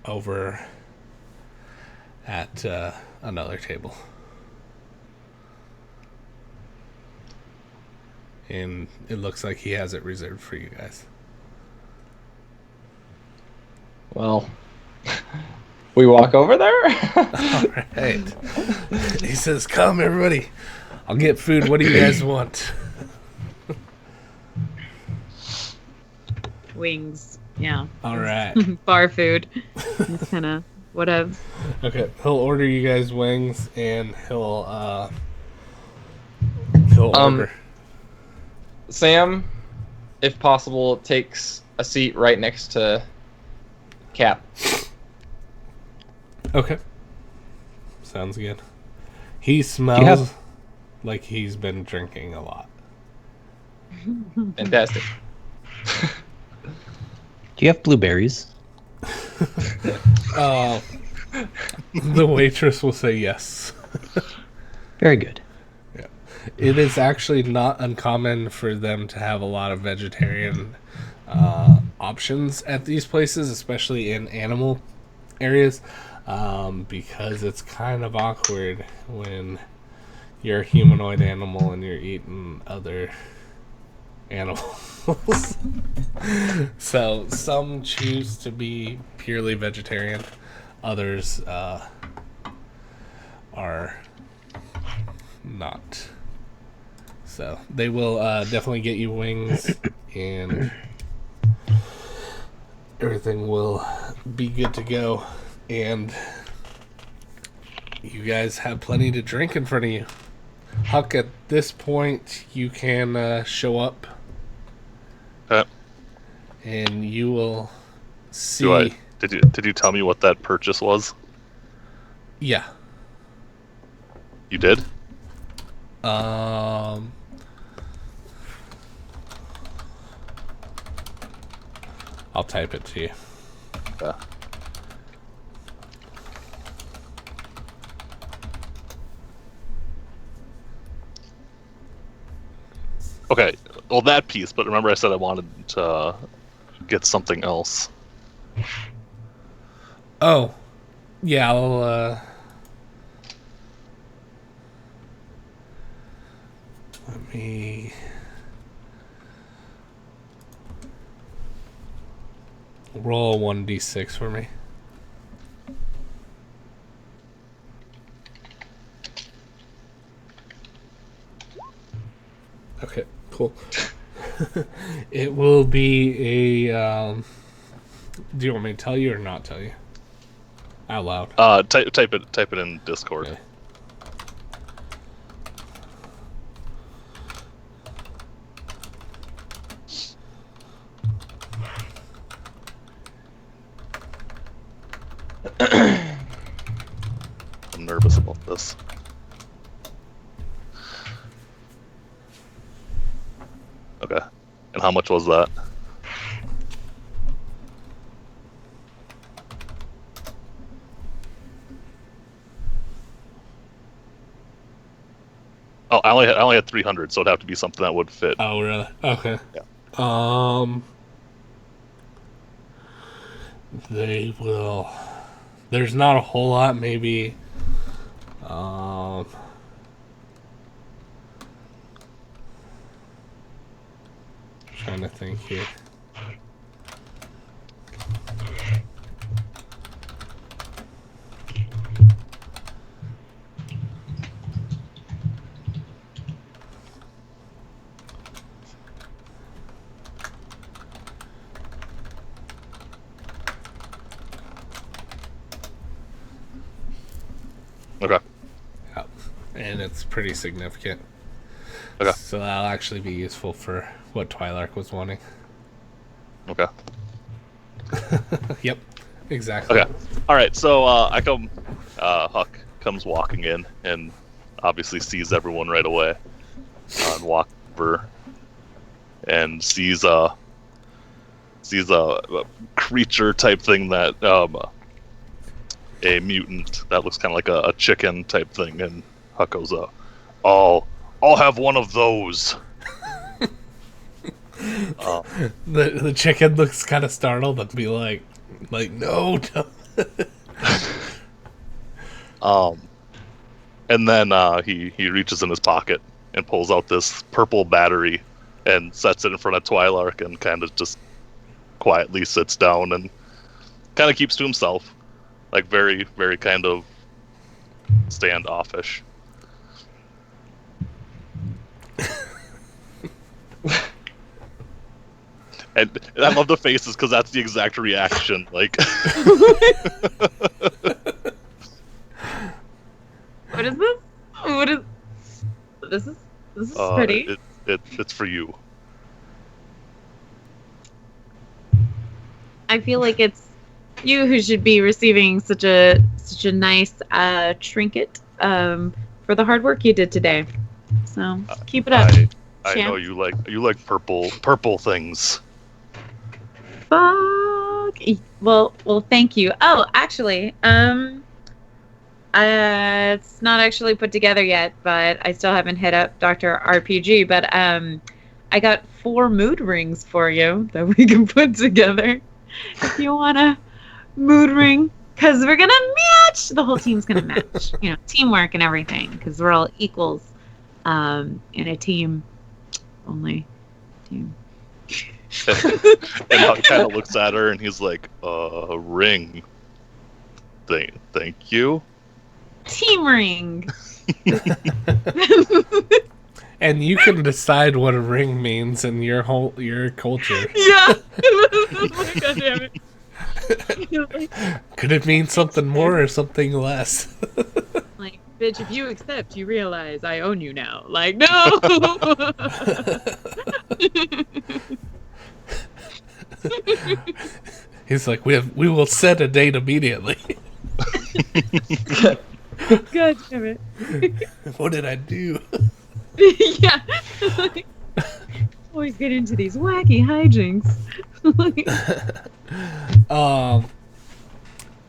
over at another table. And it looks like he has it reserved for you guys. Well, we walk over there? All right. He says, "Come, everybody. I'll get food. What do you guys want?" Wings. Yeah. All right. Bar food. It's kind of whatever. Okay. He'll order you guys wings, and he'll order. Sam, if possible, takes a seat right next to Cap. Okay. Sounds good. He smells like he's been drinking a lot. Fantastic. Do you have blueberries? The waitress will say yes. Very good. It is actually not uncommon for them to have a lot of vegetarian options at these places, especially in animal areas, because it's kind of awkward when you're a humanoid animal and you're eating other animals. So some choose to be purely vegetarian, others are not. So they will definitely get you wings, and everything will be good to go. And you guys have plenty to drink in front of you. Huck, at this point, you can show up, and you will see. Did you tell me what that purchase was? Yeah. You did? I'll type it to you. Yeah. Okay, well that piece, but remember I said I wanted to get something else. Oh, yeah, I'll, let me... roll 1d6 for me. Okay, cool. It will be a, do you want me to tell you or not tell you? Out loud. Type it in Discord. Okay. I'm nervous about this. Okay. And how much was that? Oh, I only had 300, so it'd have to be something that would fit. Oh, really? Okay. Yeah. They will... There's not a whole lot, maybe... Trying to think here. Okay. Yep. And it's pretty significant. Okay. So that'll actually be useful for what Twilark was wanting. Okay. Yep. Exactly. Okay. All right. So I come. Huck comes walking in and obviously sees everyone right away. And walk over and sees a creature type thing that a mutant that looks kind of like a chicken type thing, and Huck goes, I'll have one of those. The chicken looks kind of startled and be like no. And then he reaches in his pocket and pulls out this purple battery and sets it in front of Twilark and kind of just quietly sits down and kind of keeps to himself, like very, very kind of standoffish. And I love the faces because that's the exact reaction. Like, What is this? What is this? This is pretty. It's for you. I feel like it's you who should be receiving such a nice trinket for the hard work you did today. So keep it up. I know you like purple things. Fuck. Well, thank you. Oh, actually, it's not actually put together yet, but I still haven't hit up Dr. RPG. But I got 4 mood rings for you that we can put together. If you want a mood ring, because we're gonna match. The whole team's gonna match. You know, teamwork and everything, because we're all equals in a team. Only team. And Huck kind of looks at her and he's like, ring. Thank you. Team ring. And you can decide what a ring means in your culture. Yeah. God damn it. Could it mean something more or something less? Like, bitch, if you accept, you realize I own you now. Like, no. He's like, we will set a date immediately. God damn it. What did I do? Yeah. Always get into these wacky hijinks.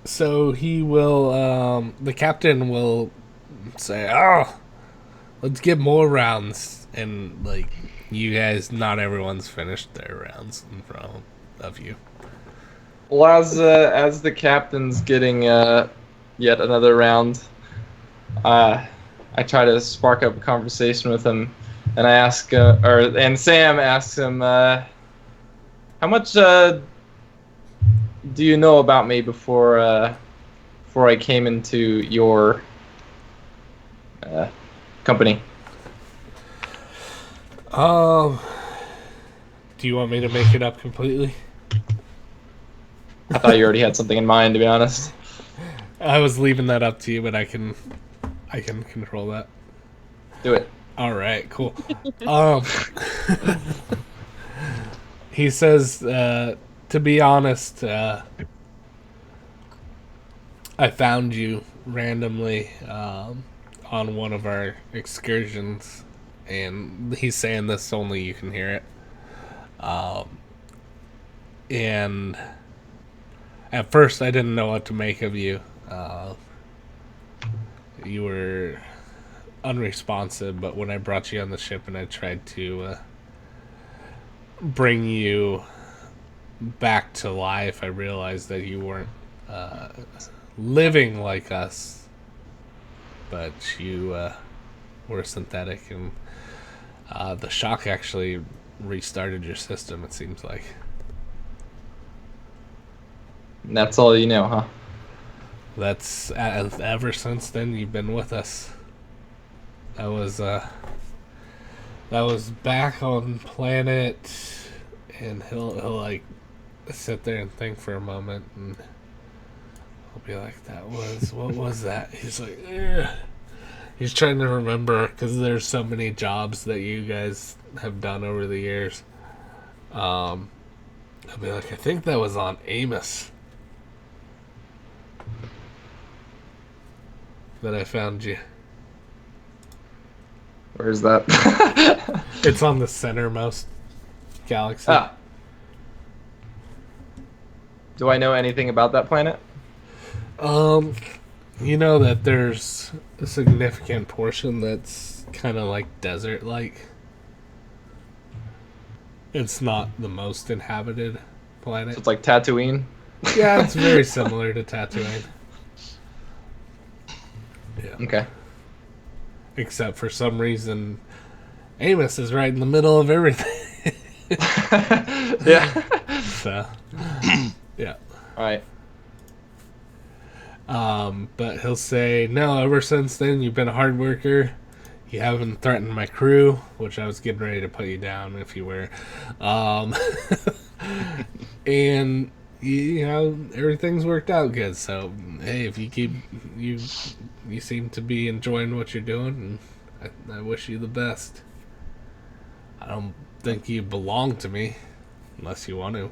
So he will, the captain will say, let's get more rounds. And, like, you guys, not everyone's finished their rounds in front of you. Well, as the captain's getting yet another round, I try to spark up a conversation with him, and I ask, and Sam asks him, how much do you know about me before I came into your company? Do you want me to make it up completely? I thought you already had something in mind, to be honest. I was leaving that up to you, but I can control that. Do it. All right, cool. He says, to be honest, I found you randomly on one of our excursions, and he's saying this only you can hear it. And at first I didn't know what to make of you. You were unresponsive, but when I brought you on the ship and I tried to bring you back to life, I realized that you weren't living like us, but you were synthetic, and the shock actually restarted your system, it seems like. And that's all you know, huh? That's ever since then you've been with us. That was back on planet, and he'll like sit there and think for a moment, and I'll be like, what was that? He's like, "Ugh." He's trying to remember because there's so many jobs that you guys have done over the years. I'll be like, I think that was on Amos that I found you. Where's that? It's on the centermost galaxy. Ah. Do I know anything about that planet? You know that there's a significant portion that's kind of like desert-like. It's not the most inhabited planet. So it's like Tatooine. Yeah, it's very similar to Tatooine. Yeah. Okay. Except for some reason, Amos is right in the middle of everything. Yeah. So, yeah. All right. But he'll say, no, ever since then, you've been a hard worker. You haven't threatened my crew, which I was getting ready to put you down if you were. And, you know, everything's worked out good. So, hey, if you keep, you seem to be enjoying what you're doing, and I wish you the best. I don't think you belong to me, unless you want to.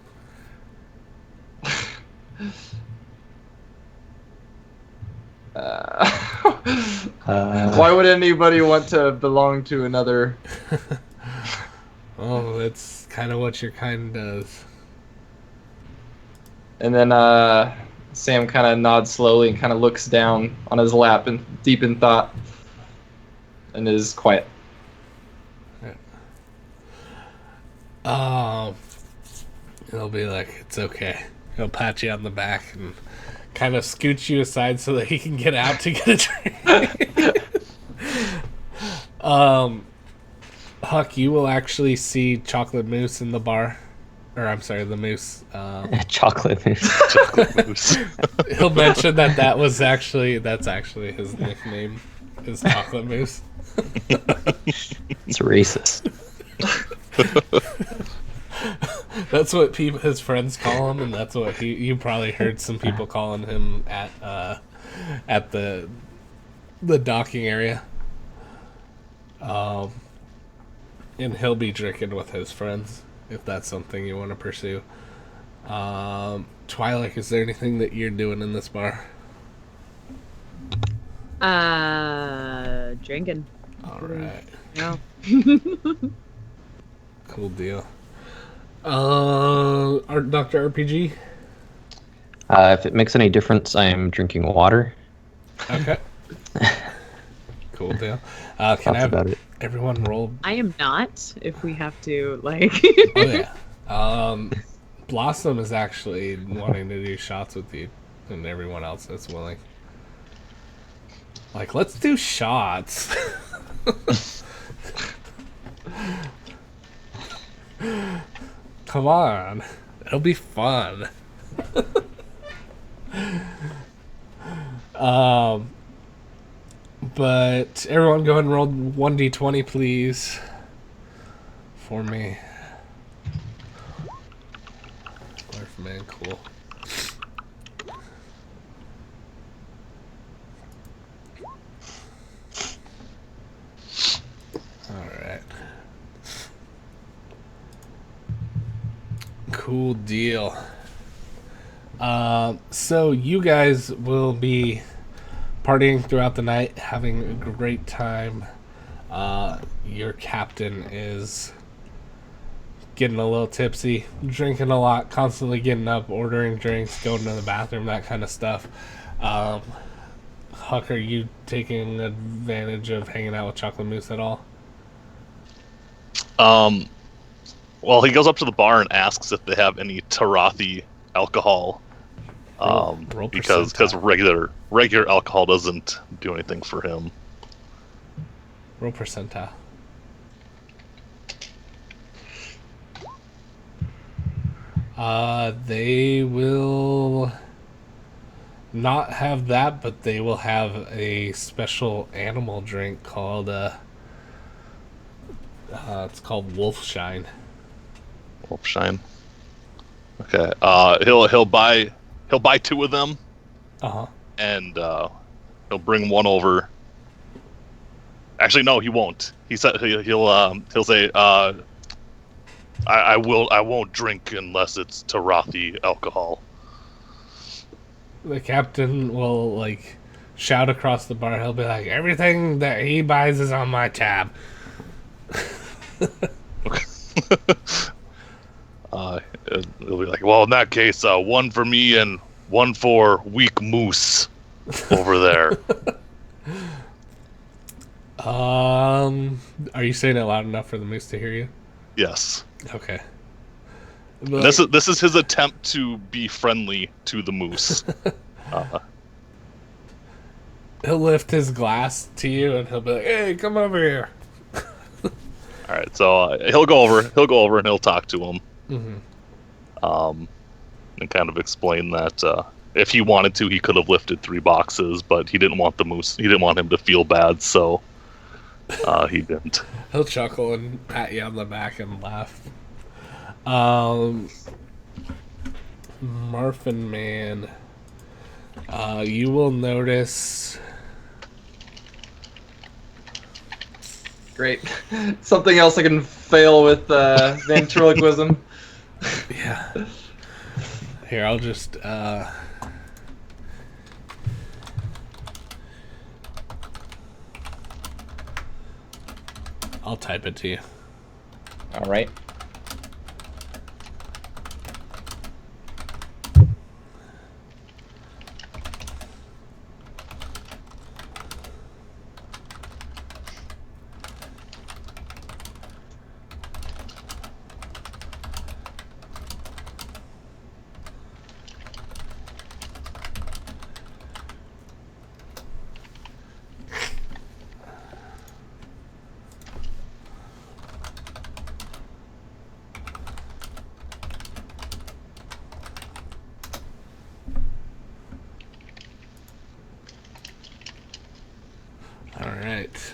Why would anybody want to belong to another? Oh, that's kind of what your kind does. And then Sam kind of nods slowly and kind of looks down on his lap and deep in thought, and is quiet. He'll be like, it's okay. He'll pat you on the back and kind of scooch you aside so that he can get out to get a drink. Huck, you will actually see Chocolate Moose in the bar. Or, I'm sorry, the moose. Chocolate mousse. Chocolate mousse. He'll mention that's actually his nickname, is Chocolate Moose. It's racist. That's what his friends call him, and that's what you probably heard some people calling him at the docking area. And he'll be drinking with his friends if that's something you want to pursue. Twilight, is there anything that you're doing in this bar? Drinking. All right, No. cool deal. Dr. RPG. If it makes any difference, I am drinking water. Okay. Cool deal. Can That's I have about it. everyone roll? I am not, if we have to, like... Oh yeah. Blossom is actually wanting to do shots with you, and everyone else that's willing. Like, let's do shots. Come on, it'll be fun. But everyone go ahead and roll 1d20, please, for me. Man, cool. Alright. Cool deal. So you guys will be partying throughout the night, having a great time. Your captain is getting a little tipsy, drinking a lot, constantly getting up, ordering drinks, going to the bathroom, that kind of stuff. Huck, are you taking advantage of hanging out with Chocolate Moose at all? Well, he goes up to the bar and asks if they have any Tarathi alcohol. Roll Because regular alcohol doesn't do anything for him. Roll percentile. They will not have that, but they will have a special animal drink called it's called Wolfshine. Wolfshine. Okay. He'll buy 2 of them, Uh-huh. and he'll bring one over. Actually, no, he won't. He said he'll say, I won't drink unless it's Tarathi alcohol. The captain will, like, shout across the bar. He'll be like, everything that he buys is on my tab. He'll be like, well, in that case, one for me and one for weak moose over there. Are you saying it loud enough for the moose to hear you? Yes. Okay. And this is his attempt to be friendly to the moose. He'll lift his glass to you and he'll be like, hey, come over here. All right, so he'll go over and he'll talk to him, Mm-hmm. and kind of explain that if he wanted to, he could have lifted 3 boxes, but he didn't want the moose. He didn't want him to feel bad, so he didn't. He'll chuckle and pat you on the back and laugh. Morphin Man. You will notice. Great. Something else I can fail with ventriloquism. Yeah. Here, I'll just. I'll type it to you. All right. All right.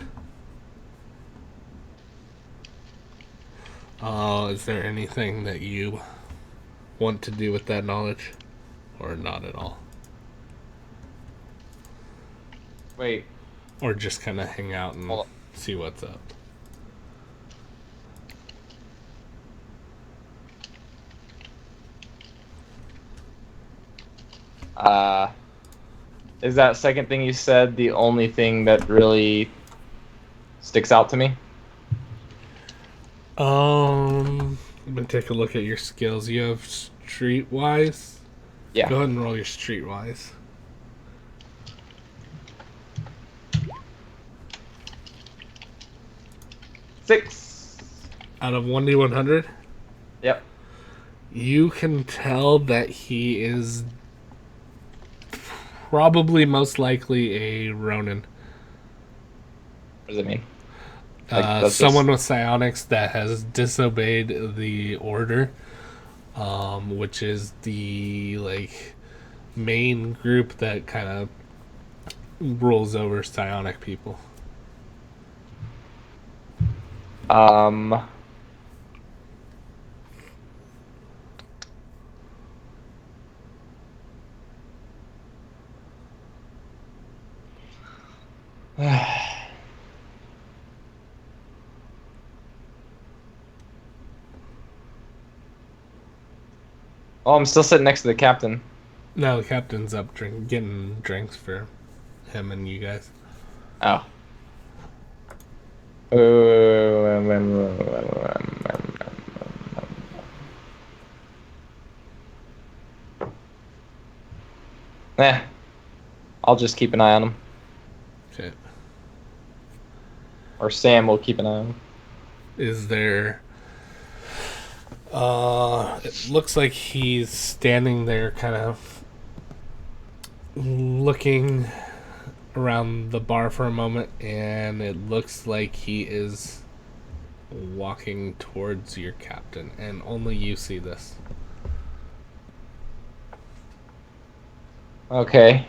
Is there anything that you want to do with that knowledge, or not at all, Wait. or just kind of hang out and Hold see what's up? Is that second thing you said the only thing that really sticks out to me? Let me take a look at your skills. You have streetwise. Yeah. Go ahead and roll your streetwise. Six. Out of 1d100, Yep. you can tell that he is probably most likely a Ronin. What does it mean? That's Someone with psionics that has disobeyed the order, which is the main group that kind of rules over psionic people. Oh, I'm still sitting next to the captain. No, the captain's up getting drinks for him and you guys. Oh. I'll just keep an eye on him. Okay. Or Sam will keep an eye on him. Is there... it looks like he's standing there kind of looking around the bar for a moment, and it looks like he is walking towards your captain, and only you see this. Okay.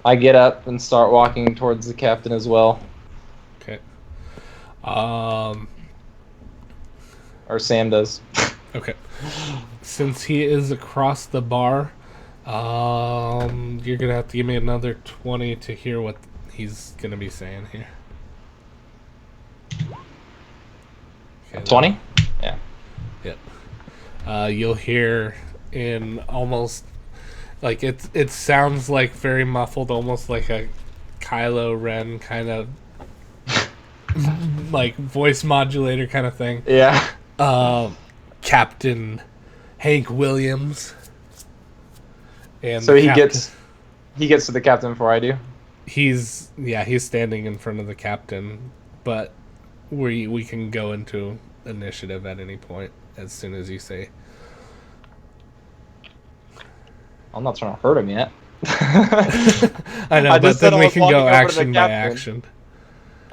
I get up and start walking towards the captain as well. Okay. Or Sam does. Okay. Since he is across the bar, You're gonna have to give me another 20 to hear what he's gonna be saying here. Okay, 20? Yeah. Yep. You'll hear in almost like it sounds like very muffled, almost like a Kylo Ren kind of like voice modulator kind of thing. Yeah. Captain Hank Williams. And So he gets to the captain before I do. He's standing in front of the captain, but we can go into initiative at any point as soon as you say. I'm not trying to hurt him yet. I know, I but just said then I we was can walking go over to the action by captain. action.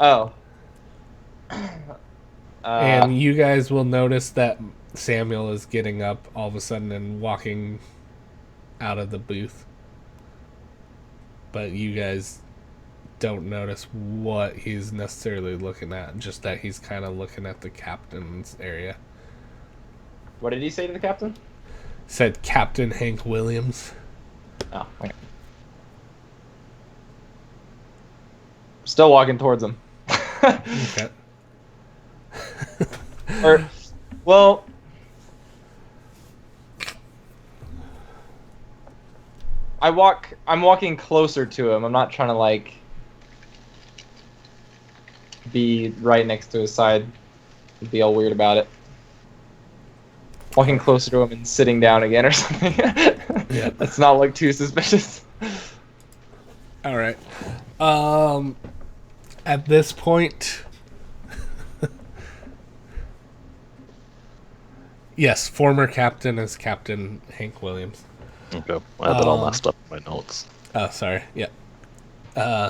Oh. And you guys will notice that Samuel is getting up all of a sudden and walking out of the booth. But you guys don't notice what he's necessarily looking at, just that he's kind of looking at the captain's area. What did he say to the captain? Said Captain Hank Williams. Oh, okay. Still walking towards him. Okay. Or, well, I'm walking closer to him. I'm not trying to like be right next to his side. Be all weird about it. Walking closer to him and sitting down again or something. Yeah. Let's not look too suspicious. All right. At this point, yes, former captain is Captain Hank Williams. Okay, I had that all messed up in my notes. Oh, sorry. Yeah.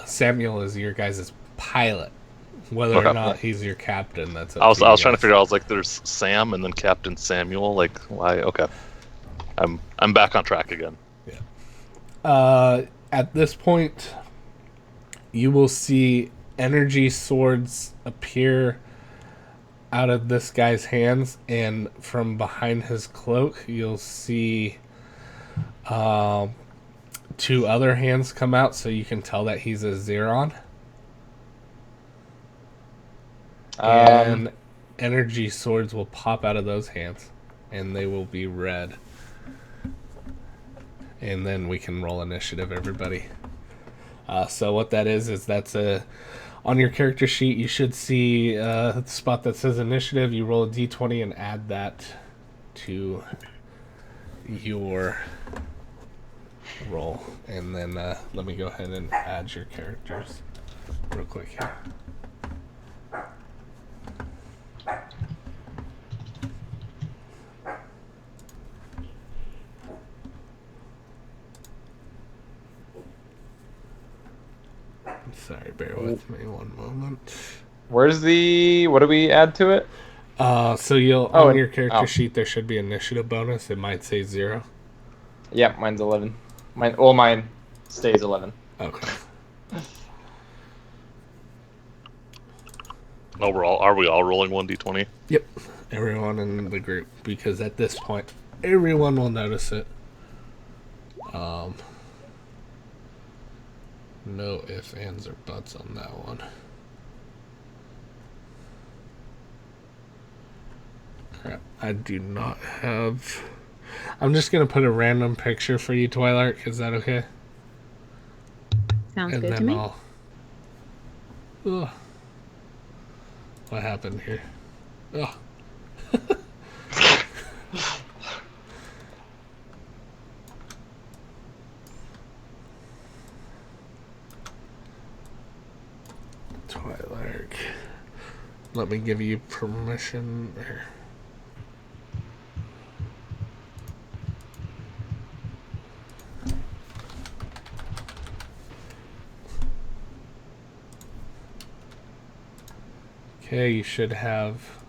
Samuel is your guys' pilot. Whether or Okay. not he's your captain, that's up I was to you trying to guys. figure out. I was like, "There's Sam and then Captain Samuel." Like, why? Okay, I'm back on track again. At this point, you will see energy swords appear out of this guy's hands, and from behind his cloak, you'll see two other hands come out, so you can tell that he's a Xeron. And energy swords will pop out of those hands, and they will be red. And then we can roll initiative, everybody. So what that is that's on your character sheet, you should see the spot that says initiative. You roll a d20 and add that to your roll. And then let me go ahead and add your characters real quick here. Sorry, bear with me one moment. What do we add to it? So you'll Oh, on your character oh. sheet there should be initiative bonus. It might say 0. Yeah, mine's 11. Mine stays 11. Okay. Overall, are we all rolling 1d20? Yep. Everyone in the group, because at this point everyone will notice it. No ifs, ands, or buts on that one. Crap. I do not have. I'm just gonna put a random picture for you, Twilight. Is that okay? Sounds And good to then me. I'll. Ugh. What happened here? Ugh. Twilight. Let me give you permission there. Okay, you should have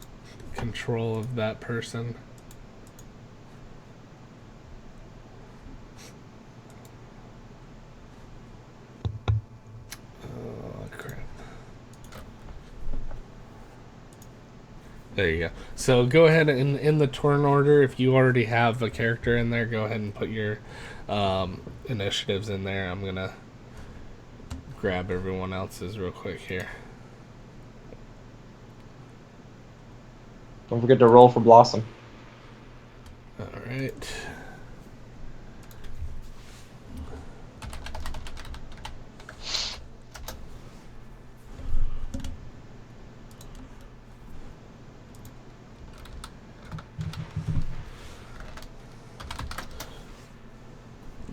control of that person. Oh, crap. There you go. So go ahead and in the turn order, if you already have a character in there, go ahead and put your initiatives in there. I'm going to grab everyone else's real quick here. Don't forget to roll for Blossom. All right.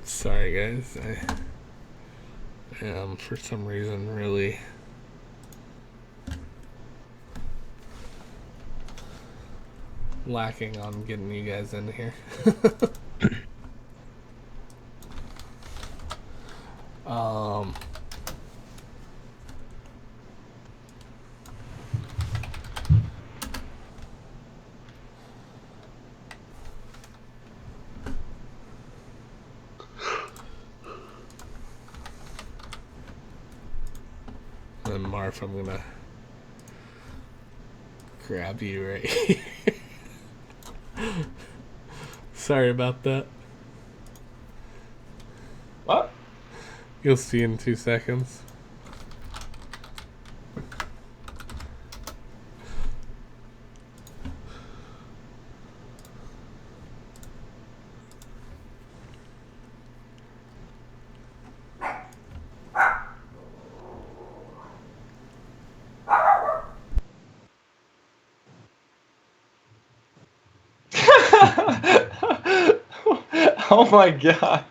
Sorry, guys. I am, for some reason, really lacking on getting you guys in here. um, and Marv, I'm gonna grab you right here. Sorry about that. What? You'll see in 2 seconds. Oh my god.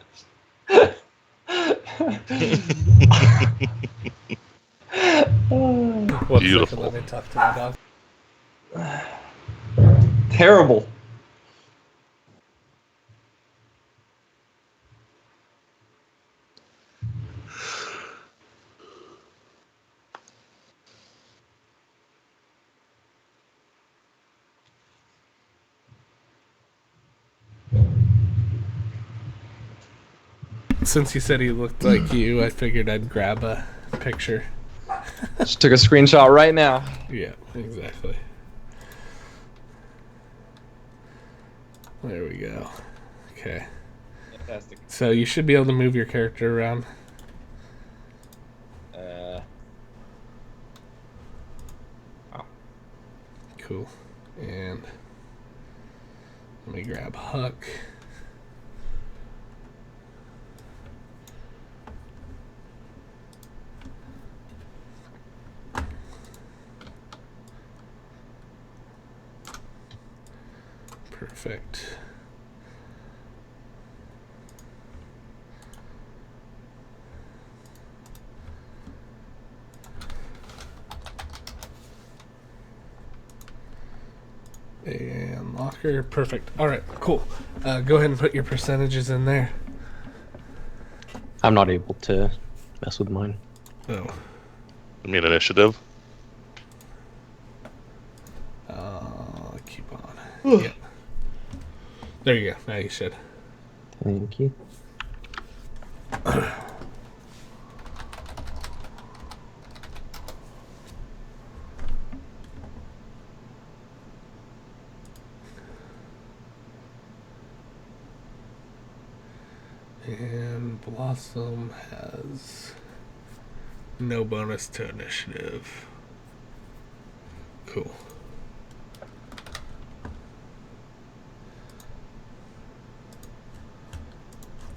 One Beautiful. second, let me talk to my dog. Terrible. Since you said he looked like you, I figured I'd grab a picture. Just took a screenshot right now. Yeah, exactly. There we go. Okay. Fantastic. So you should be able to move your character around. Cool. And let me grab Huck. Perfect. And locker. Perfect. All right, cool. Go ahead and put your percentages in there. I'm not able to mess with mine. Oh. I mean, initiative. Keep on. Yeah. There you go. Now you should. Thank you. And Blossom has no bonus to initiative. Cool.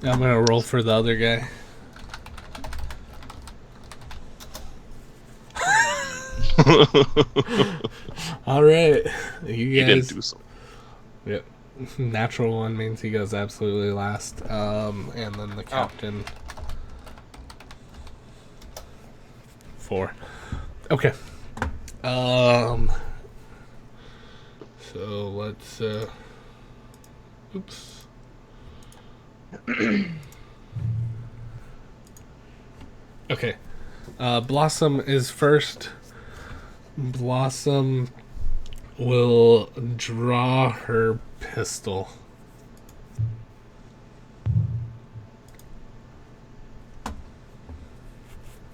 I'm gonna roll for the other guy. All right, You guys. didn't do so. Yep. Natural one means he goes absolutely last. And then the captain. 4. Okay. So let's oops. Okay. Blossom is first. Blossom will draw her pistol.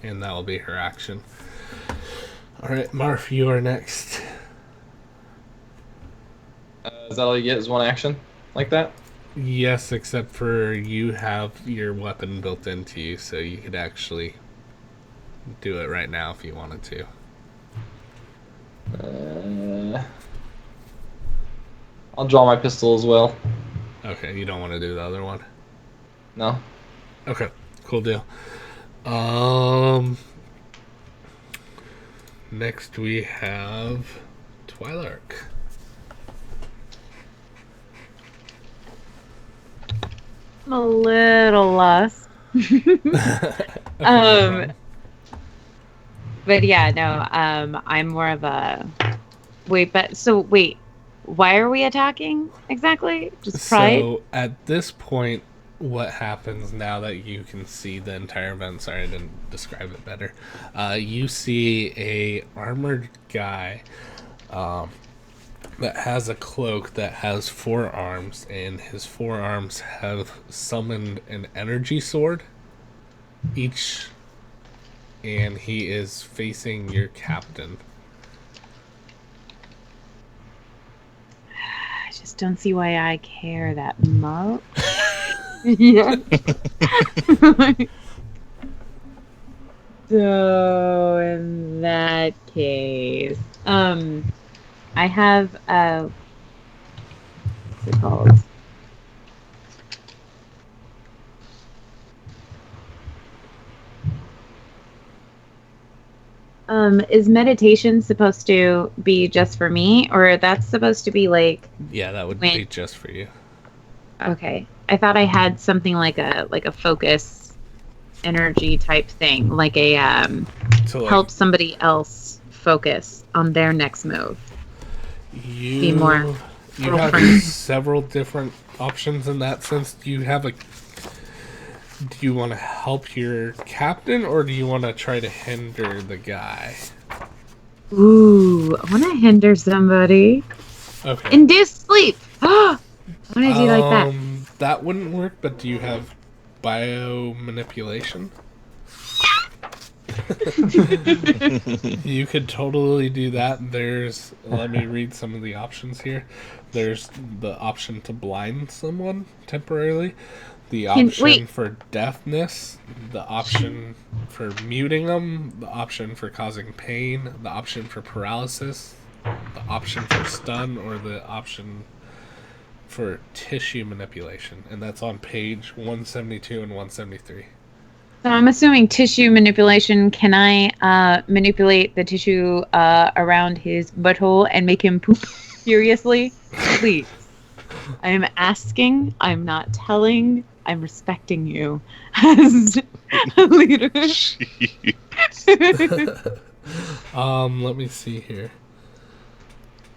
And that will be her action. Alright, Marf, you are next. Is that all you get? Is one action like that? Yes, except for you have your weapon built into you, so you could actually do it right now if you wanted to. I'll draw my pistol as well. Okay, you don't want to do the other one? No. Okay, cool deal. Next we have Twilark. I'm a little lost. But yeah, no, I'm more of a wait, why are we attacking exactly? Just pride? So at this point, what happens now that you can see the entire event? Sorry, I didn't describe it better. You see a armored guy that has a cloak that has 4 arms, and his 4 arms have summoned an energy sword each, and he is facing your captain. I just don't see why I care that much. Yeah. So in that case, I have what's it called? Is meditation supposed to be just for me, or that's supposed to be like? Yeah, that would When- be just for you. Okay, I thought I had something like a focus energy type thing, like a So like, help somebody else focus on their next move. you be more you have girlfriend. several different options in that sense. Do you want to help your captain, or do you want to try to hinder the guy? Ooh, I want to hinder somebody. Okay. Induce sleep. What do I do like that? That wouldn't work, but do you have bio manipulation? You could totally do that. Let me read some of the options here. There's the option to blind someone temporarily, the option wait. for deafness, the option for muting them, the option for causing pain, the option for paralysis, the option for stun, or the option for tissue manipulation. And that's on page 172 and 173. So I'm assuming tissue manipulation. Can I manipulate the tissue around his butthole and make him poop furiously? Please. I am asking. I'm not telling. I'm respecting you as a leader. Let me see here.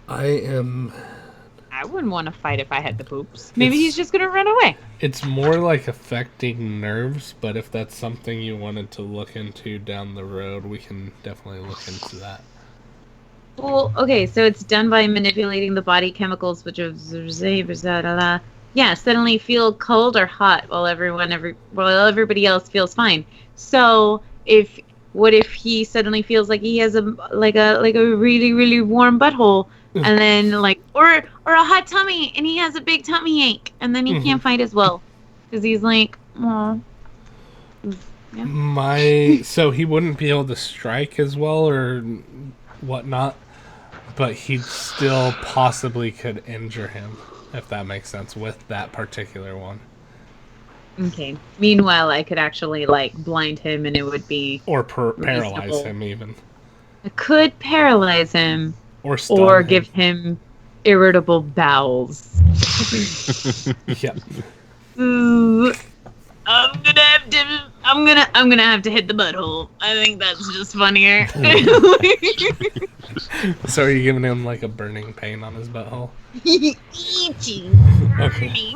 I wouldn't want to fight if I had the poops. Maybe he's just gonna run away. It's more like affecting nerves, but if that's something you wanted to look into down the road, we can definitely look into that. Well, okay, so it's done by manipulating the body chemicals, which are yeah, suddenly feel cold or hot while everybody else feels fine. So what if he suddenly feels like he has a really really warm butthole, and then or a hot tummy, and he has a big tummy ache, and then he can't fight as well because he's like, oh. Yeah. So he wouldn't be able to strike as well or whatnot, but he still possibly could injure him, if that makes sense, with that particular one. Okay. Meanwhile, I could actually blind him, and it would be Or paralyze reasonable. him even. I could paralyze him Or stun or him. give him irritable bowels. Yep. I'm gonna have to hit the butthole. I think that's just funnier. So are you giving him a burning pain on his butthole? Itching. Okay.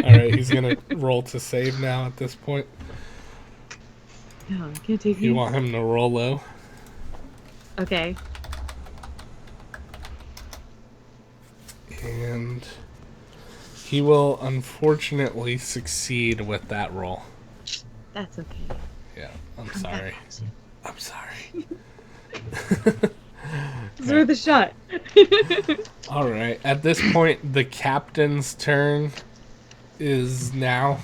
Alright, he's gonna roll to save now at this point. Oh, I can't take You it. want him to roll low? Okay. And he will unfortunately succeed with that roll. That's okay. Yeah, I'm sorry. I'm sorry. It's worth a shot. Alright, at this point, the captain's turn. is now.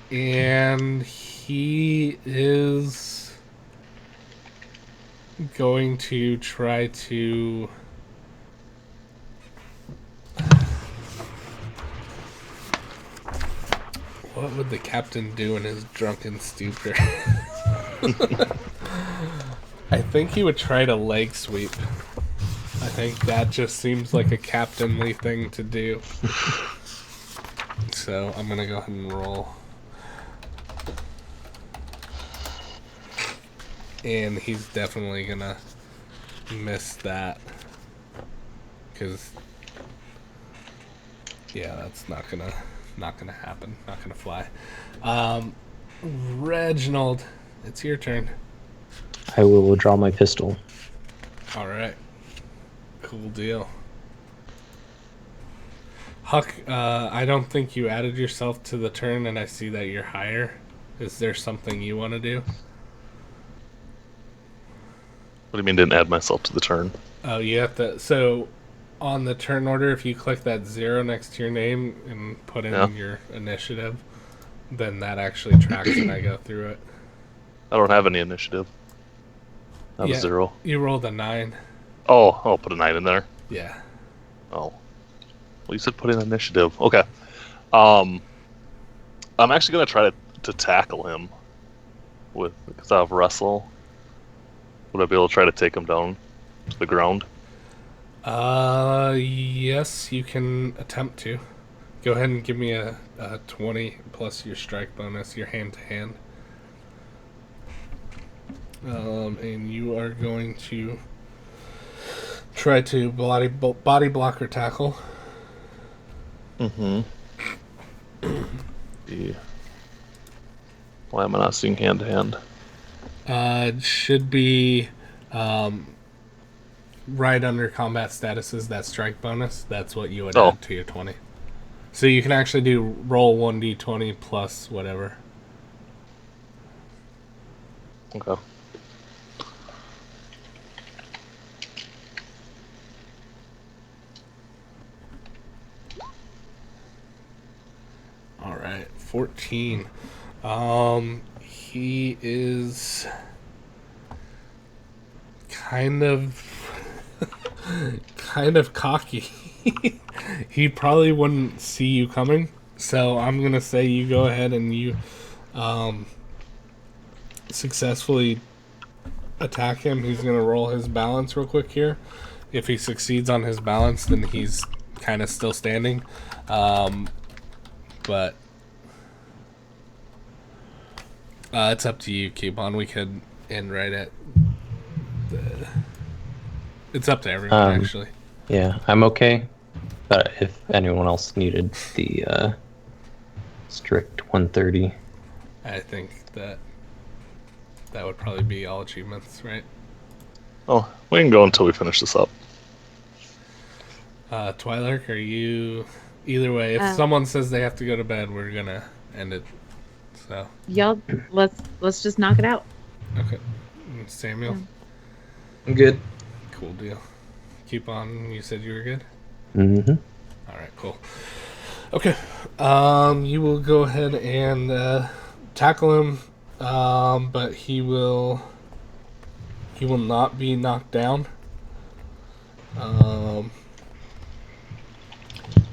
And he is going to try to... What would the captain do in his drunken stupor? I think he would try to leg sweep. I think that just seems like a captainly thing to do. So I'm gonna go ahead and roll. And he's definitely gonna miss that. Because, yeah, that's not gonna happen. Not gonna fly. Reginald, it's your turn. I will draw my pistol. All right. Cool deal. Huck, I don't think you added yourself to the turn, and I see that you're higher. Is there something you want to do? What do you mean didn't add myself to the turn? Oh, you have to... So, on the turn order, if you click that 0 next to your name and put in your initiative, then that actually tracks and I go through it. I don't have any initiative. I have Yeah. 0. You rolled a 9. Oh, I'll put a 9 in there. Yeah. Oh. Well, you said put in initiative. Okay. I'm actually going to try to tackle him because I have wrestle. Would I be able to try to take him down to the ground? Yes, you can attempt to. Go ahead and give me a 20 plus your strike bonus, your hand-to-hand. And you are going to try to body block or tackle. Mm-hmm. Why am I not seeing hand-to-hand? It should be right under combat statuses, that strike bonus. That's what you would add to your 20. So you can actually do roll 1d20 plus whatever. Okay. All right, 14. He is kind of cocky. He probably wouldn't see you coming, so I'm gonna say you go ahead and you successfully attack him. He's gonna roll his balance real quick here. If he succeeds on his balance, then he's kind of still standing. But it's up to you, Keep-On. We could end right at the... It's up to everyone, actually. Yeah, I'm okay. But if anyone else needed the strict 130. I think that would probably be all achievements, right? Oh, we can go until we finish this up. Twilark, are you... Either way, if someone says they have to go to bed, we're gonna end it. So Y'all, let's just knock it out. okay, Samuel, I'm good. cool deal. Keep-On. You said you were good. Mm-hmm. All right, cool. Okay, you will go ahead and tackle him, but he will not be knocked down.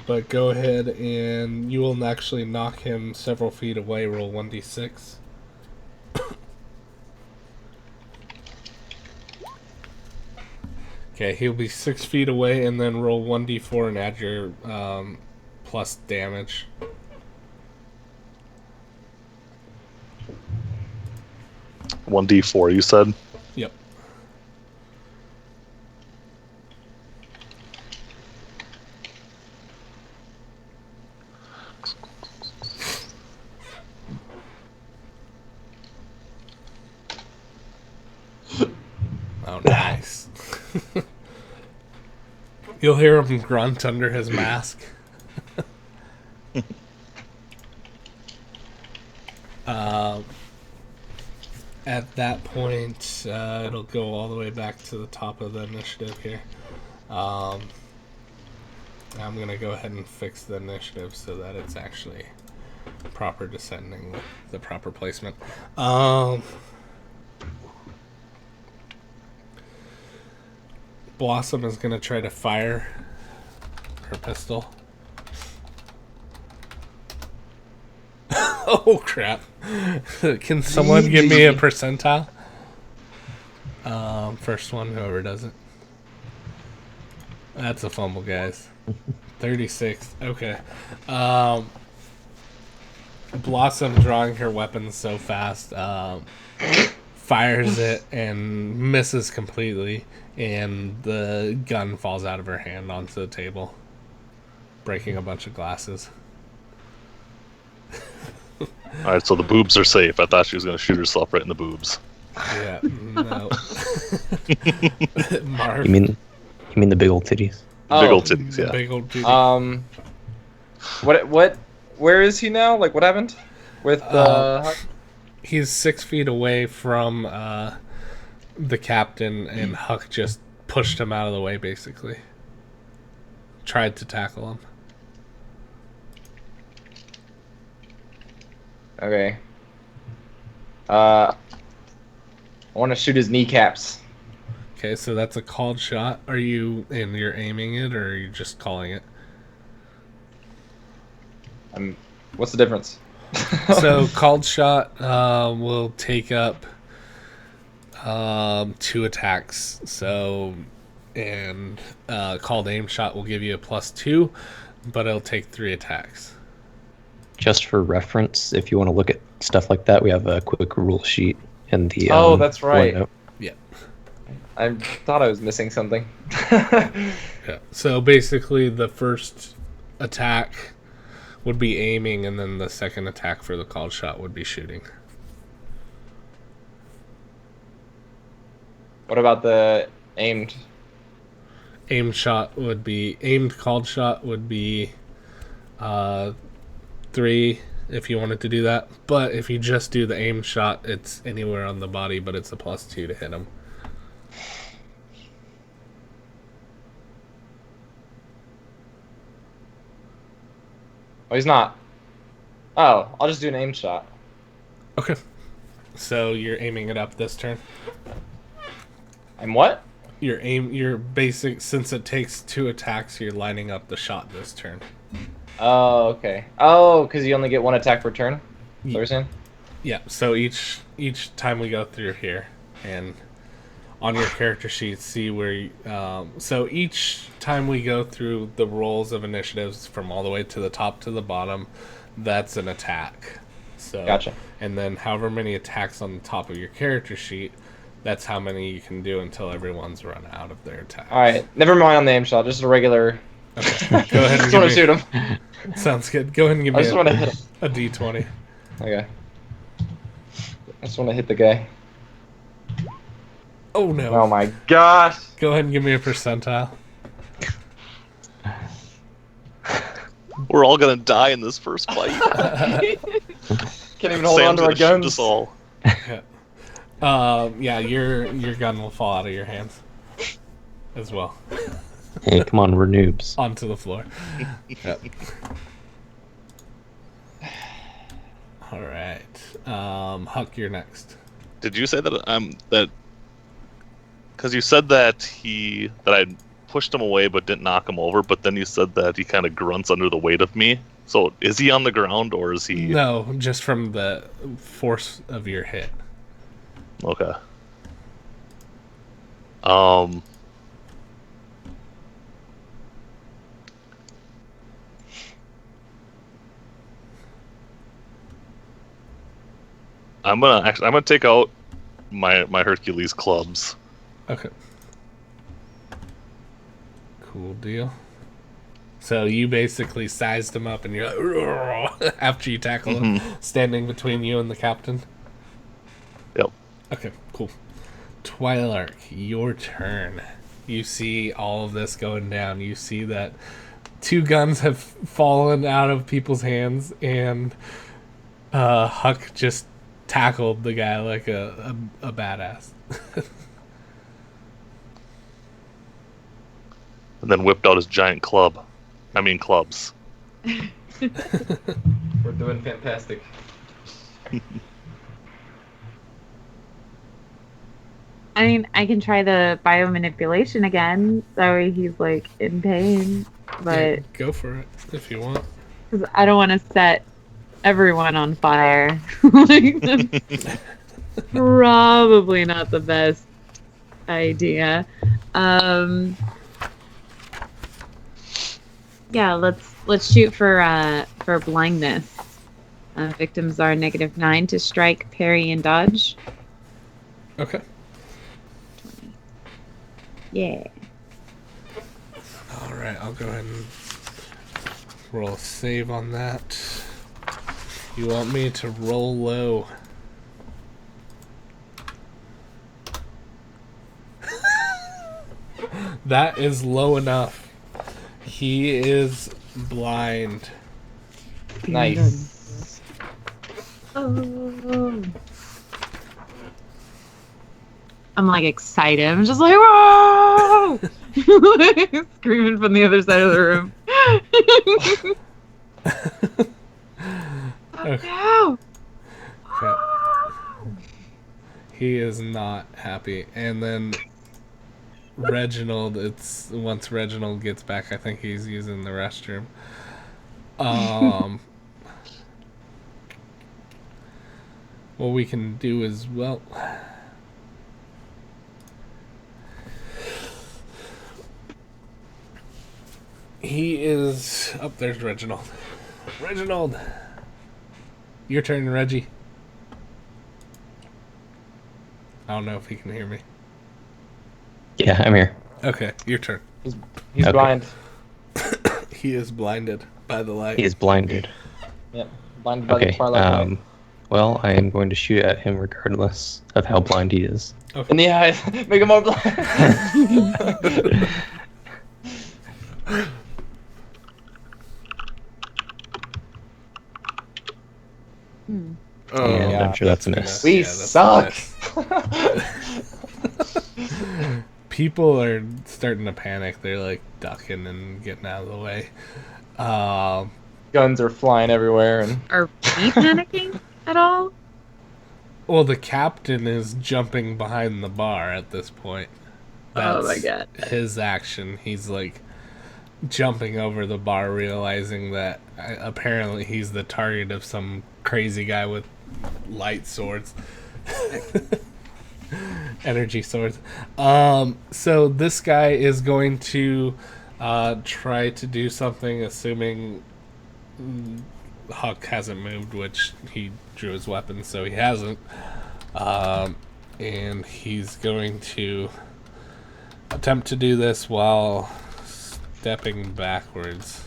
But go ahead and you will actually knock him several feet away. Roll 1d6. Okay, he'll be 6 feet away, and then roll 1d4 and add your plus damage. One D4, you said? Yep. Oh, nice. You'll hear him grunt under his mask. At that point, it'll go all the way back to the top of the initiative here. I'm gonna go ahead and fix the initiative so that it's actually proper descending with the proper placement. Blossom is gonna try to fire her pistol. Oh crap! Can someone give me a percentile? First one, whoever does it. That's a fumble, guys. 36. Okay. Blossom, drawing her weapon so fast, fires it and misses completely, and the gun falls out of her hand onto the table, breaking a bunch of glasses. All right, so the boobs are safe. I thought she was going to shoot herself right in the boobs. Yeah, no. Marv, You mean the big old titties? Big old titties, the yeah. big old duty. What? Where is he now? Like, what happened with the? He's 6 feet away from the captain, and Huck just pushed him out of the way, basically. Tried to tackle him. Okay. I want to shoot his kneecaps. Okay, so that's a called shot. Are you, and you're aiming it, or are you just calling it? What's the difference? So called shot will take up 2 attacks. So, and called aim shot will give you a +2, but it'll take 3 attacks. Just for reference, if you want to look at stuff like that, we have a quick rule sheet in the. Oh, that's right. OneNote. Yeah. I thought I was missing something. Yeah. So basically, the first attack would be aiming, and then the second attack for the called shot would be shooting. What about the aimed? Aimed called shot would be 3 if you wanted to do that. But if you just do the aimed shot, it's anywhere on the body, but it's a +2 to hit him. Oh, he's not. Oh, I'll just do an aim shot. Okay. So you're aiming it up this turn. And what? Your basic, since it takes 2 attacks, you're lining up the shot this turn. Oh, okay. Oh, because you only get 1 attack per turn? Is that what you're saying? Yeah, so each time we go through here, and on your character sheet, see where you, so each time we go through the rolls of initiatives from all the way to the top to the bottom, that's an attack. So, Gotcha. And then however many attacks on the top of your character sheet, that's how many you can do until everyone's run out of their attack. Alright, never mind on the aim shot, just a regular... Okay. Go ahead and I just want to shoot him. Sounds good. Go ahead and give I me just want to hit him. a D20. Okay. I just want to hit the guy. Oh no. Oh my gosh! Go ahead and give me a percentile. We're all going to die in this first fight. Can't even hold on Sam's to our going to shoot guns. us all. Yeah, your gun will fall out of your hands as well. Hey, come on, we're noobs. Onto the floor. Yep. All right. Huck, you're next. Did you say that because you said that I pushed him away but didn't knock him over, but then you said that he kind of grunts under the weight of me. So is he on the ground or is he? No, just from the force of your hit. Okay. I'm gonna take out my Hercules clubs. Okay. Cool deal. So you basically sized him up, and you're like, after you tackle him, standing between you and the captain. Yep. Okay, cool. Twilark, your turn. You see all of this going down. You see that 2 guns have fallen out of people's hands, and Huck just tackled the guy like a badass. And then whipped out his giant club. I mean clubs. We're doing fantastic. I mean, I can try the biomanipulation again. That way he's like in pain, Yeah, but go for it if you want. because I don't want to set everyone on fire. Like, that's probably not the best idea. Yeah, let's shoot for blindness. Victims are -9 to strike, parry, and dodge. Okay. Yeah. All right, I'll go ahead and roll a save on that. You want me to roll low? That is low enough. He is blind. Nice. Oh. I'm like excited. I'm just like, whoa! Screaming from the other side of the room. Okay. No! Okay. He is not happy. And then Reginald, it's once Reginald gets back, I think he's using the restroom. What we can do is, well, he is up. There's Reginald. Reginald, your turn, Reggie. I don't know if he can hear me. Yeah, I'm here. Okay, your turn. He's Okay. blind. He is blinded by the light. He is blinded. Yeah, blinded by the Okay. twilight light. Well, I am going to shoot at him regardless of how blind he is. In the eyes, make him more blind. Oh, And yeah. I'm sure that's a gonna- miss. We that's a suck. miss. People are starting to panic. They're like ducking and getting out of the way. Guns are flying everywhere, and Are we panicking at all? Well, the captain is jumping behind the bar at this point. Oh my God. His action. He's like jumping over the bar, realizing that apparently he's the target of some crazy guy with light swords. Energy swords. So this guy is going to try to do something, assuming Huck hasn't moved, which he drew his weapon, so he hasn't. And he's going to attempt to do this while stepping backwards.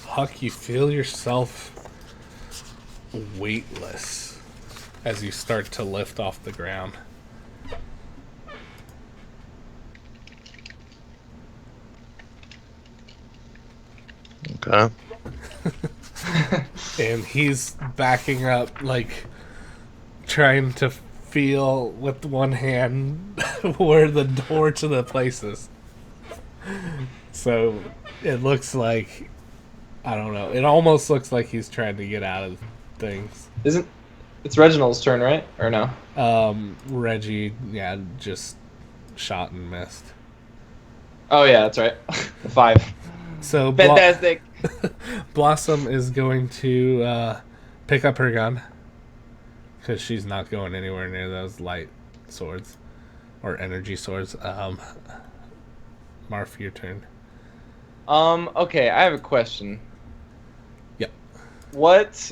Huck, you feel yourself weightless as you start to lift off the ground. Okay. And he's backing up, like, trying to feel with one hand where the door to the place is. So it looks like, I don't know, it almost looks like he's trying to get out of things. it's Reginald's turn, right? Or no? Reggie, yeah, just shot and missed. Oh yeah, that's right. The 5. So Fantastic. Blossom is going to pick up her gun because she's not going anywhere near those light swords or energy swords. Marf, your turn. Okay, I have a question. Yep. What?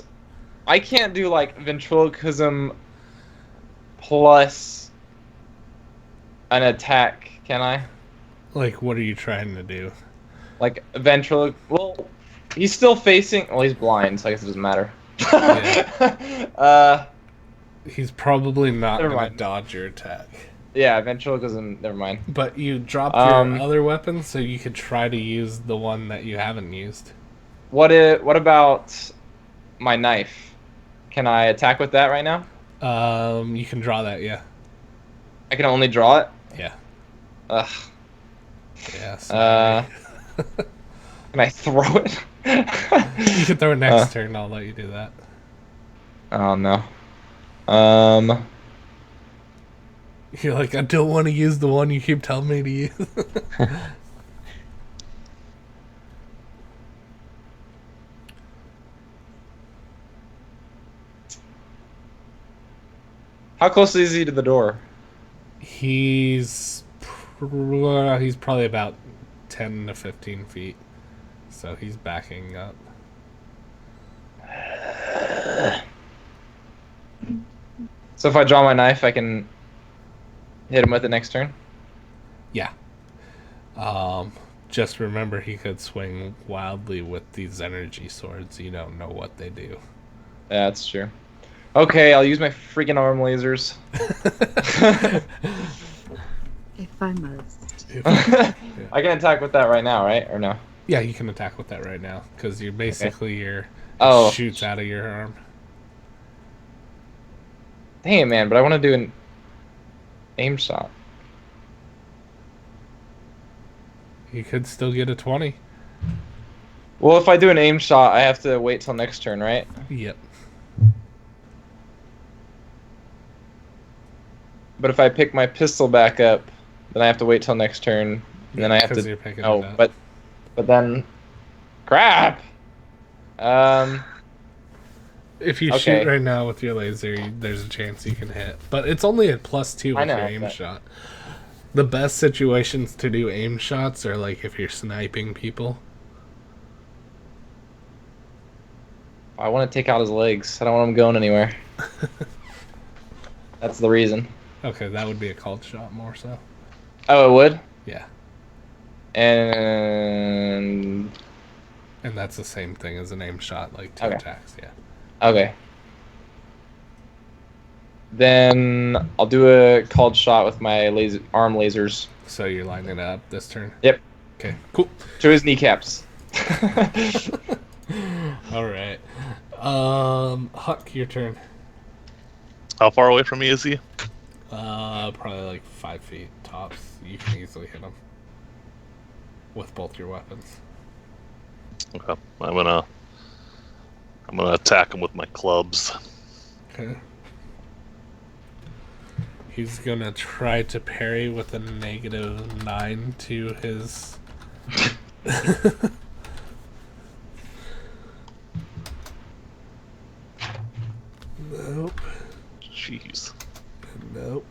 I can't do like ventriloquism plus an attack, can I? Like, what are you trying to do? Like well, he's still facing. Well, he's blind, so I guess it doesn't matter. He's probably not Never going to mind. dodge your attack. Yeah, ventriloquism. Never mind. But you dropped Um, your other weapon, so you could try to use the one that you haven't used. What about my knife? Can I attack with that right now? You can draw that, yeah. I can only draw it. Yeah. Ugh. Yeah. Sorry. Can I throw it? You can throw it next turn. I'll let you do that. Oh no. You're like, I don't want to use the one you keep telling me to use. How close is he to the door? He's probably about 10 to 15 feet. So he's backing up. So if I draw my knife, I can hit him with it next turn? Yeah. Just remember he could swing wildly with these energy swords. You don't know what they do. Yeah, that's true. Okay, I'll use my freaking arm lasers. If I must. I can attack with that right now, right? Or no? Yeah, you can attack with that right now because you're basically it Oh. shoots out of your arm. Dang it, man, but I want to do an aim shot. You could still get a 20. Well, if I do an aim shot, I have to wait till next turn, right? Yep. But if I pick my pistol back up, then I have to wait till next turn, and then I have 'Cause to. you're picking Oh, it up. but then, crap. If you Okay. shoot right now with your laser, there's a chance you can hit. But it's only a +2 I with know, your aim but- shot. The best situations to do aim shots are like if you're sniping people. I want to take out his legs. I don't want him going anywhere. That's the reason. Okay, that would be a called shot more so. Oh, it would. Yeah. And And that's the same thing as an aim shot, like 2 Okay. attacks, yeah. okay. Then I'll do a called shot with my arm lasers So you're lining it up this turn? Yep. Okay, cool. to his kneecaps. Alright. Huck, your turn. How far away from me is he? Probably like 5 feet tops. You can easily hit him. With both your weapons. Okay. I'm gonna attack him with my clubs. Okay. He's gonna try to parry with a -9 to his. Nope. Jeez. Nope.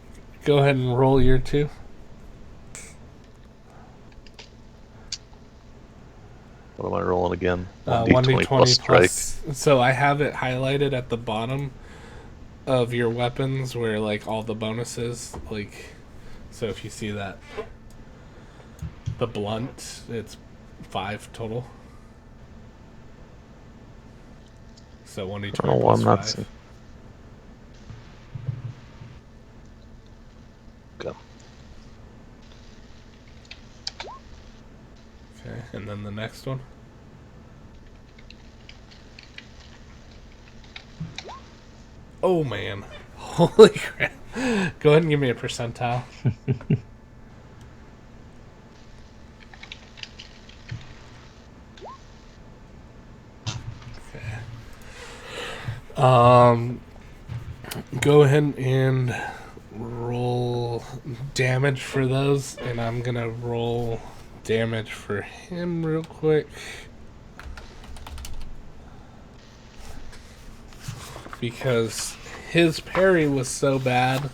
Go ahead and roll your 2. What am I rolling again? 1d20 plus strike. plus. So I have it highlighted at the bottom of your weapons where like all the bonuses, like, so if you see that, the blunt, it's 5 total. So 1d20 I don't know why plus I'm not 5. seeing. Okay. Okay, and then the next one. Oh man. Holy crap. Go ahead and give me a percentile. Okay. Go ahead and roll damage for those, and I'm gonna roll damage for him real quick. Because his parry was so bad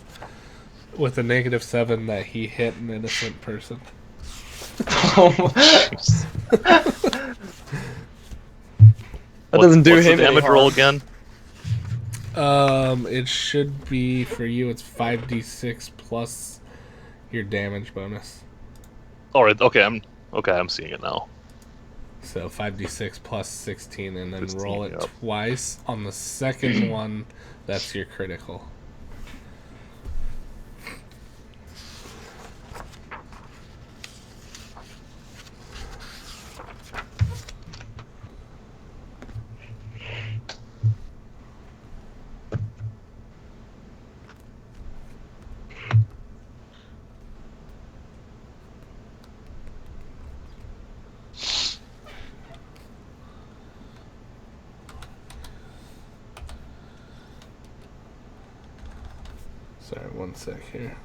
with a -7 that he hit an innocent person. That doesn't do What's him the any damage roll harm. again? It should be for you. It's 5d6 plus your damage bonus. All right. Okay. I'm seeing it now. So 5d6 plus 16, and then 16, roll it yep. twice. On the second one, that's your critical. Sorry, one sec here.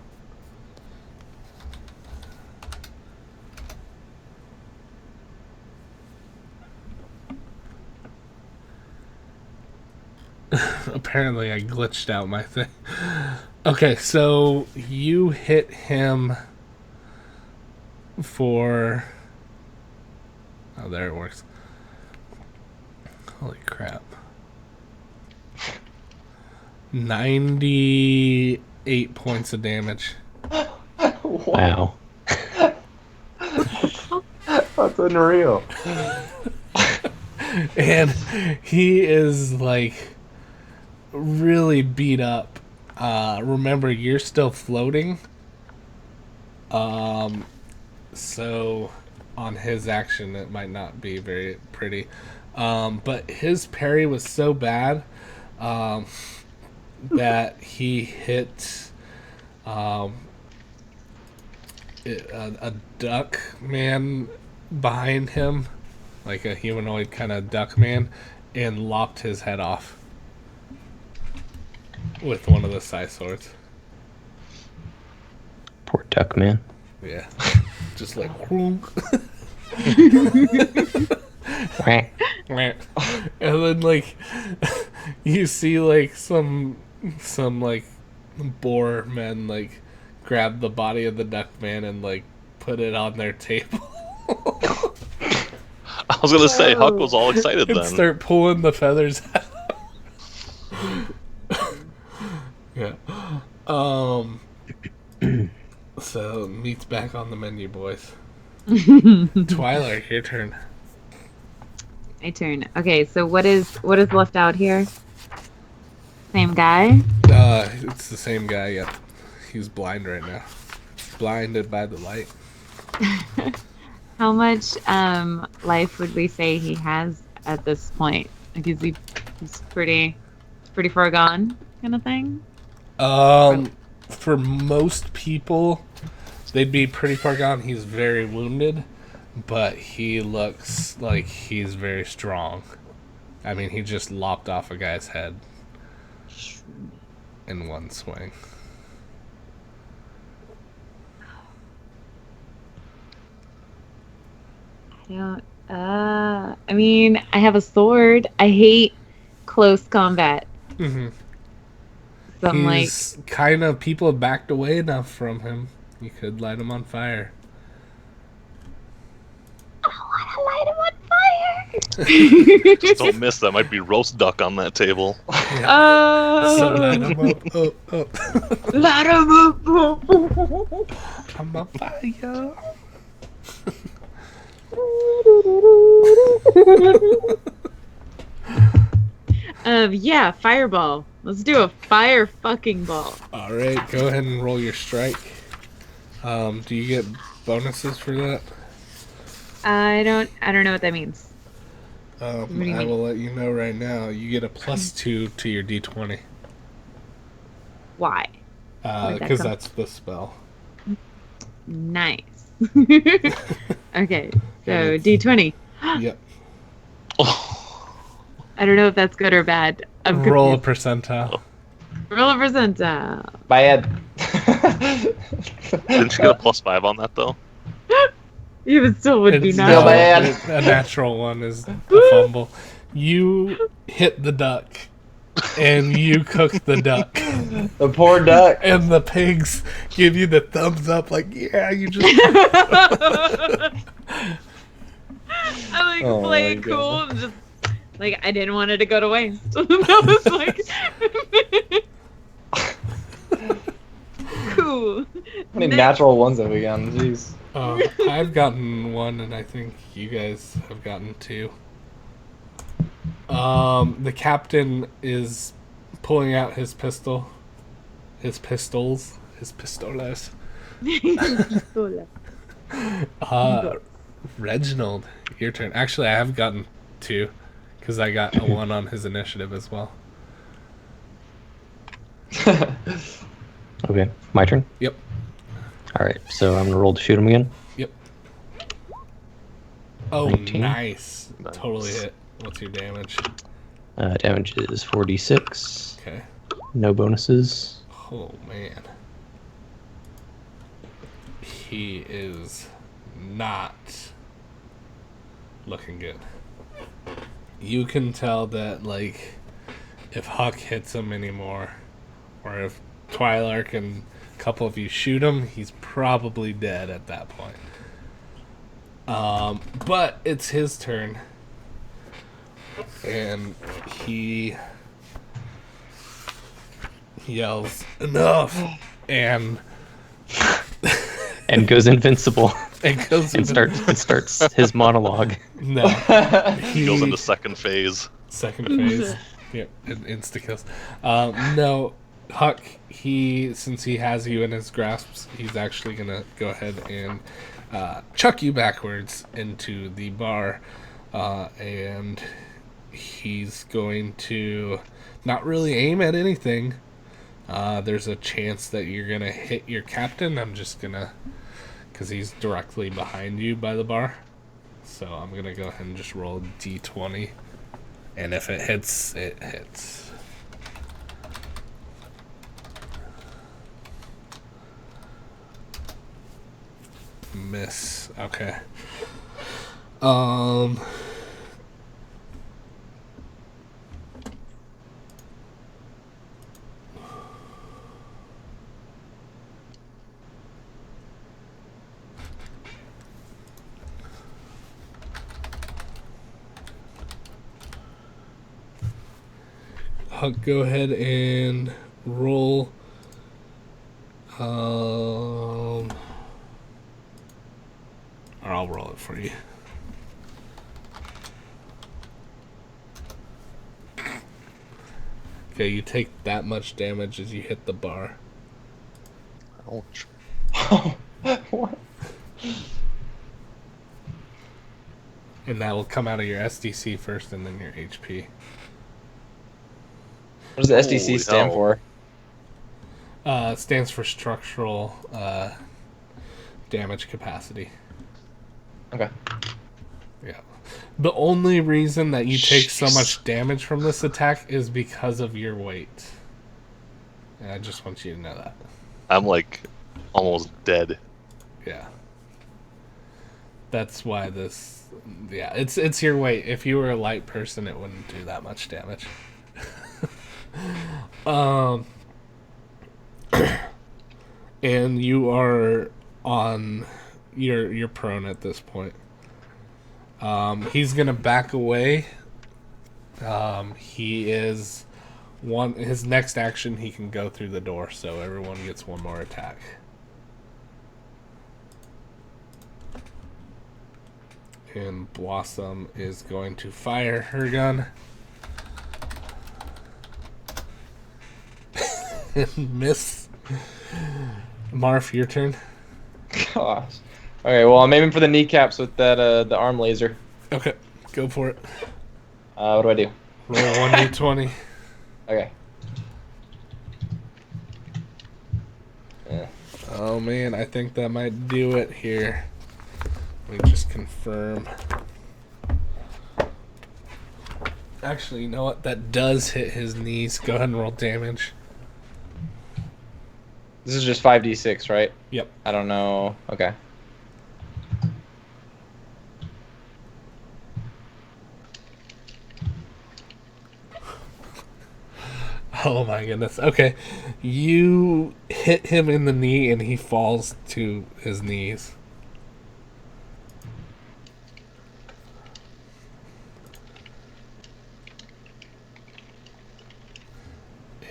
Apparently I glitched out my thing. Okay, so you hit him for... Oh, there it works. Holy crap. 98 points of damage. Wow. That's unreal. And he is like really beat up. Remember, you're still floating. So on his action, it might not be very pretty. But his parry was so bad that he hit a duck man behind him, like a humanoid kind of duck man, and lopped his head off with one of the side swords. Poor duck man. Yeah. Just like whoomp. And then like you see like some like boar men like grab the body of the duck man and like put it on their table. I was gonna say Huck was all excited And then. start pulling the feathers out. Yeah. So meat's back on the menu, boys. Twilight, your turn. My turn. Okay, so what is left out here? Same guy? It's the same guy. Yep. He's blind right now. Blinded by the light. How much life would we say he has at this point? Like, he's pretty far gone, kind of thing. For most people, they'd be pretty far gone. He's very wounded, but he looks like he's very strong. I mean, he just lopped off a guy's head in one swing. I mean, I have a sword. I hate close combat. Mm-hmm. So I'm like, He's kind of, people have backed away enough from him. You could light him on fire. I don't want to light him on fire. Just don't miss. That might be roast duck on that table. So light him up. Light him up. I'm on fire. Yeah, fireball. Let's do a fire fucking ball. All right, go ahead and roll your strike. Do you get bonuses for that? I don't know what that means. do you I mean? will let you know right now. You get a +2 to your d20. Why? Where'd that Because come- that's the spell. Nice. Okay, so D20. Yep. I don't know if that's good or bad. I'm Roll a confused. percentile. Roll a percentile. Bad. Didn't you get a +5 on that though? Even still would be It's nice. Still bad. A natural one is a fumble. You hit the duck, and you cook the duck, The poor duck. and the pigs give you the thumbs up, like, yeah, you just. I like Oh play my it cool God. and just like I didn't want it to go to waste. That was like cool. How many Next. natural ones have we gotten? Jeez. I've gotten one, and I think you guys have gotten two. The captain is pulling out his pistol. His pistols. His pistolas. Reginald, your turn. Actually, I have gotten two, because I got a 1 on his initiative as well. Okay, my turn. Yep. All right, so I'm gonna roll to shoot him again. Yep. Oh, 19. nice. Nice. Totally hit. What's your damage? Damage is 4d6. Okay. No bonuses. Oh man. He is not looking good. You can tell that, like, if Huck hits him anymore, or if Twilark and a couple of you shoot him, he's probably dead at that point. But it's his turn. And he yells, "Enough!" And goes invincible it goes and starts his monologue. No. He goes into second phase. Second phase. Yeah, insta kills. No, Huck, since he has you in his grasps, he's actually gonna go ahead and chuck you backwards into the bar, and he's going to not really aim at anything. There's a chance that you're gonna hit your captain. I'm just gonna, because he's directly behind you by the bar. So I'm gonna go ahead and just roll d20, and if it hits, it hits. Miss. Okay. Huck, go ahead and roll. Or I'll roll it for you. Okay, you take that much damage as you hit the bar. Ouch. What? And that will come out of your SDC first and then your HP. What does the SDC Holy stand hell. for? It stands for structural damage capacity. Okay. Yeah. The only reason that you take so much damage from this attack is because of your weight. And I just want you to know that. I'm like almost dead. Yeah. That's why this. Yeah, it's your weight. If you were a light person, it wouldn't do that much damage. And you are on. You're prone at this point. He's gonna back away. He is one. His next action, he can go through the door. So everyone gets one more attack. And Blossom is going to fire her gun. And miss. Marf, your turn. Gosh. Okay, well, I'm aiming for the kneecaps with that the arm laser. Okay, go for it. What do I do? Roll 1d20. Okay. Yeah. Oh man, I think that might do it here. Let me just confirm. Actually, you know what? That does hit his knees. Go ahead and roll damage. This is just 5d6, right? Yep. I don't know. Okay. Oh my goodness. Okay. You hit him in the knee and he falls to his knees.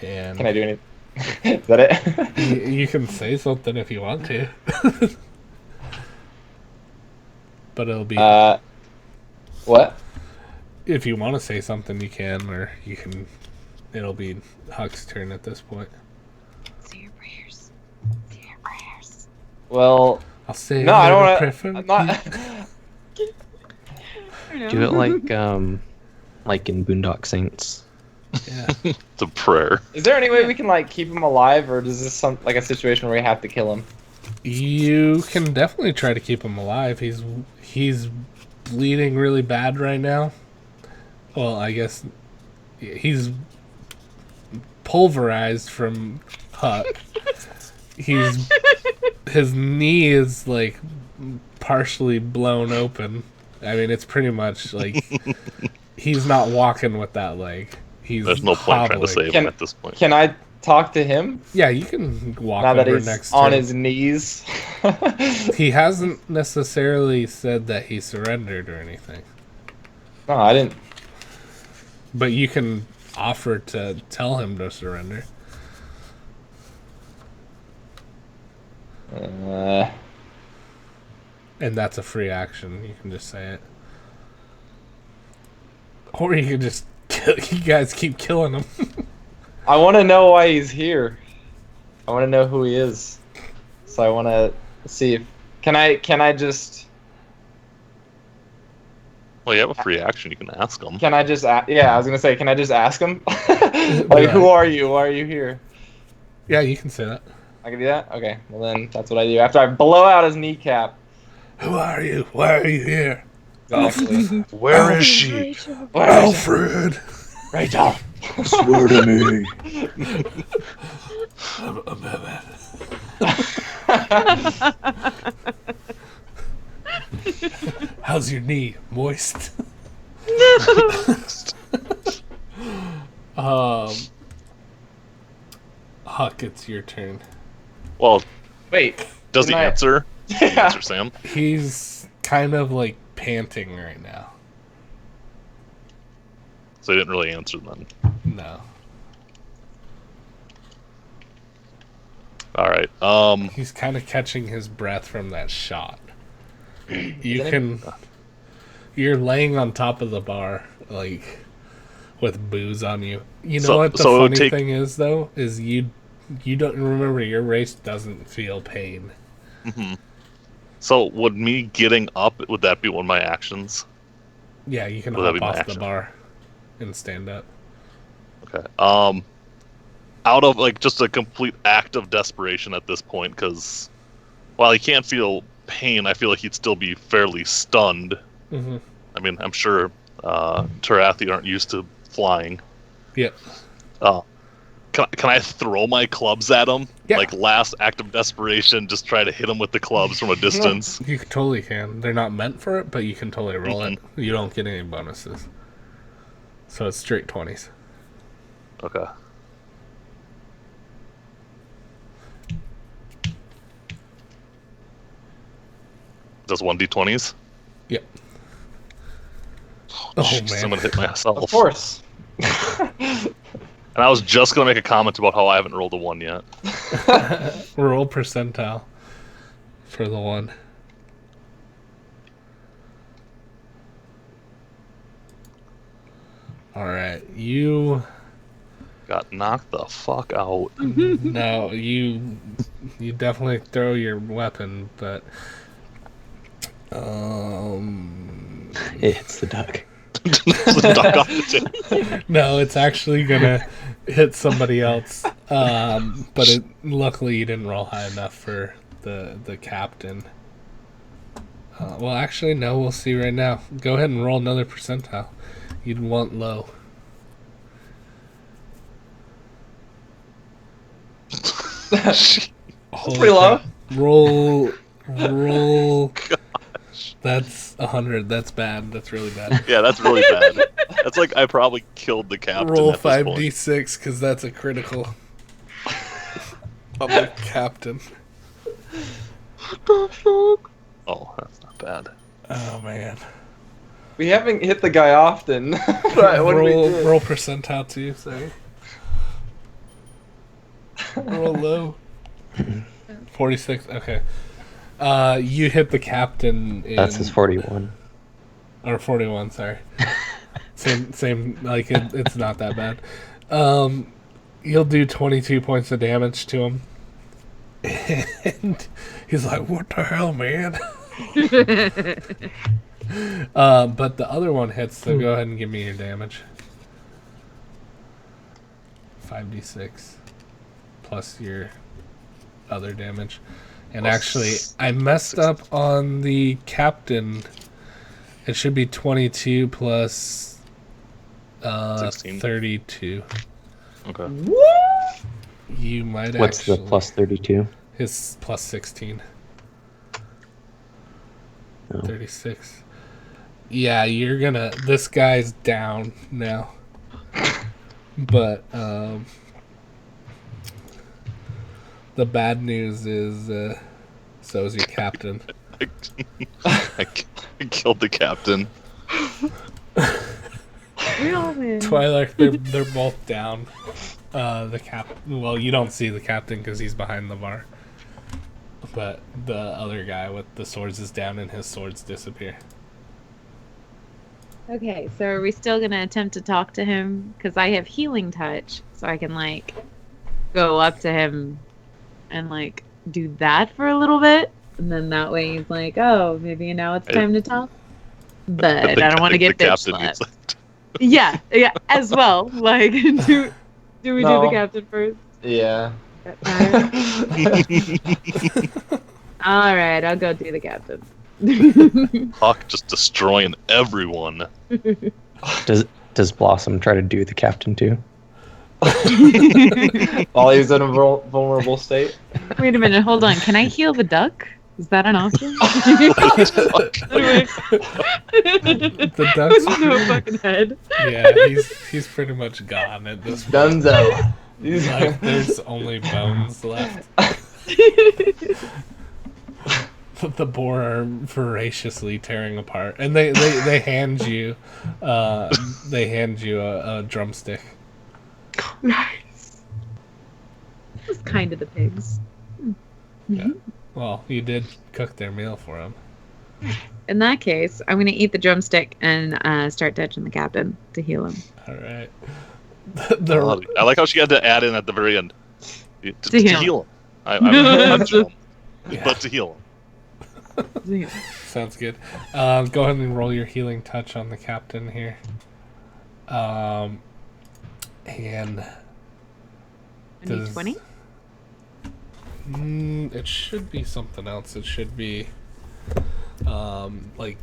And Can I do anything? Is that it? you can say something if you want to. But it'll be What? if you want to say something you can, or you can. It'll be Huck's turn at this point. Say your prayers. Say your prayers. Well, I'll say no, I don't prayer for want to. I'm not. Do it like in Boondock Saints. Yeah. It's a prayer. Is there any way we can like keep him alive, or is this like a situation where we have to kill him? You can definitely try to keep him alive. He's bleeding really bad right now. Well, I guess he's pulverized from Huck. His knee is like partially blown open. I mean, it's pretty much like he's not walking with that leg. There's no point trying to save him at this point. Can I talk to him Yeah, you can walk now that over he's next on to his knees? He hasn't necessarily said that he surrendered or anything, No, I didn't. but you can offer to tell him to surrender. And that's a free action. You can just say it. Or you can just kill, you guys keep killing him. I want to know why he's here. I want to know who he is. So I want to see if can I just Well, you have a free action. You can ask him. yeah, I was gonna say, can I just ask him? Like, Yeah. who are you? Why are you here? Yeah, you can say that. I can do that. Okay, well then that's what I do after I blow out his kneecap. Who are you? Why are you here? Exactly. Where is she? Where is Alfred! Rachel? Swear to me. How's your knee? Moist? Huck, it's your turn. Well, Wait. does he Didn't I- answer? Does he answer, Sam? He's kind of like panting right now. So he didn't really answer then. No. All right. He's kind of catching his breath from that shot. You Did can. You're laying on top of the bar, like, with booze on you. You know So- what the so it would funny take- thing is, though? Is you don't remember your race doesn't feel pain. So would me getting up, would that be one of my actions? Yeah, you can Well, that'd hop be my off the action. bar and stand up. Okay. Out of like just a complete act of desperation at this point, because while he can't feel pain, I feel like he'd still be fairly stunned. Mm-hmm. I mean, I'm sure Tarathi aren't used to flying. Yep. Can I throw my clubs at him? Yeah. Like last act of desperation, just try to hit him with the clubs from a distance. You totally can. They're not meant for it, but you can totally roll it. Mm-hmm. You don't get any bonuses. So it's straight 20s. Okay. Does 1d20s? Yep. Oh, Jeez, man. I'm gonna hit myself. Of course. And I was just gonna make a comment about how I haven't rolled a 1 yet. Roll percentile for the one. Alright, you... Got knocked the fuck out. No, you definitely throw your weapon, but... It's the duck. Duck off the table. No, it's actually gonna hit somebody else. But luckily you didn't roll high enough for the captain. Well, actually, no. We'll see right now. Go ahead and roll another percentile. You'd want low. That's Holy pretty low. crap. Roll. That's 100. That's bad. That's really bad. Yeah, that's really bad. That's like I probably killed the captain. Roll at this point. 5d6 because that's a critical. I'm the captain. Oh, that's not bad. Oh man. We haven't hit the guy often. Right, what did we do? Roll percentile too. Sorry. Roll low. 46. Okay. You hit the captain. That's his 41. Or 41. Sorry. Same. Like it's not that bad. You'll do 22 points of damage to him, and he's like, "What the hell, man?" But the other one hits. So go ahead and give me your damage. 5d6 plus your other damage. And Plus actually, I messed up on the captain. It should be 22 plus 16. 32. Okay. You might What's actually. the plus 32? His plus 16. Oh. 36. Yeah, you're gonna. This guy's down now. But, the bad news is, so is your captain. I killed the captain. We all win. Twilight, they're both down. The captain. Well, you don't see the captain because he's behind the bar. But the other guy with the swords is down, and his swords disappear. Okay, so are we still gonna attempt to talk to him? Because I have healing touch, so I can like go up to him and like do that for a little bit, and then that way he's like, "Oh, maybe now it's time to talk." But I don't want to get bitch slapped. Yeah, as well. Like, do we do the captain first? Yeah. All right, I'll go do the captain. Hawk just destroying everyone. Does Blossom try to do the captain too? While he was in a vulnerable state. Wait a minute, hold on. Can I heal the duck? Is that an option? The duck's No fucking head. yeah, he's pretty much gone at this point. Dunzo. Like, there's only bones left. The boar are voraciously tearing apart, and they hand you a drumstick. Nice. It's kind of the pigs. Yeah. Well, you did cook their meal for them. In that case, I'm gonna eat the drumstick and start touching the captain to heal him. All right. I like how she had to add in at the very end to heal heal him. I'm him, Yeah. but to heal him. Sounds good. Go ahead and roll your healing touch on the captain here. And I need 20. It should be something else. It should be like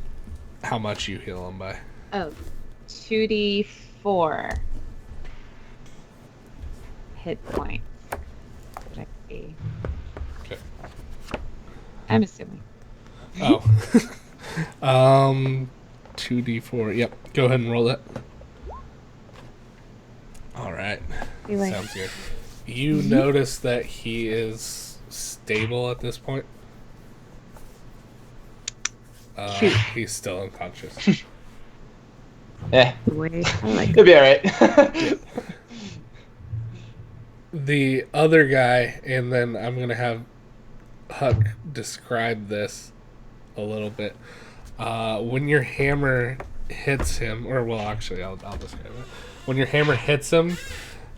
how much you heal him by. Oh, 2d4 hit points. Would I be? Okay. I'm assuming. Oh. 2d4. Yep. Go ahead and roll it. All right. Sounds good. You notice that he is stable at this point. He's still unconscious. Yeah. Wait, I like He'll be alright. The other guy, and then I'm going to have Huck describe this a little bit. When your hammer hits him, or well, actually, I'll describe it. When your hammer hits him,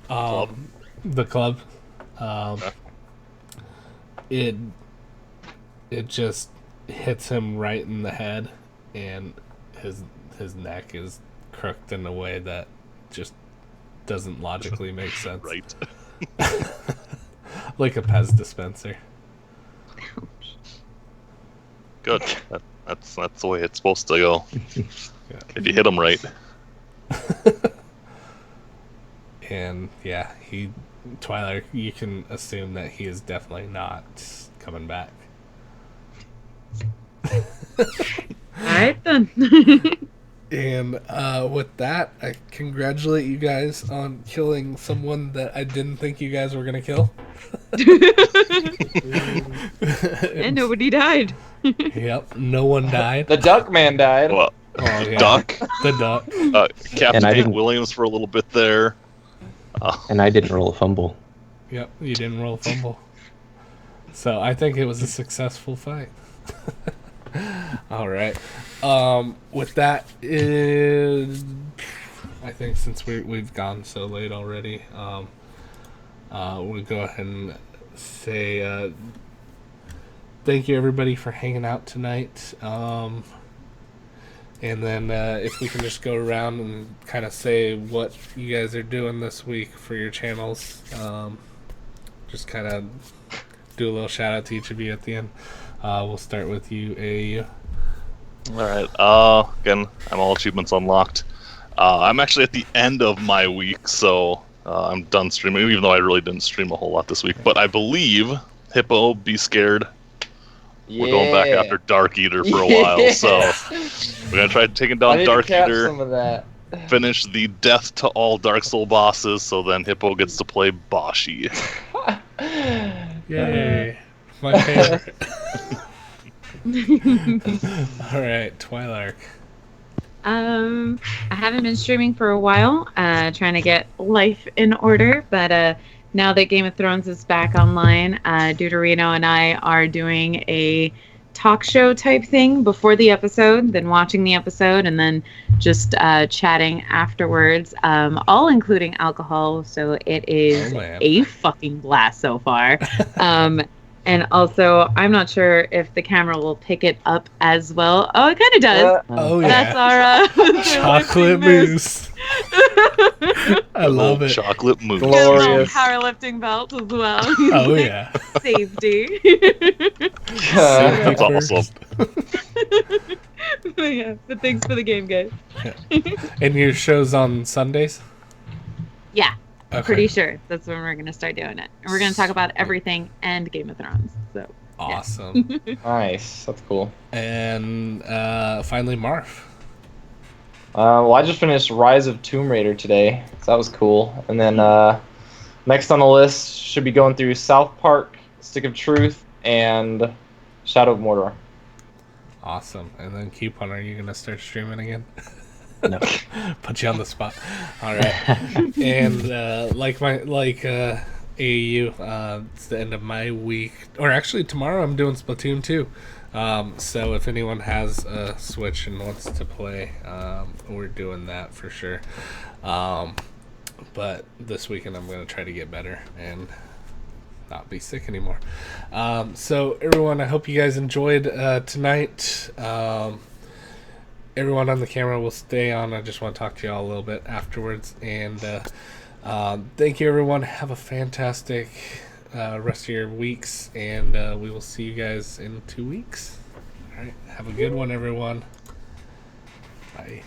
the club, it just hits him right in the head, and his neck is crooked in a way that just doesn't logically make sense. Right. Like a Pez dispenser. Good. That's the way it's supposed to go. Yeah. If you hit him right. And yeah, Twilight, you can assume that he is definitely not coming back. Alright then. And with that, I congratulate you guys on killing someone that I didn't think you guys were going to kill. And nobody died. Yep, no one died. The duck man died. Well, Oh, yeah. Duck. The duck. Captain I Nate didn't- Williams for a little bit there. And I didn't roll a fumble. Yep, you didn't roll a fumble. So I think it was a successful fight. All right. With that, I think since we've gone so late already, we'll go ahead and say thank you everybody for hanging out tonight. And then if we can just go around and kind of say what you guys are doing this week for your channels. Just kind of do a little shout out to each of you at the end. We'll start with you, AAU. All right. Again, I'm all achievements unlocked. I'm actually at the end of my week, so I'm done streaming, even though I really didn't stream a whole lot this week. But I believe Hippo, Be Scared. We're going back after Dark Eater for a while, so we're gonna try taking I down need Dark to catch Eater. some of that. Finish the death to all Dark Soul bosses, so then Hippo gets to play Bashi. Yay. My favorite. Alright, Twilark. I haven't been streaming for a while, trying to get life in order, but now that Game of Thrones is back online, Deuterino and I are doing a talk show type thing before the episode, then watching the episode, and then just chatting afterwards, all including alcohol, so it is a fucking blast so far. And also, I'm not sure if the camera will pick it up as well. Oh, it kind of does. Oh, yeah. That's our chocolate mousse. I love it. Chocolate mousse. Glorious. Powerlifting belt as well. Oh, yeah. Safety. That's awesome. Yeah, but thanks for the game, guys. And your show's on Sundays? Yeah. Okay. Pretty sure that's when we're going to start doing it. And we're going to talk about everything and Game of Thrones. So Awesome. Nice. That's cool. And finally, Marv. Well, I just finished Rise of Tomb Raider today, so that was cool. And then next on the list should be going through South Park, Stick of Truth, and Shadow of Mordor. Awesome. And then Coupon, are you going to start streaming again? No. Put you on the spot. All right. And like AU, it's the end of my week. Or actually, tomorrow I'm doing Splatoon 2. So if anyone has a Switch and wants to play, we're doing that for sure. But this weekend I'm going to try to get better and not be sick anymore. So everyone, I hope you guys enjoyed tonight. Everyone on the camera will stay on. I just want to talk to y'all a little bit afterwards. And thank you, everyone. Have a fantastic rest of your weeks. And we will see you guys in 2 weeks. All right. Have a good one, everyone. Bye.